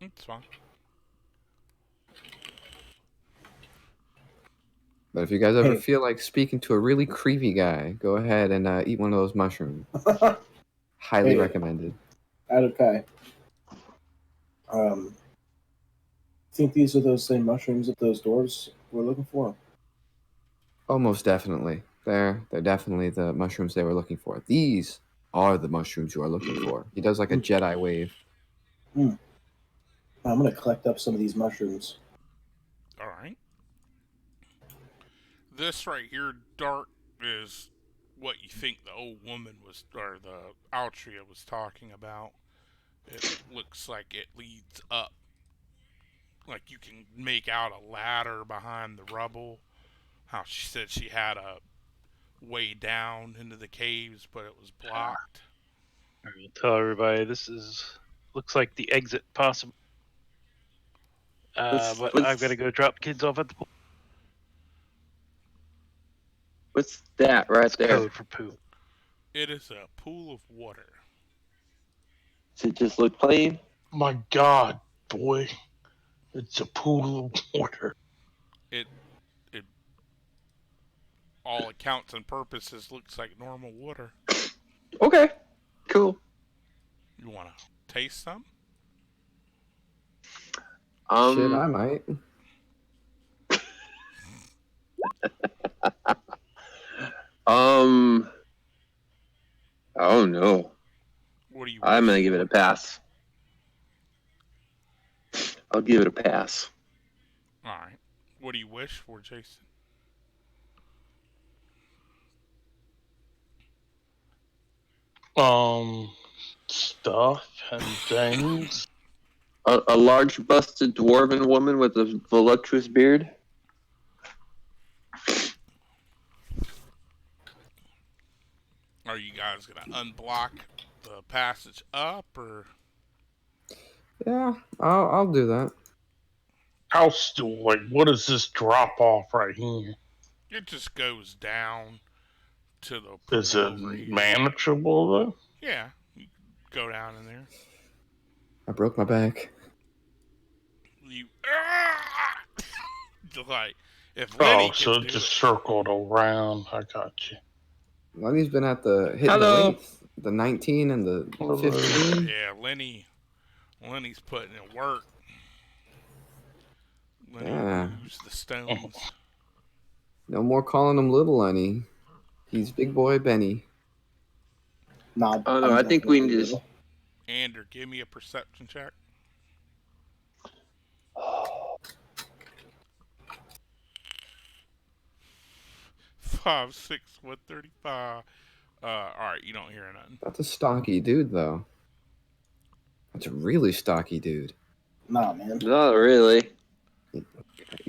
It's fine. But if you guys ever Hey. feel like speaking to a really creepy guy, go ahead and eat one of those mushrooms. Highly Hey. recommended. Kai. Think these are those same mushrooms that those dwarves were looking for? Oh, most definitely. They're definitely the mushrooms they were looking for. These are the mushrooms you are looking for. He does like a Jedi wave. I'm gonna collect up some of these mushrooms. All right. This right here, Dart, is what you think the old woman was, or the Altria was talking about. It looks like it leads up. Like you can make out a ladder behind the rubble. How she said she had a way down into the caves, but it was blocked. I will tell everybody this looks like the exit possible. But I've got to go drop kids off at the pool. What's that right It's there? code for poop. It is a pool of water. Does it just look plain? My God, boy, it's a pool of water. It all accounts and purposes looks like normal water. Okay, cool. You want to taste some? Shit, I might. Oh no. What do you? I'm gonna wish give it for? a pass. I'll give it a pass. All right. What do you wish for, Jason? Stuff and things. A large busted dwarven woman with a voluptuous beard. Are you guys gonna unblock the passage up, or Yeah, I'll do that. How still? Like, what is this drop off right here? it just goes down to the pool Is it over here? manageable though? Yeah, you go down in there. I broke my back. You like if Oh, Lenny so can it do just it. circled around. I got you. Lenny's been at the hitting Hello. the weights, the 19 and the 15. Yeah, Lenny's putting in work. Lenny Yeah. moves the stones. No more calling him little Lenny. He's big boy Benny. Nah, Oh no, I'm I think we can definitely just. little. Ander, give me a perception check. 5, 6, 135. Alright, you don't hear nothing. That's a stocky dude, though. That's a really stocky dude. Nah, man. Not really.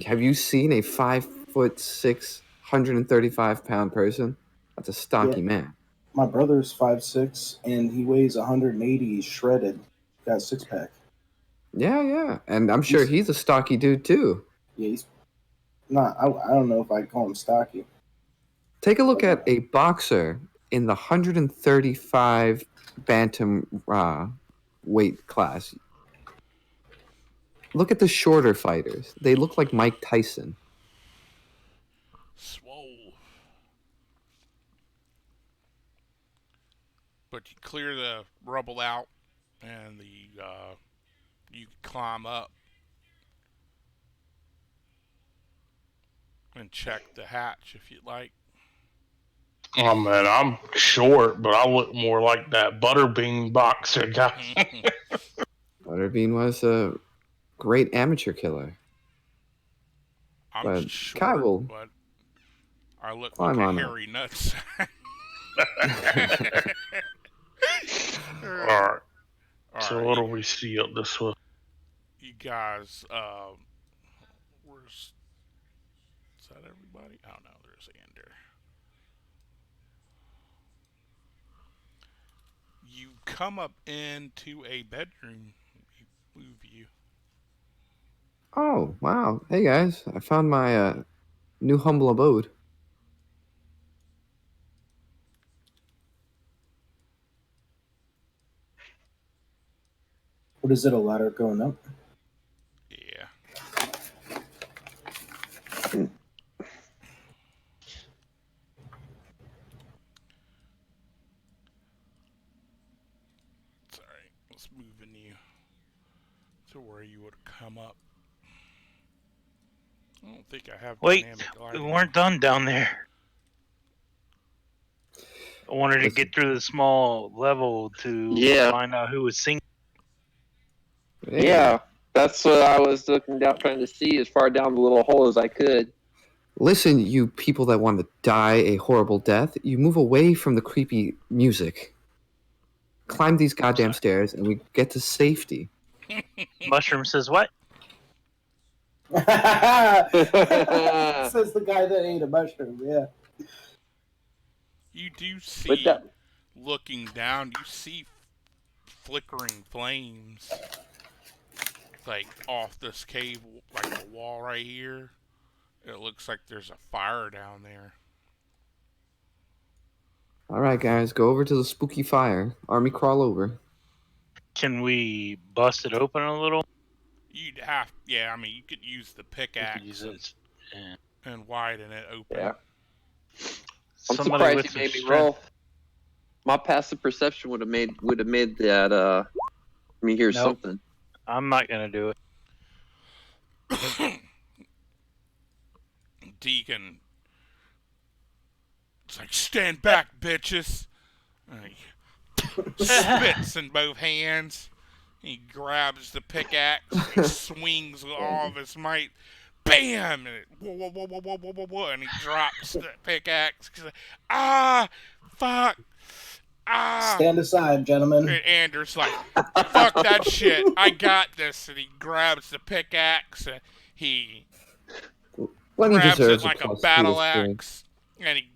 Have you seen a 5'6", 135-pound person? That's a stocky man. My brother's 5'6" and he weighs 180. He's shredded. Got a six pack. Yeah. And I'm sure he's a stocky dude, too. Yeah, he's not. I don't know if I'd call him stocky. Take a look at a boxer in the 135 bantam weight class. Look at the shorter fighters. They look like Mike Tyson. Swole. But you clear the rubble out, and you climb up and check the hatch if you'd like. Oh man, I'm short, but I look more like that butterbean boxer guy. Butterbean was a great amateur killer. I'm But short, Kai will but I look climb like a on up. hairy nutsack. Alright, so Alright, what do we see up this way? you guys, where's... Is that everybody? Oh no, there's Ander. You come up into a bedroom. You move you. Oh, wow. Hey, guys. I found my new humble abode. What is it, a ladder going up? Yeah. It's alright. Let's move you to where you would come up. I don't think I have Wait, dynamic we lighting. weren't done down there. I wanted to get through the small level to Yeah. find out who was singing. Hey. Yeah, that's what I was looking down, trying to see as far down the little hole as I could. Listen, you people that want to die a horrible death, you move away from the creepy music. Climb these goddamn stairs, and we get to safety. Mushroom says what? Says the guy that ate a mushroom, yeah. You do But see, that, looking down, you see flickering flames, like off this cave, like the wall right here. It looks like there's a fire down there. All right, guys, go over to the spooky fire. Army crawl over. Can we bust it open a little? You'd have, yeah, I mean, you could use the We pickaxe could use it. Yeah. and widen it open. yeah. I'm Somebody surprised with you some made me strength. roll. My passive perception would have made that me hear Nope. something. I'm not gonna do it. Deacon, it's like, stand back, bitches. And he spits in both hands. He grabs the pickaxe. He swings with all of his might. Bam! And it, whoa, whoa, whoa, whoa, whoa, whoa, whoa, and he drops the pickaxe. He's like, ah, fuck, ah. Stand aside, gentlemen. And Anders like, fuck that shit. I got this. And he grabs the pickaxe. And he Well, he grabs it deserves like a plus battle 2 experience. axe. And he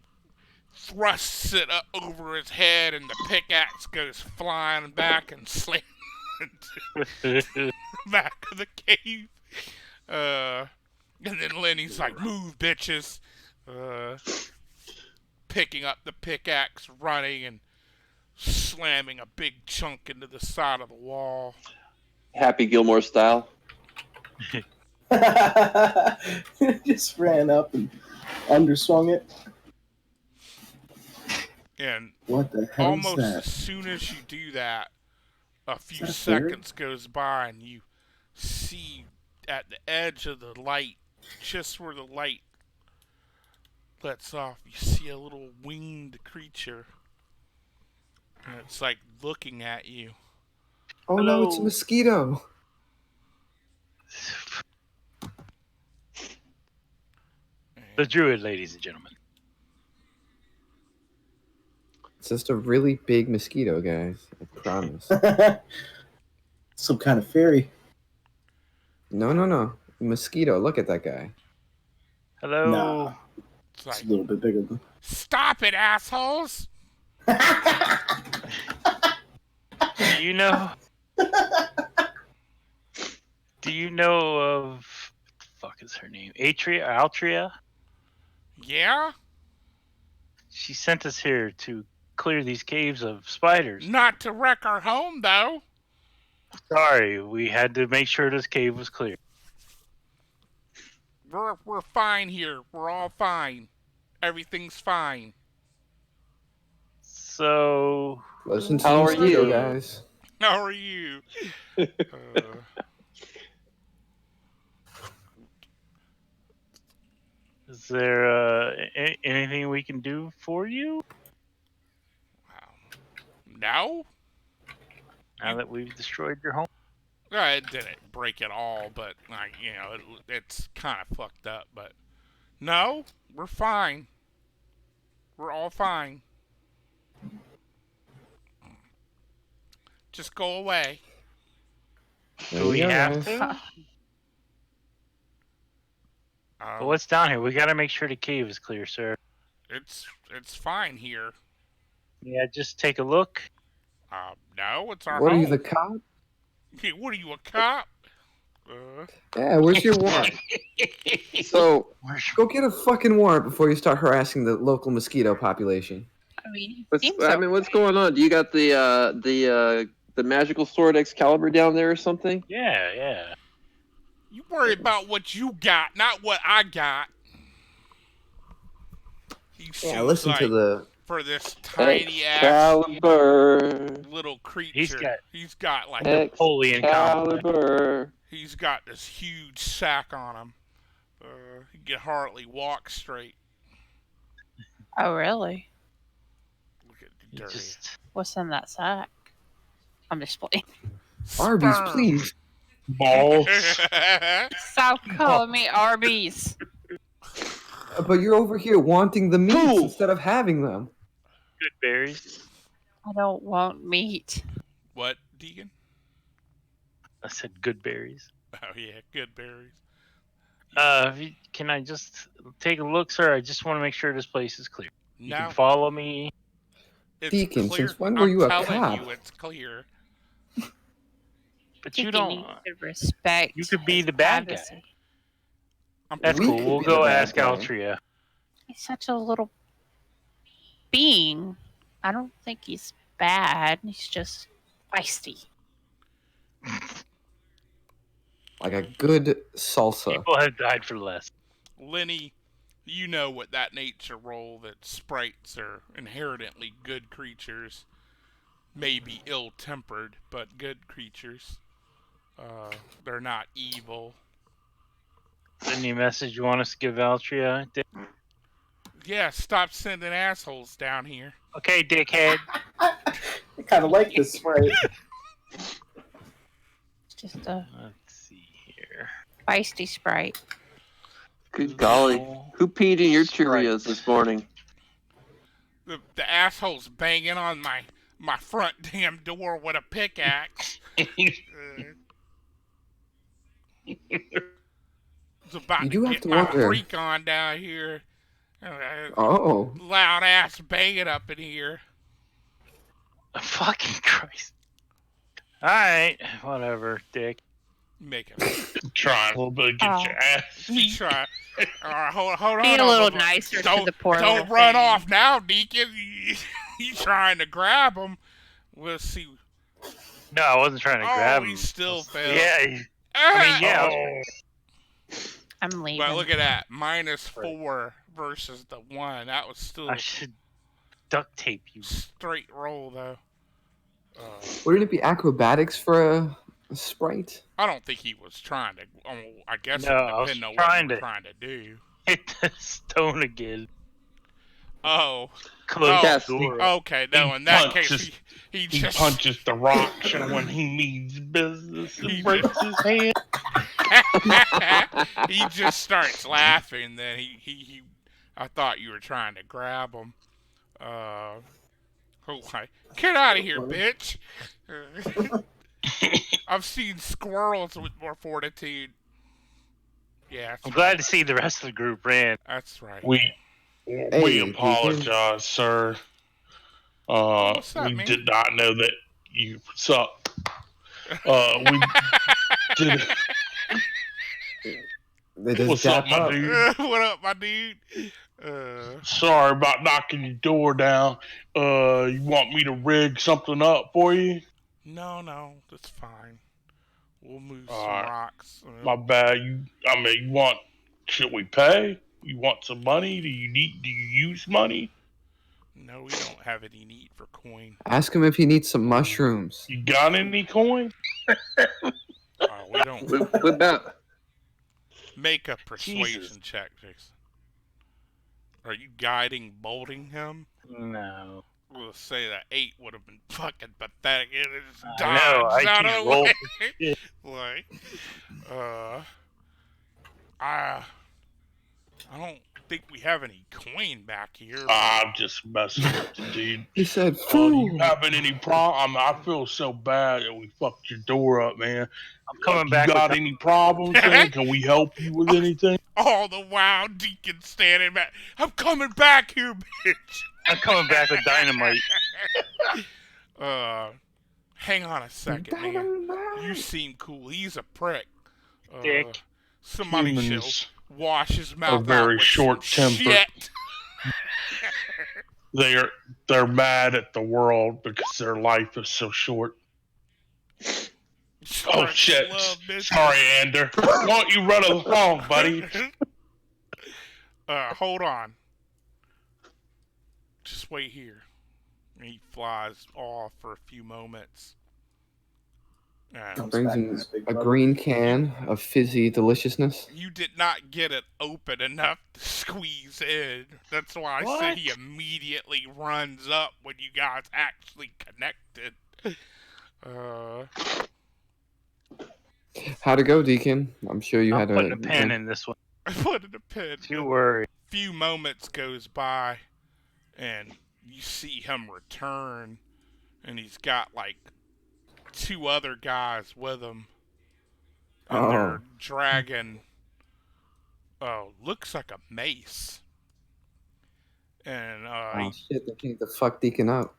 thrusts it up over his head. And the pickaxe goes flying back and slams into the back of the cave. And then Lenny's like, move, bitches. Picking up the pickaxe, running, and slamming a big chunk into the side of the wall. Happy Gilmore style. Just ran up and underswung it. And What the hell is almost that? as soon as you do that, a few that a fairy? seconds goes by and you see at the edge of the light, just where the light lets off, you see a little winged creature. And it's like looking at you. Oh no, it's a Hello. mosquito. The druid, ladies and gentlemen. It's just a really big mosquito, guys. I promise. Some kind of fairy. No. Mosquito, look at that guy. Hello. Nah, It's it's a like, little bit bigger than. stop it, assholes! Do you know? Do you know of? What the fuck is her name? Altria? Yeah? She sent us here to clear these caves of spiders. Not to wreck our home, though. Sorry, we had to make sure this cave was clear. We're fine here. We're all fine. Everything's fine. So, Listen to How the are mosquito, you? guys. How are you? is there anything we can do for you No? now that we've destroyed your home? It didn't break at all, but, like, you know, it's kind of fucked up, but... No, we're fine. We're all fine. Just go away. There Do you we go, have guys. to? But what's down here? We gotta make sure the cave is clear, sir. It's fine here. Yeah, just take a look. No, it's our What are home. you, the cop? Hey, what are you, a cop? Yeah, where's your warrant? So, Go get a fucking warrant before you start harassing the local mosquito population. I mean, what's going on? Do you got the magical sword Excalibur down there or something? Yeah. You worry about what you got, not what I got. He Yeah, seems listen like to the. for this tiny ass Excalibur. little creature, he's got like Napoleon complex. Excalibur. he's got this huge sack on him. He can hardly walk straight. oh, really? Look at the dirty. What's in that sack? I'm just playing. Arby's, Sperm. please. Balls. Stop calling me Arby's. But you're over here wanting the meats Fool. instead of having them. Good berries. I don't want meat. What, Deacon? I said good berries. Oh yeah, good berries. Can I just take a look, sir? I just want to make sure this place is clear. You No, can follow me. it's Deacon, clear. since when were you a I'm telling cop? you, it's clear. But you You don't. need to respect. You could be his the bad guy. privacy. That's We cool. could We'll be the go bad ask guy. Altria. He's such a little being. I don't think he's bad. He's just feisty. Like a good salsa. People have died for less. Lenny, you know what that nature role that sprites are inherently good creatures, maybe ill-tempered, but good creatures. They're not evil. Any message you want us to give Altria? Yeah, stop sending assholes down here. Okay, dickhead. I kind of like this sprite. It's just a Let's see here. feisty sprite. Good golly. Who peed in your Sprite. Cheerios this morning? The asshole's banging on my front damn door with a pickaxe. It's about You to do have get to my wonder. freak on down here. Oh. Loud ass banging up in here. Fucking Christ. Alright, whatever, dick. Make it. Trying a little bit to get Oh. your ass. You try. All right, hold on. Be a little nicer to Don't, the poor Don't little run thing. off now, Deacon. You trying to grab him? We'll see. No, I wasn't trying to grab he him. still failed. Yeah, I mean, yeah. I'm leaving. But look at that. -4 versus the 1. That was still I should duct tape you. straight roll, though. Wouldn't it be acrobatics for a sprite? I don't think he was trying to. I guess No, I it was depended on what trying he was to- trying to do. Hit the stone again. Oh, Close Yes. the door. okay. No, in that case, punches- he He just punches the rock, showing he means business, He and breaks his hand. he just starts laughing. Then he I thought you were trying to grab him. Get out of here, bitch! I've seen squirrels with more fortitude. Yeah, that's I'm right. glad to see the rest of the group ran. That's right. We Deacon. apologize, sir. What's up, We man? did not know that you suck. We did. They just What's up, dap my up. dude? What up, my dude? Sorry about knocking your door down. You want me to rig something up for you? No, that's fine. We'll move All some right. rocks. My bad. You want? Should we pay? You want some money? Do you use money? No, we don't have any need for coin. Ask him if he needs some mushrooms. You got any coin? We don't What about? make a persuasion Jesus. check, Jason. Are you guiding bolting him? No. We'll say that 8 would have been fucking pathetic. It is I know, I out keep of the rolling. way. Like, I don't think we have any coin back here. I'm just messing with you, dude. He said, Do fool. you having any problem? I feel so bad that we fucked your door up, man. I'm coming You back got with any problems, man? Can we help you with anything? All the while, Deacon standing back. I'm coming back here, bitch. I'm coming back with dynamite. Hang on a second, man. You seem cool. He's a prick. Dick. Somebody should Humans wash his are mouth out very with some short-tempered. shit. They're mad at the world because their life is so short. Oh Sharks shit! love bitches. Sorry, Ander. Why don't you run along, buddy? Hold on. Just wait here. He flies off for a few moments. And Brings in a green can of fizzy deliciousness. you did not get it open enough to squeeze in. That's why I said he immediately runs up when you guys actually connected. How'd it go, Deacon? I'm sure you I'm had putting a pen in this one. I put in a pin. Too worried. Few moments goes by, and you see him return, and he's got like 2 other guys with him, and they're dragging. Looks like a mace. And Oh shit! They can't the fuck Deacon up.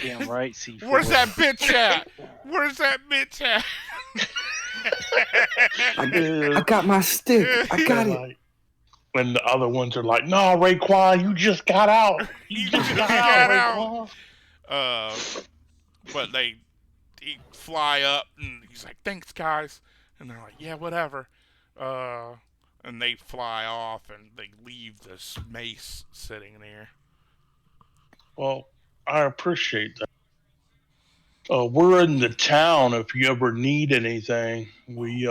Damn right, C4. where's that bitch at? Where's that bitch at? I got my stick. I got it. Like, when the other ones are like, "No, Raekwon, you just got out. You just got out. But they fly up, and he's like, "Thanks, guys," and they're like, "Yeah, whatever." And they fly off, and they leave this mace sitting there. Well, I appreciate that. We're in the town. If you ever need anything, we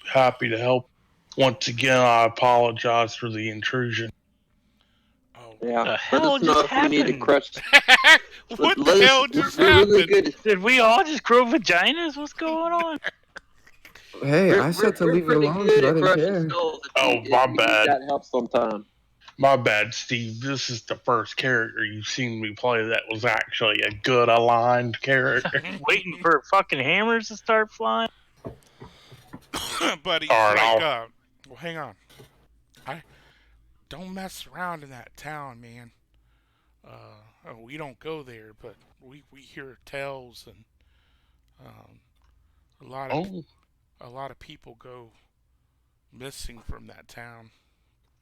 happy to help. Once again, I apologize for the intrusion. Oh, Yeah, The let hell us know just if we need to happened? crush. what let the us- hell just we're really happened? good. Did we all just grow vaginas? What's going on? Hey, I said to leave it pretty alone good because I at didn't crushing care. skulls if Oh, you- my if you bad. need that help sometime. My bad, Steve. This is the first character you've seen me play that was actually a good aligned character. Waiting for fucking hammers to start flying? But he's All right, like, I'll- well, hang on. I don't mess around in that town, man. We don't go there, but we hear tales, and a lot of people go missing from that town.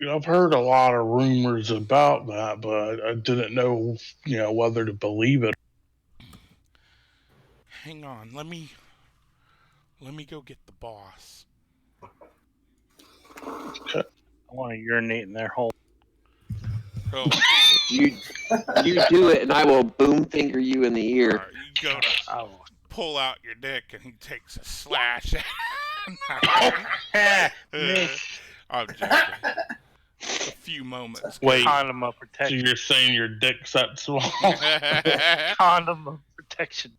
I've heard a lot of rumors about that, but I didn't know, whether to believe it. Hang on, let me go get the boss. I want to urinate in their hole. Oh, You do it, and I will boom finger you in the ear. alright, you go to Oh. pull out your dick, and he takes a slash. I'm joking. A few moments. Wait. Condom of So protection. you're saying your dick's that small? Condom of protection.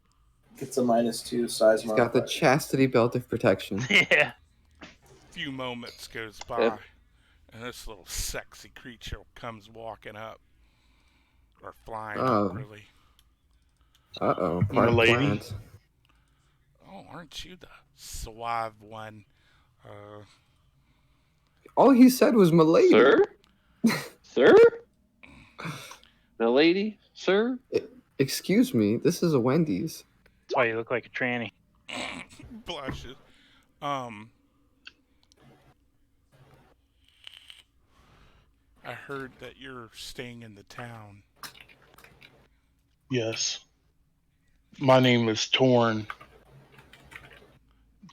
It's a -2 size He's got the modifier. chastity belt of protection. Yeah. Few moments goes by, Yep. and this little sexy creature comes walking up, or flying Oh. up, really. Uh-oh. My lady. Plans. Oh, aren't you the suave one? All he said was "milady." Sir? Sir? Milady? Sir? Excuse me, this is a Wendy's. That's why you look like a tranny. Blushes. I heard that you're staying in the town. Yes. My name is Torn.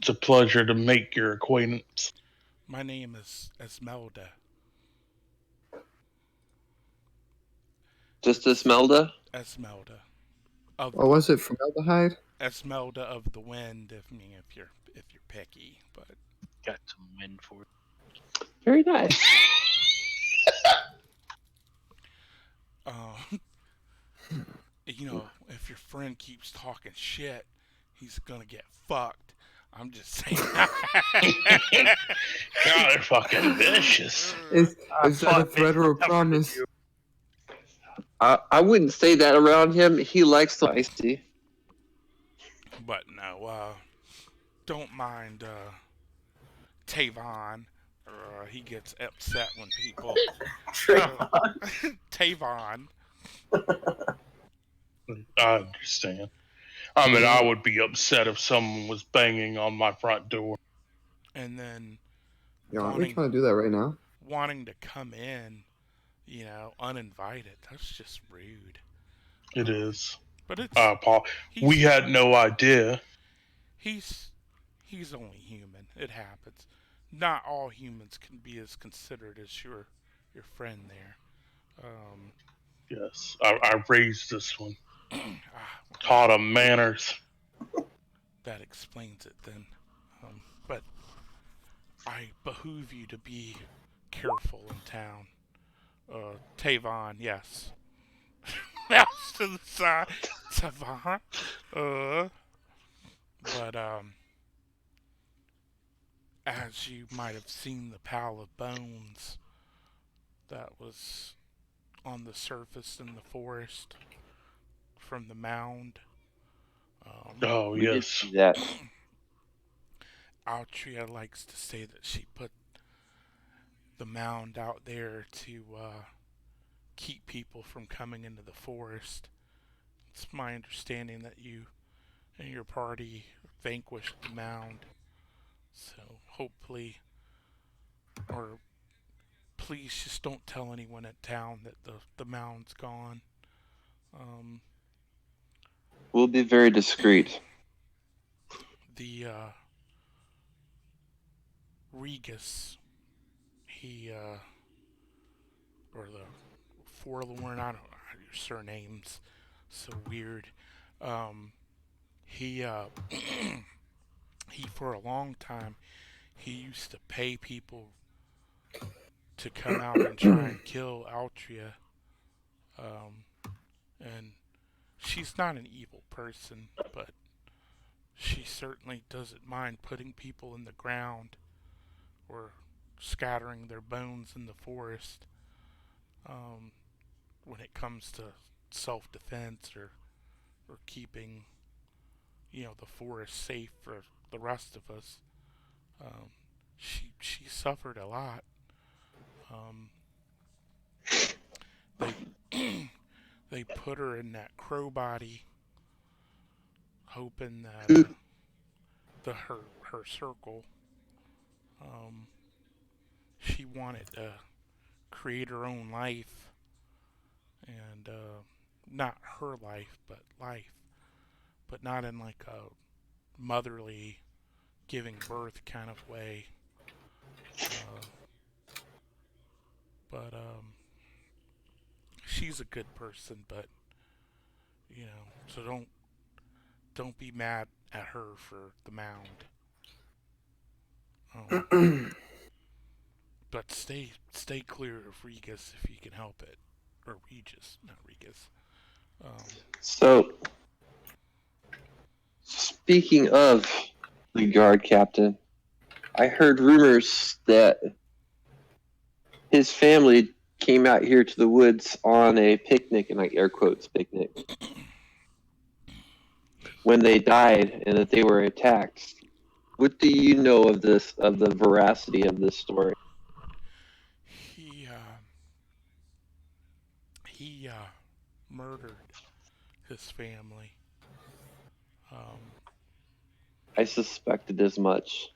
It's a pleasure to make your acquaintance. My name is Esmelda. Just Esmelda? Esmelda. Of What was it? Formaldehyde? Esmelda of the Wind, if you're picky, but Got some wind for it. Very nice. if your friend keeps talking shit, he's gonna get fucked. I'm just saying. God, they're fucking vicious. Is that a fuck, threat or a bitch, promise? I wouldn't say that around him. He likes the icy. But no, don't mind Tavon. He gets upset when people. Tavon. I understand. I mean, I would be upset if someone was banging on my front door. and then Aren't we wanting trying to do that right now? wanting to come in, uninvited. That's just rude. It is. But it's Paul, we he's had no idea. he's he's only human. It happens. Not all humans can be as considerate as your friend there. Um, Yes, I raised this one, ah, taught him manners. that explains it then. But I behoove you to be careful in town. Tavon, yes. Mouse to the side. Tavon. But as you might have seen the pile of bones that was on the surface in the forest from the mound, Oh, We did yes. see that. Altria likes to say that she put the mound out there to keep people from coming into the forest. It's my understanding that you and your party vanquished the mound. So hopefully, or please just don't tell anyone at town that the mound's gone. Um, We'll be very discreet. the Regus, he or the Forlorn, I don't know your surname's so weird. He he for a long time he used to pay people to come out and try and kill Altria. Um, and she's not an evil person, but she certainly doesn't mind putting people in the ground or scattering their bones in the forest um, when it comes to self-defense or keeping the forest safe for the rest of us. Um, she suffered a lot. Um, they they put her in that crow body, hoping that her circle. Um, she wanted to create her own life, and not her life, but life, but not in like a motherly, giving birth kind of way. Uh, but she's a good person, but so don't be mad at her for the mound. But stay clear of Regis if you can help it, or Regis, not Regis. So, speaking of the guard captain, I heard rumors that his family came out here to the woods on a picnic, and like air quotes picnic, when they died and that they were attacked. What do you know of this, of the veracity of this story? He murdered his family. Um, I suspected as much.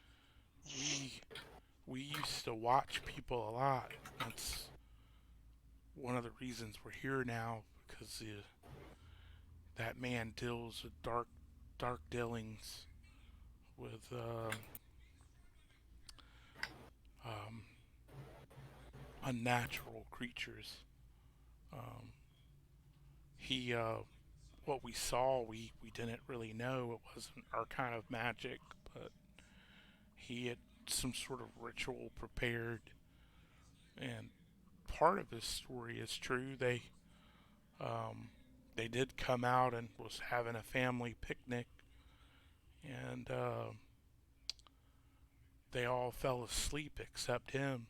we used to watch people a lot. That's one of the reasons we're here now, because that man deals with dark dealings with um, unnatural creatures. Um, he what we saw, we didn't really know. It wasn't our kind of magic, but he had some sort of ritual prepared, and part of his story is true. Um, they did come out and was having a family picnic, and they all fell asleep except him.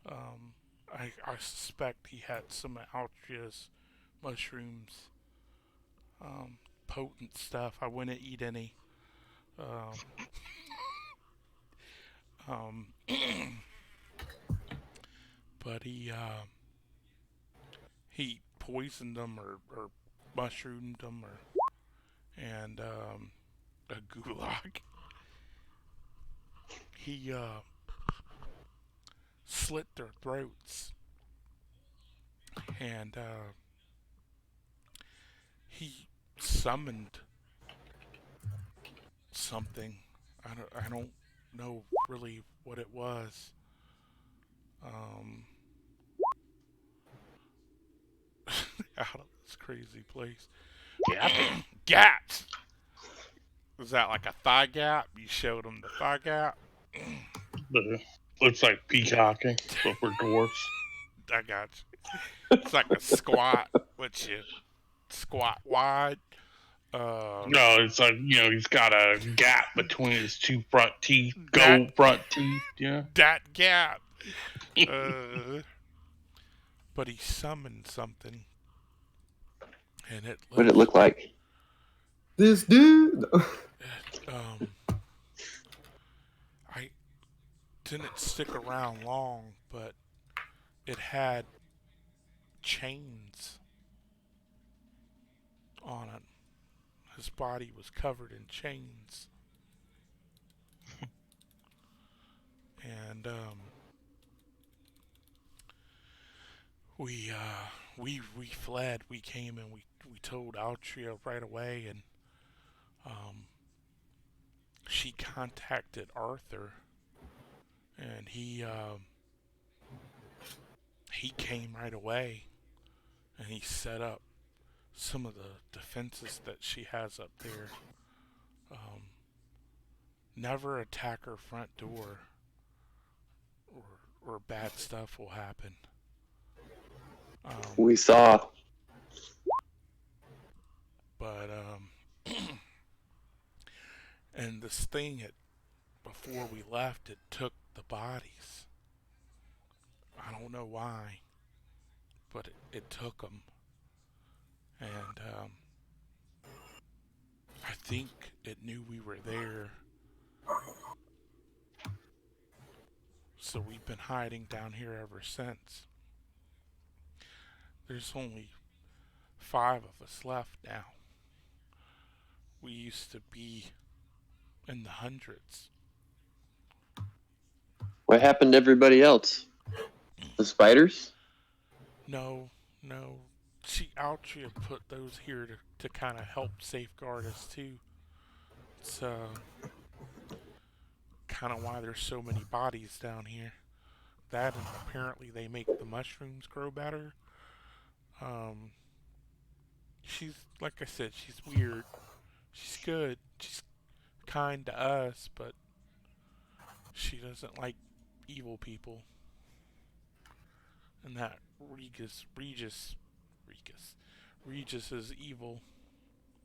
Um, I suspect he had some of Altria's mushrooms, potent stuff. I wouldn't eat any. Um, um, but he poisoned them or mushroomed them, or and a gulag. He slit their throats, and he summoned something. I don't know really what it was. Um, out of this crazy place. Gapping. Gaps. Was that like a thigh gap? You showed him the thigh gap. Looks like peacocking, but for dwarfs. I got you. It's like a squat, which you squat wide. No, it's like, he's got a gap between his two front teeth, That- gold front teeth, yeah. That gap. But he summoned something, and it What did it look like? This dude. I didn't stick around long, but it had chains on it. His body was covered in chains. And we fled. We came and we told Altria right away, and she contacted Arthur, and he came right away, and he set up some of the defenses that she has up there. Never attack her front door, or bad stuff will happen. We saw. But and this thing, before we left, it took the bodies. I don't know why, but it took them. And I think it knew we were there. So we've been hiding down here ever since. There's only 5 of us left now. We used to be in the hundreds. What happened to everybody else? The spiders? No. See, Altria put those here to kind of help safeguard us too. It's kind of why there's so many bodies down here. That, and apparently they make the mushrooms grow better. She's, like I said, she's weird. She's good. She's kind to us, but she doesn't like evil people. And that Regis is evil,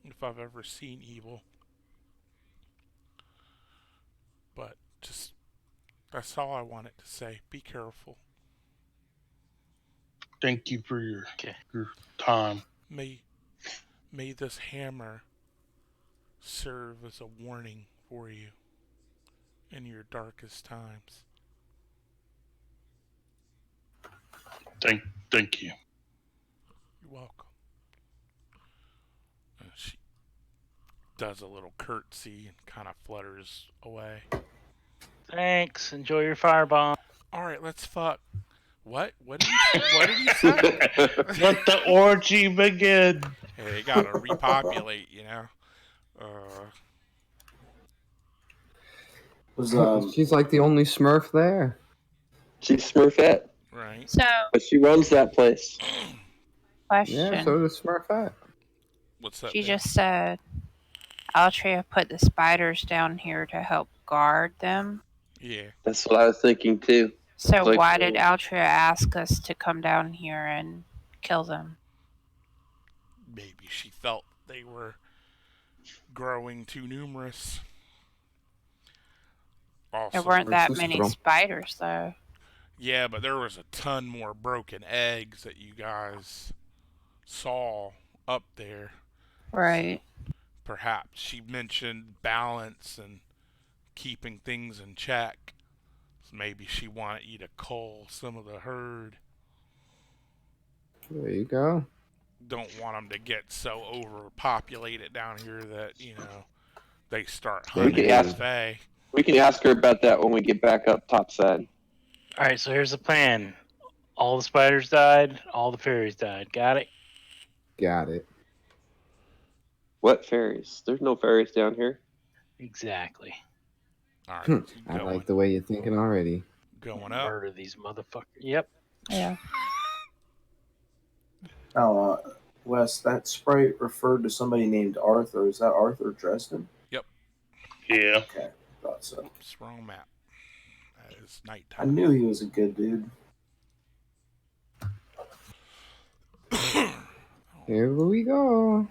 if I've ever seen evil. But just, that's all I wanted to say. Be careful. Thank you for your time. May this hammer serve as a warning for you in your darkest times. Thank you. You're welcome. She does a little curtsy and kind of flutters away. Thanks. Enjoy your firebomb. All right, let's fuck. What? What did he say? Let the orgy begin. Hey, they gotta repopulate, you know. She's like the only Smurf there. She's Smurfette, Right. So, but she runs that place. question. Yeah, so does Smurfette. What's up? She babe? just said Altria put the spiders down here to help guard them. Yeah. That's what I was thinking too. So Like, why did Altria ask us to come down here and kill them? Maybe she felt they were growing too numerous. Also, There weren't that Versus many drum. spiders, though. yeah, but there was a ton more broken eggs that you guys saw up there. Right. Perhaps she mentioned balance and keeping things in check. So maybe she wanted you to cull some of the herd. There you go. don't want them to get so overpopulated down here that they start We hunting can us ask. Fae. We can ask her about that when we get back up topside. All right, so here's the plan. All the spiders died. All the fairies died. Got it? Got it. What fairies? There's no fairies down here. Exactly. All right, I going, like the way you're thinking already. going up. Murder these motherfuckers. Yep. Yeah. Now, Wes, that sprite referred to somebody named Arthur. Is that Arthur Dresden? Yeah. Okay, thought so. It's wrong map. That is I nighttime. knew he was a good dude. Here we go.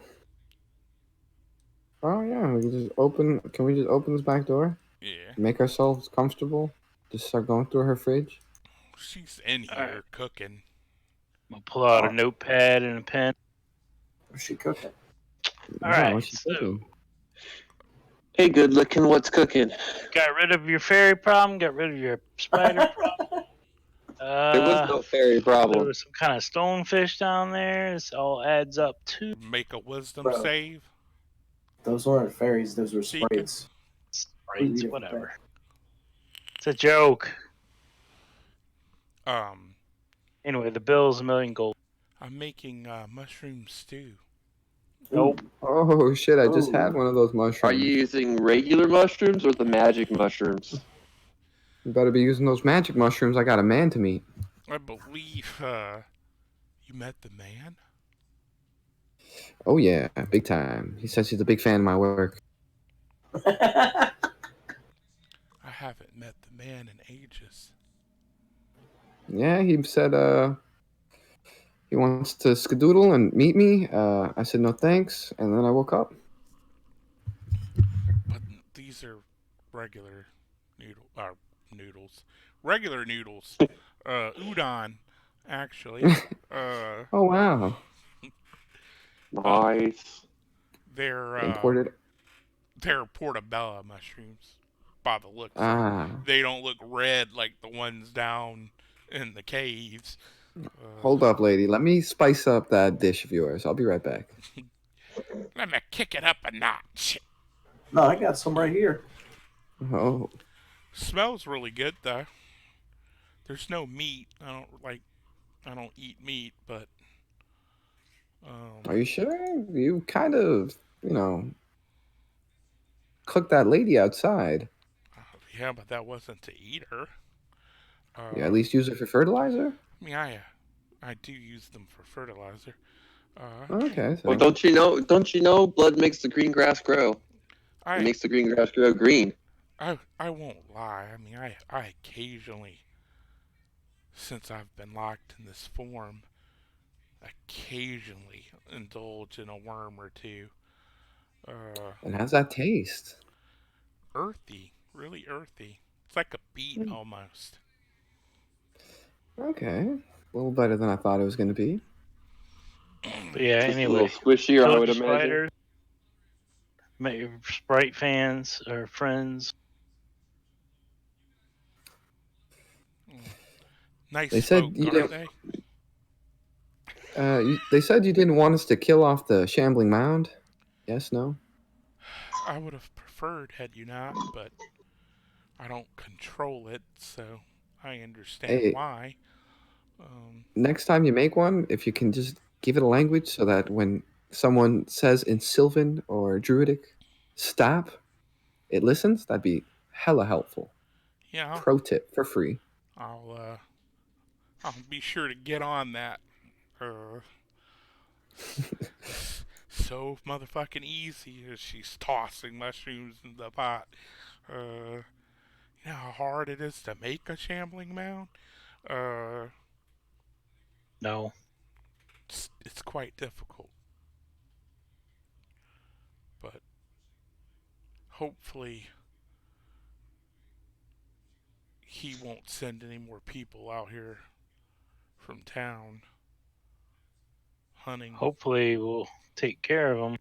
Oh yeah, we can just open. Can we just open this back door? Yeah, Make ourselves comfortable. Just start going through her fridge. she's in here All right. cooking. I'm going to pull out a notepad and a pen. What's she cooking? All Yeah, right, what's she so cooking? Hey, good looking. What's cooking? got rid of your fairy problem. Got rid of your spider problem. There was no fairy There problem. was some kind of stonefish down there. This all adds up to Make a wisdom Bro. save. Those weren't fairies. Those were Deacon? sprites. sprites, whatever. It's a joke. Anyway, the bill's $1 million gold. I'm making mushroom stew. Nope. Oh shit! I just Oh. had one of those mushrooms. Are you using regular mushrooms or the magic mushrooms? You better be using those magic mushrooms. I got a man to meet. I believe you met the man. Oh yeah, big time. He says he's a big fan of my work. I haven't met the man in ages. Yeah, he said he wants to skadoodle and meet me. I said no thanks, and then I woke up. But these are regular noodles. Regular noodles. Udon, actually. Oh wow, Nice. They're imported. they're portobello mushrooms. By the looks of it. Ah, They don't look red like the ones down in the caves. hold up, lady. Let me spice up that dish of yours. I'll be right back. Let me kick it up a notch. No, I got some right here. Oh, Smells really good though. There's no meat. I don't eat meat, but are you sure? You kind of, cooked that lady outside. yeah, but that wasn't to eat her. You at least use it for fertilizer. I mean, I do use them for fertilizer. Okay. So. Well, don't you know? Don't you know? Blood makes the green grass grow. It I makes the green grass grow green. I won't lie. I mean, I occasionally, since I've been locked in this form, occasionally indulge in a worm or two. And how's that taste? Earthy, really earthy. It's like a beet almost. Okay, a little better than I thought it was going to be. But yeah, Just a anyway. little squishier, I Killed would your imagine. spiders. Met your Sprite fans or friends. Nice They said folk, you aren't didn't- they? They said you didn't want us to kill off the shambling mound. Yes, no. I would have preferred had you not, but I don't control it, so I understand Hey. why. Next time you make one, if you can just give it a language so that when someone says in Sylvan or Druidic, stop, it listens, that'd be hella helpful. Yeah, Pro tip for free. I'll be sure to get on that. So motherfucking easy as she's tossing mushrooms in the pot. You know how hard it is to make a shambling mound? No. It's quite difficult. But hopefully he won't send any more people out here from town hunting. Hopefully we'll take care of them.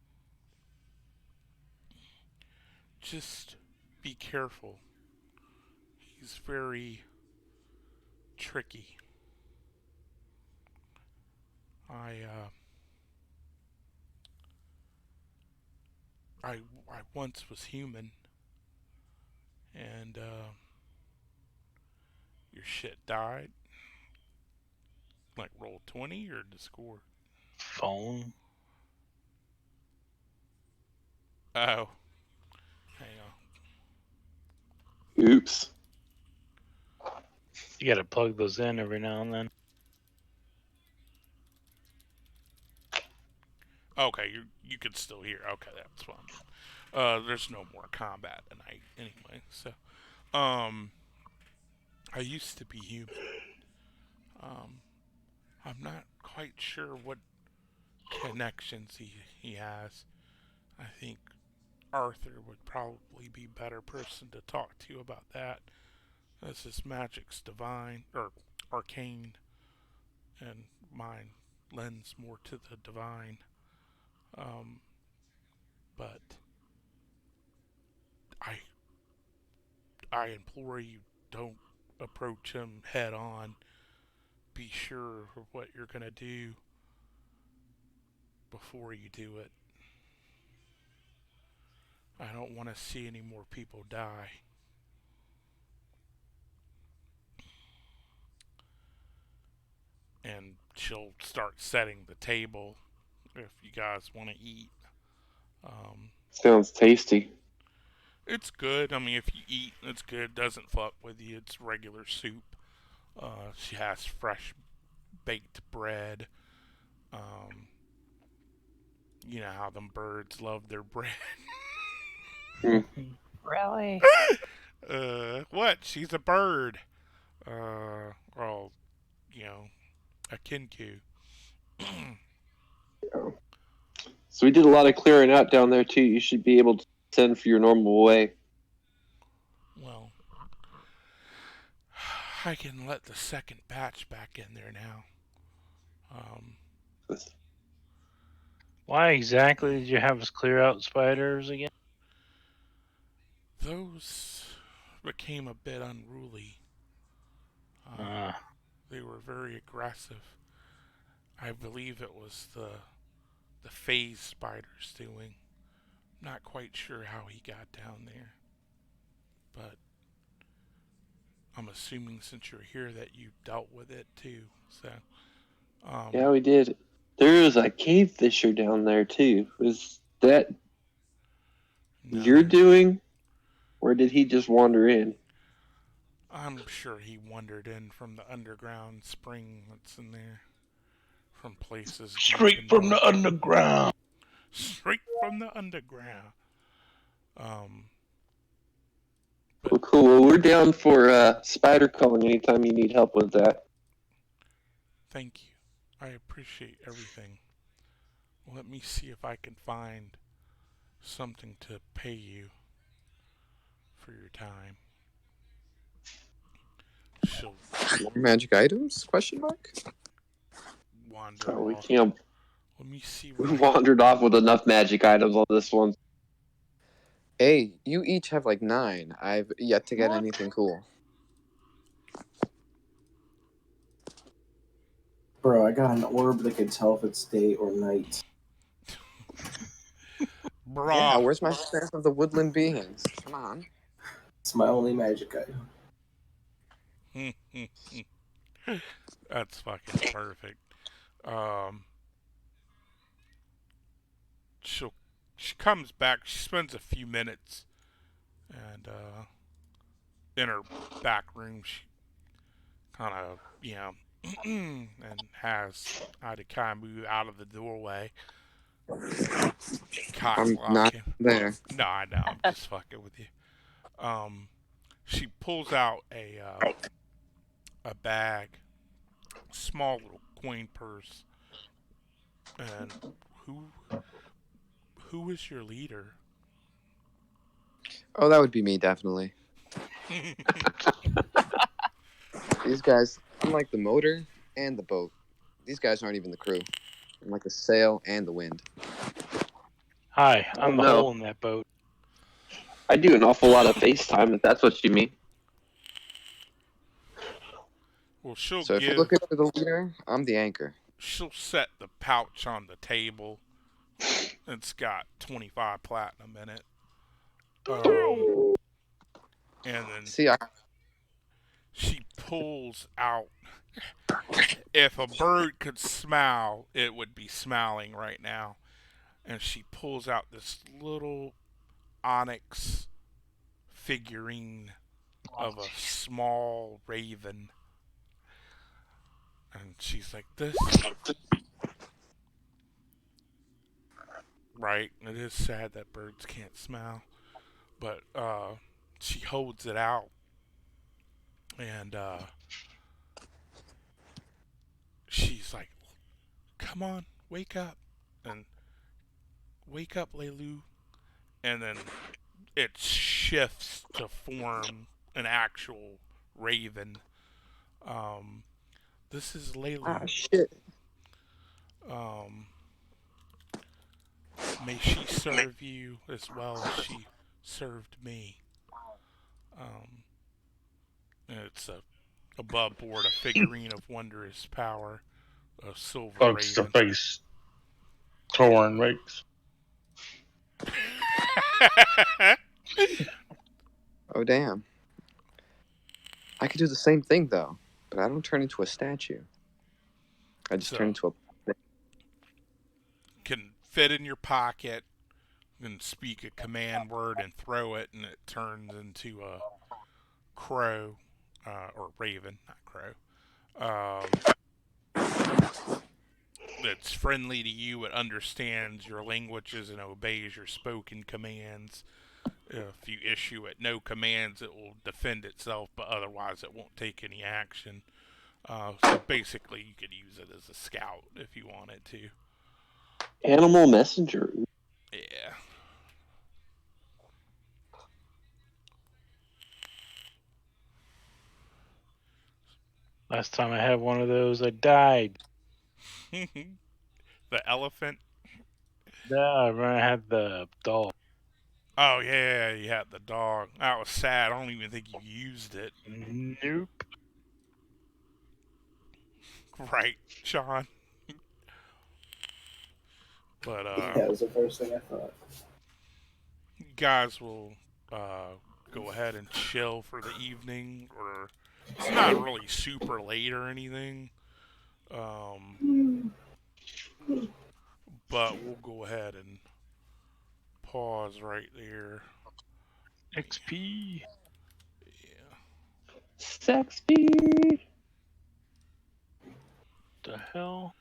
Just be careful. He's very tricky. I once was human, and your shit died. Like roll 20 or Discord? Phone. Oh, hang on. Oops. You gotta plug those in every now and then. Okay, you can still hear. Okay, that's fine. There's no more combat tonight anyway. So, I used to be human. I'm not quite sure what connections he has. I think Arthur would probably be a better person to talk to about that, as his magic's divine or arcane, and mine lends more to the divine. But I I implore you, don't approach him head on. Be sure of what you're gonna do before you do it. I don't want to see any more people die. And she'll start setting the table if you guys want to eat. Sounds tasty. It's good. I mean, if you eat, it's good. It doesn't fuck with you. It's regular soup. She has fresh baked bread. You know how them birds love their bread. Really? What? She's a bird. Well, you know, a kinku. So we did a lot of clearing out down there too. You should be able to send for your normal way. Well, I can let the second batch back in there now. Why exactly did you have us clear out spiders again? Those became a bit unruly. They were very aggressive. I believe it was the phase spider's doing. Not quite sure how he got down there, but I'm assuming since you're here that you dealt with it too. So, Yeah, we did. There was a cave fisher down there too. Was that no, your doing, or did he just wander in? I'm sure he wandered in from the underground spring that's in there, from places deep Straight from the underground. Straight from the underground. Well, cool. Well, we're down for spider culling anytime you need help with that. Thank you. I appreciate everything. Let me see if I can find something to pay you for your time. She'll More magic items? Question mark. wander Oh, we off. can't. Let me see We what wandered off with enough magic items on this one. Hey, you each have like 9. I've yet to get anything cool. Bro, I got an orb that can tell if it's day or night. Bruh. Yeah, where's my staff of the woodland beings? Come on. It's my only magic item. That's fucking perfect. She comes back. She spends a few minutes, and in her back room, she kind of and has Ida kind of move out of the doorway. I'm Cock not locking. there. No, I know. I'm just fucking with you. She pulls out a bag, small little coin purse, and who is your leader? Oh, that would be me, definitely. These guys, I'm like the motor and the boat. These guys aren't even the crew. I'm like the sail and the wind. Hi, I'm the no. hole in that boat. I do an awful lot of FaceTime, if that's what you mean. Well, she'll So if you're looking for the leader, I'm the anchor. She'll set the pouch on the table It's got 25 platinum in it. And then See, she pulls out. If a bird could smile, it would be smiling right now. And she pulls out this little onyx figurine of a small raven. And she's like, this. Right, it is sad that birds can't smile. But she holds it out. And she's like, come on, wake up. And wake up, Leilu. And then it shifts to form an actual raven. This is Leilu. shit. May she serve you as well as she served me. And it's a above board, a figurine of wondrous power, a silver Bugs the raven. face. Torn makes. Oh, damn. I could do the same thing, though, but I don't turn into a statue. I just turn into a... Can fit in your pocket, and speak a command word and throw it, and it turns into a crow, or raven, not crow. That's friendly to you. It understands your languages and obeys your spoken commands. If you issue it no commands, it will defend itself, but otherwise it won't take any action. So basically, you could use it as a scout if you wanted to. Animal messenger. Yeah. Last time I had one of those, I died. The elephant. Yeah, I had the dog. Oh yeah, you had the dog. That was sad. I don't even think you used it. Nope. Right, Sean. But Yeah, it was the first thing I thought. you guys will go ahead and chill for the evening, or it's not really super late or anything. But we'll go ahead and pause right there. XP. Yeah. Sex speed. The hell?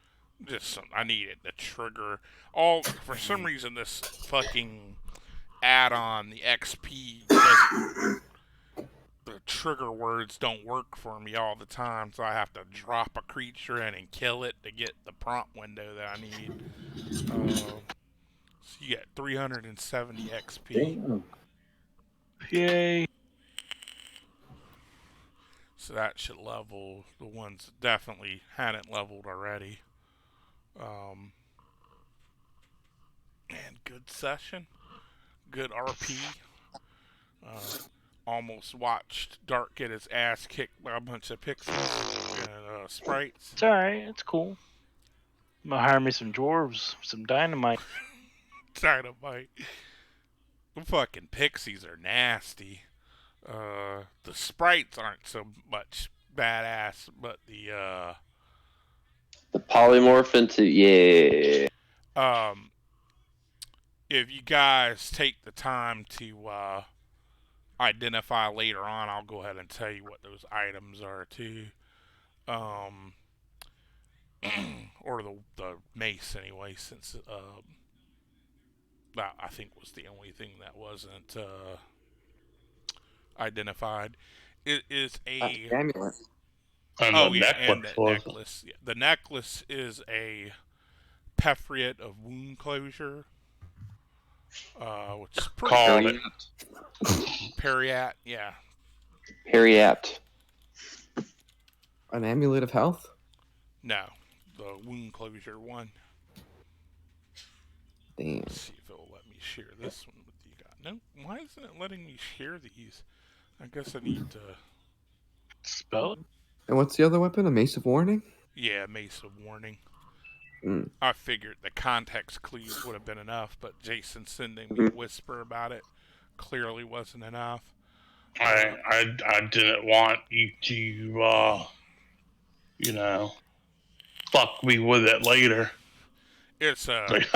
Just some, I needed to trigger all. For some reason, this fucking add-on, the XP, doesn't. The trigger words don't work for me all the time, so I have to drop a creature in and kill it to get the prompt window that I need. So you get 370 XP. Damn. Yay. So that should level the ones that definitely hadn't leveled already. And good session. Good RP. Almost watched Dark get his ass kicked by a bunch of pixies and sprites. It's alright. It's cool. I'm gonna hire me some dwarves, some dynamite. Dynamite. The fucking pixies are nasty. The sprites aren't so much badass, but the polymorph into if you guys take the time to identify later on, I'll go ahead and tell you what those items are too. Or the mace anyway, since that I think was the only thing that wasn't identified. It is a Amulet. And oh the yeah, necklace and the was. necklace. Yeah. The necklace is a Pefriot of wound closure, which is pretty Called good. it. Periat, yeah. Harriet. An amulet of health? No, the wound closure one. Damn. Let's see if it'll let me share this one with you guys. No, why isn't it letting me share these? I guess I need to. Spell it? And what's the other weapon? A mace of warning? Yeah, Mace of Warning. I figured the context clues would have been enough, but Jason sending me a whisper about it clearly wasn't enough. I didn't want you to, fuck me with it later. It's Like,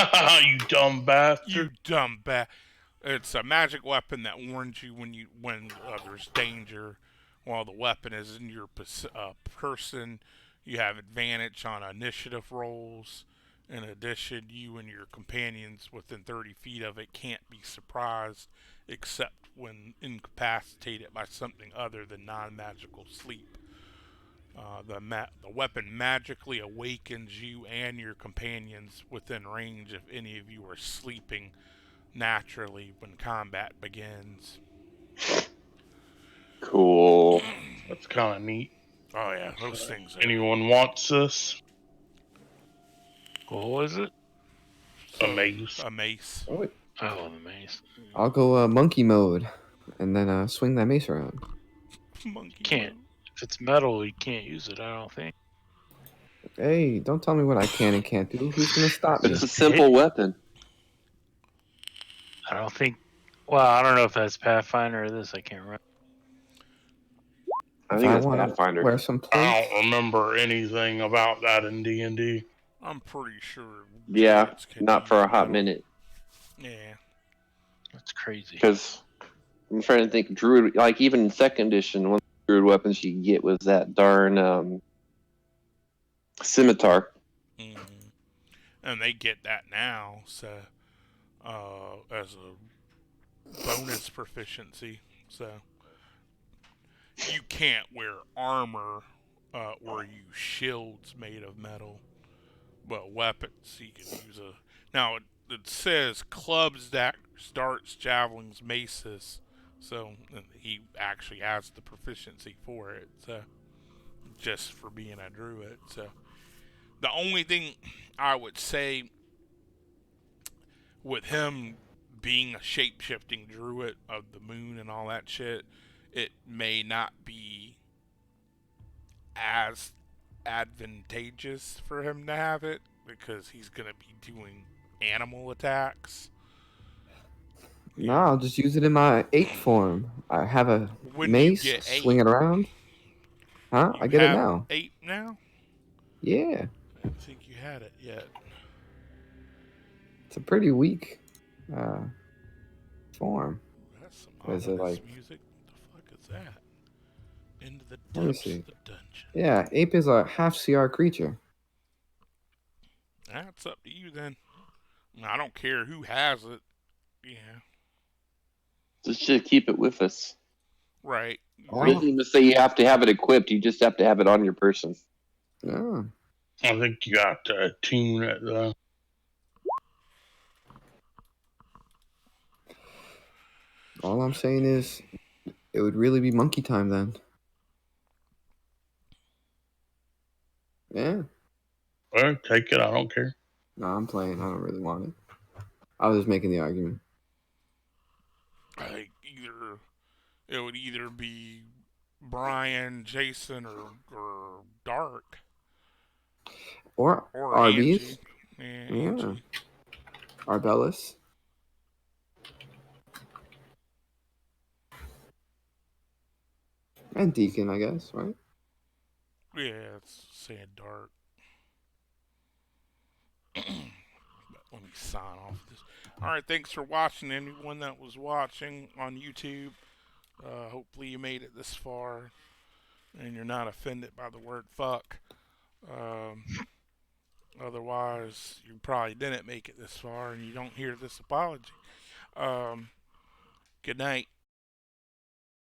you dumb bastard. You dumb It's a magic weapon that warns you when there's danger. While the weapon is in your person, you have advantage on initiative rolls. In addition, you and your companions within 30 feet of it can't be surprised except when incapacitated by something other than non-magical sleep. The weapon magically awakens you and your companions within range if any of you are sleeping naturally when combat begins. Cool. That's kind of neat. Oh yeah, those things are... Anyone wants this? What was it? A mace. A mace. Oh, Oh, the mace. I'll go monkey mode, and then swing that mace around. Monkey Can't. mode. If it's metal, you can't use it. I don't think. Hey, don't tell me what I can and can't do. Who's gonna stop me? It's a simple weapon. I don't think. Well, I don't know if that's Pathfinder or this. I can't remember. I If think I it's want to Pathfinder. wear some I plates, don't remember anything about that in D&D. I'm pretty sure. Yeah, druids can not for a use hot metal. minute. Yeah. That's crazy. Because I'm trying to think, druid, like even in second edition, one of the druid weapons you could get was that darn scimitar. Mm-hmm. And they get that now, so as a bonus proficiency. So you can't wear armor or use shields made of metal, but weapons you can use a. Now it says clubs, daggers, darts, javelins, maces. So he actually has the proficiency for it. So just for being a druid. So the only thing I would say with him being a shape-shifting druid of the moon and all that shit, it may not be as advantageous for him to have it because he's going to be doing animal attacks. no, I'll just use it in my ape form. I have a When mace, you get swing ape, it around. Huh? you I get it have now. Ape now? Yeah, I didn't think you had it yet. it's a pretty weak form. That's some Is it ominous like- music. What the fuck is that? Into the Let me depths see. of the dungeon. Yeah, ape is a half CR creature. That's up to you then. I don't care who has it. Yeah. Just should keep it with us. Right. Oh. It doesn't even say you have to have it equipped. You just have to have it on your person. Yeah. I think you got to tune it, though. All I'm saying is, it would really be monkey time then. Yeah. Well, take it. I don't care. No, I'm playing. I don't really want it. I was just making the argument. I think it would either be Brian, Jason, or Dark. Or Angie. Arby's. Yeah, Yeah. Angie. Arbellis. And Deacon, I guess, right? Yeah, it's saying Dark. But let me sign off this. Alright, thanks for watching. Anyone that was watching on YouTube, hopefully you made it this far and you're not offended by the word fuck. Otherwise, you probably didn't make it this far and you don't hear this apology. Good night.